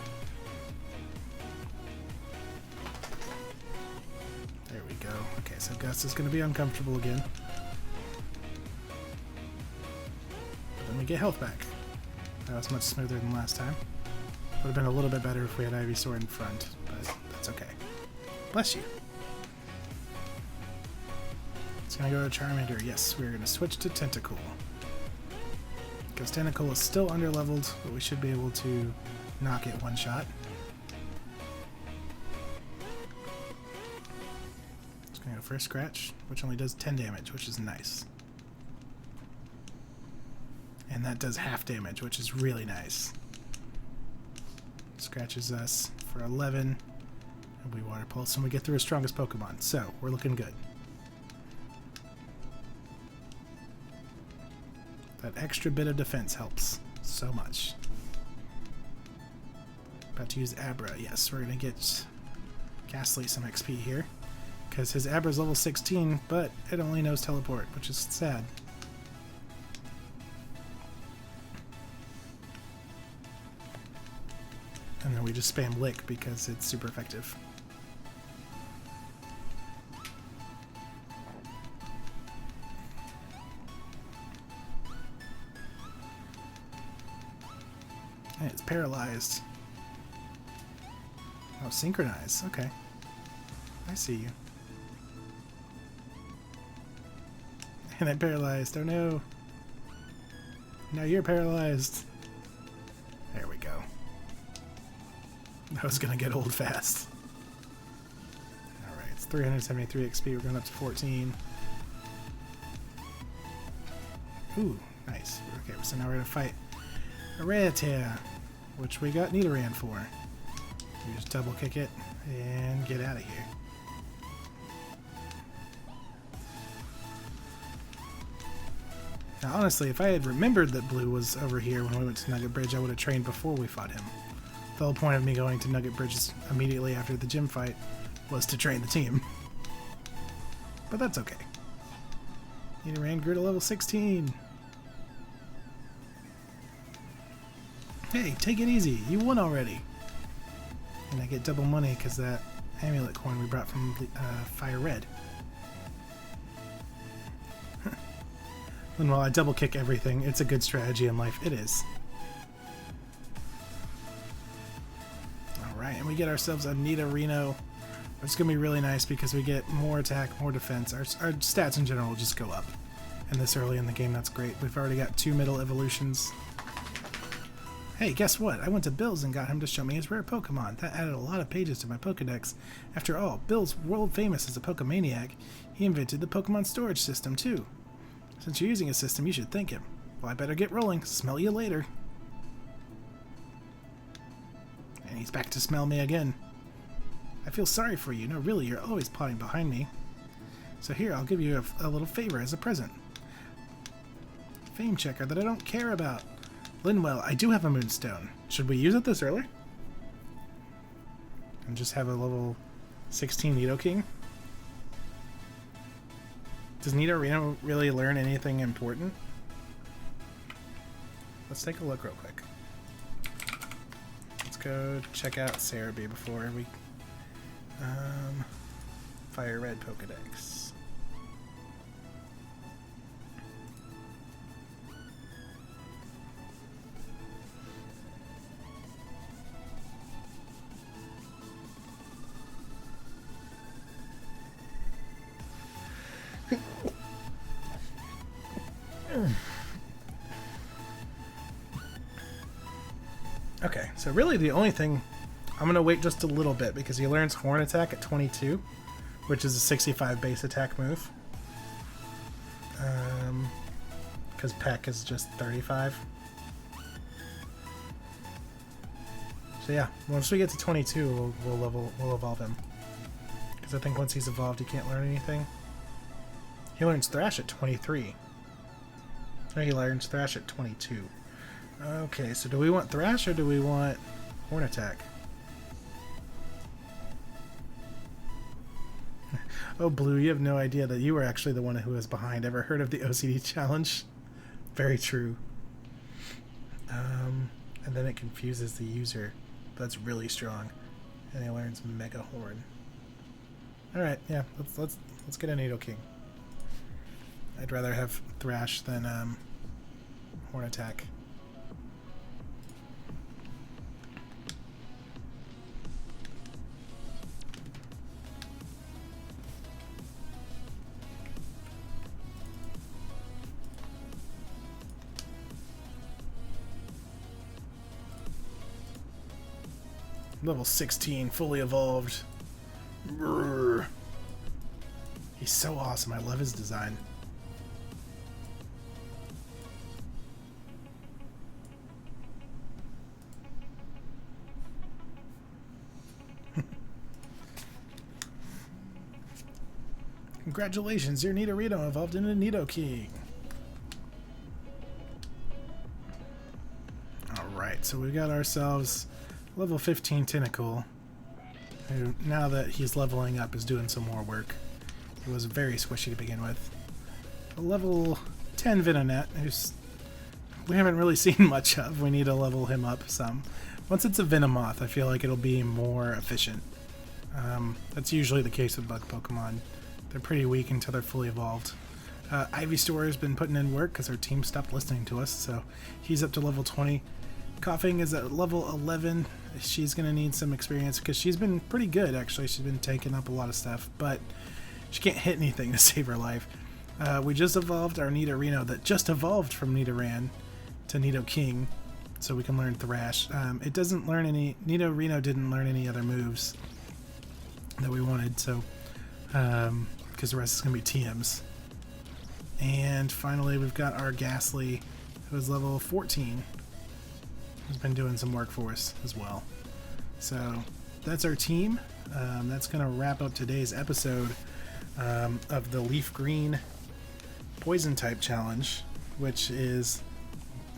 There we go. Okay, so Gust is going to be uncomfortable again. But then we get health back. That was much smoother than last time. Would have been a little bit better if we had Ivysaur in front, but that's okay. Bless you. It's going to go to Charmander. Yes, we're going to switch to Tentacool. Because Tentacool is still underleveled, but we should be able to knock it one shot. It's going to go for a Scratch, which only does 10 damage, which is nice. And that does half damage, which is really nice. Scratches us for 11. And we Water Pulse, and we get through his strongest Pokemon. So, we're looking good. That extra bit of defense helps so much. About to use Abra. Yes, we're going to get Ghastly some XP here. Because his Abra's level 16, but it only knows Teleport, which is sad. And then we just spam Lick because it's super effective. And it's paralyzed. Oh, synchronize. Okay. I see you. And I'm paralyzed. Oh no. Now you're paralyzed. There we go. That was gonna get old fast. Alright, it's 373 XP. We're going up to 14. Ooh, nice. Okay, so now we're gonna fight a Rattata, which we got Nidoran for. We just double kick it and get out of here. Now, honestly, if I had remembered that Blue was over here when we went to Nugget Bridge, I would have trained before we fought him. The whole point of me going to Nugget Bridge immediately after the gym fight was to train the team. But that's okay. Nidoran grew to level 16. Hey, take it easy. You won already. And I get double money because that amulet coin we brought from Fire Red. And while I double kick everything, it's a good strategy in life. It is. Alright, and we get ourselves a Nidorino. It's going to be really nice because we get more attack, more defense. Our stats in general just go up. And this early in the game, that's great. We've already got 2 middle evolutions. Hey, guess what? I went to Bill's and got him to show me his rare Pokemon. That added a lot of pages to my Pokedex. After all, Bill's world famous as a Pokemaniac. He invented the Pokemon storage system, too. Since you're using a system, you should thank him. Well, I better get rolling. Smell you later. And he's back to smell me again. I feel sorry for you. No, really, you're always plotting behind me. So here, I'll give you a little favor as a present. Fame checker that I don't care about. Linwell, I do have a Moonstone. Should we use it this early? And just have a level 16 Nidoking? Does Nidorino really learn anything important? Let's take a look real quick. Let's go check out Cerebi before we... Fire Red Pokedex. Okay, so really the only thing... I'm going to wait just a little bit because he learns Horn Attack at 22, which is a 65 base attack move. Because Peck is just 35. So yeah, once we get to 22, we'll evolve him. Because I think once he's evolved, he can't learn anything. He learns Thrash at 23. No, he learns Thrash at 22. Okay, so do we want Thrash or do we want Horn Attack? Oh, Blue, you have no idea that you were actually the one who was behind. Ever heard of the OCD challenge? Very true. And then it confuses the user. That's really strong. And he learns Mega Horn. Alright, yeah, let's get a Nidoking. I'd rather have Thrash than Horn Attack. Level 16, fully evolved. Brrr. He's so awesome. I love his design. Congratulations, your Nidorino evolved into Nidoking. Alright, so we got ourselves level 15 Tentacle, who now that he's leveling up is doing some more work. He was very squishy to begin with. A level 10 Venonat, who's we haven't really seen much of. We need to level him up some. Once it's a Venomoth, I feel like it'll be more efficient. That's usually the case with bug Pokemon. They're pretty weak until they're fully evolved. Ivysaur has been putting in work because our team stopped listening to us, so he's up to level 20. Coughing is at level 11. She's going to need some experience because she's been pretty good, actually. She's been taking up a lot of stuff, but she can't hit anything to save her life. We just evolved our Nidorino that just evolved from Nidoran to Nidoking, so we can learn Thrash. It doesn't learn any... Nidorino didn't learn any other moves that we wanted, so... because the rest is going to be TMs. And finally, we've got our Ghastly, who is level 14. Who's been doing some work for us as well. So that's our team. That's going to wrap up today's episode of the LeafGreen Poison type challenge, which is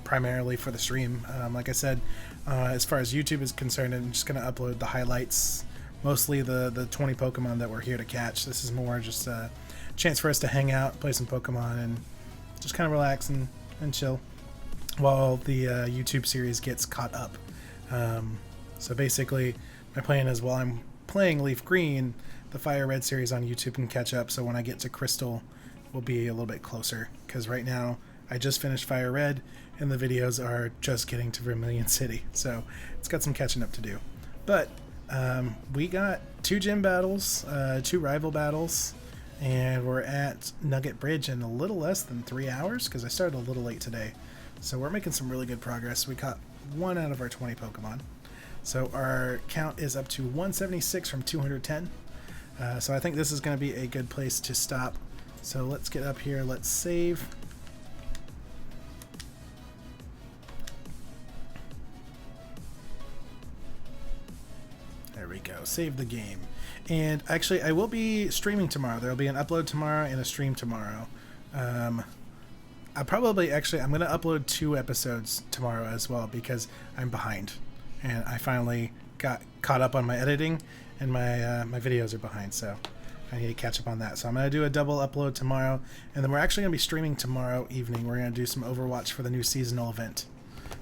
primarily for the stream. Like I said, as far as YouTube is concerned, I'm just going to upload the highlights, mostly the 20 Pokemon that we're here to catch. This is more just a chance for us to hang out, play some Pokemon, and just kind of relax and chill while the YouTube series gets caught up. So basically, my plan is while I'm playing Leaf Green, the Fire Red series on YouTube can catch up, so when I get to Crystal, we'll be a little bit closer. Because right now, I just finished Fire Red, and the videos are just getting to Vermilion City. So it's got some catching up to do. But we got 2 gym battles, 2 rival battles, and we're at Nugget Bridge in a little less than 3 hours, because I started a little late today. So we're making some really good progress. We caught 1 out of our 20 Pokemon. So our count is up to 176 from 210. So I think this is going to be a good place to stop. So let's get up here. Let's save. There we go. Save the game. And actually, I will be streaming tomorrow. There will be an upload tomorrow and a stream tomorrow. I'm going to upload 2 episodes tomorrow as well because I'm behind. And I finally got caught up on my editing, and my videos are behind, so I need to catch up on that. So I'm going to do a double upload tomorrow, and then we're actually going to be streaming tomorrow evening. We're going to do some Overwatch for the new seasonal event.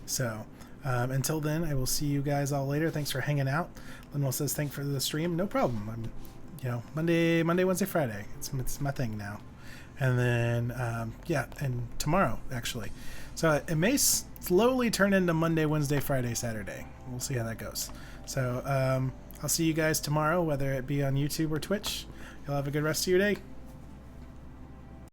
So until then, I will see you guys all later. Thanks for hanging out. Linwell says, thanks for the stream. No problem. Monday, Wednesday, Friday. It's my thing now. And then, and tomorrow, actually. So it may slowly turn into Monday, Wednesday, Friday, Saturday. We'll see how that goes. So I'll see you guys tomorrow, whether it be on YouTube or Twitch. Y'all have a good rest of your day.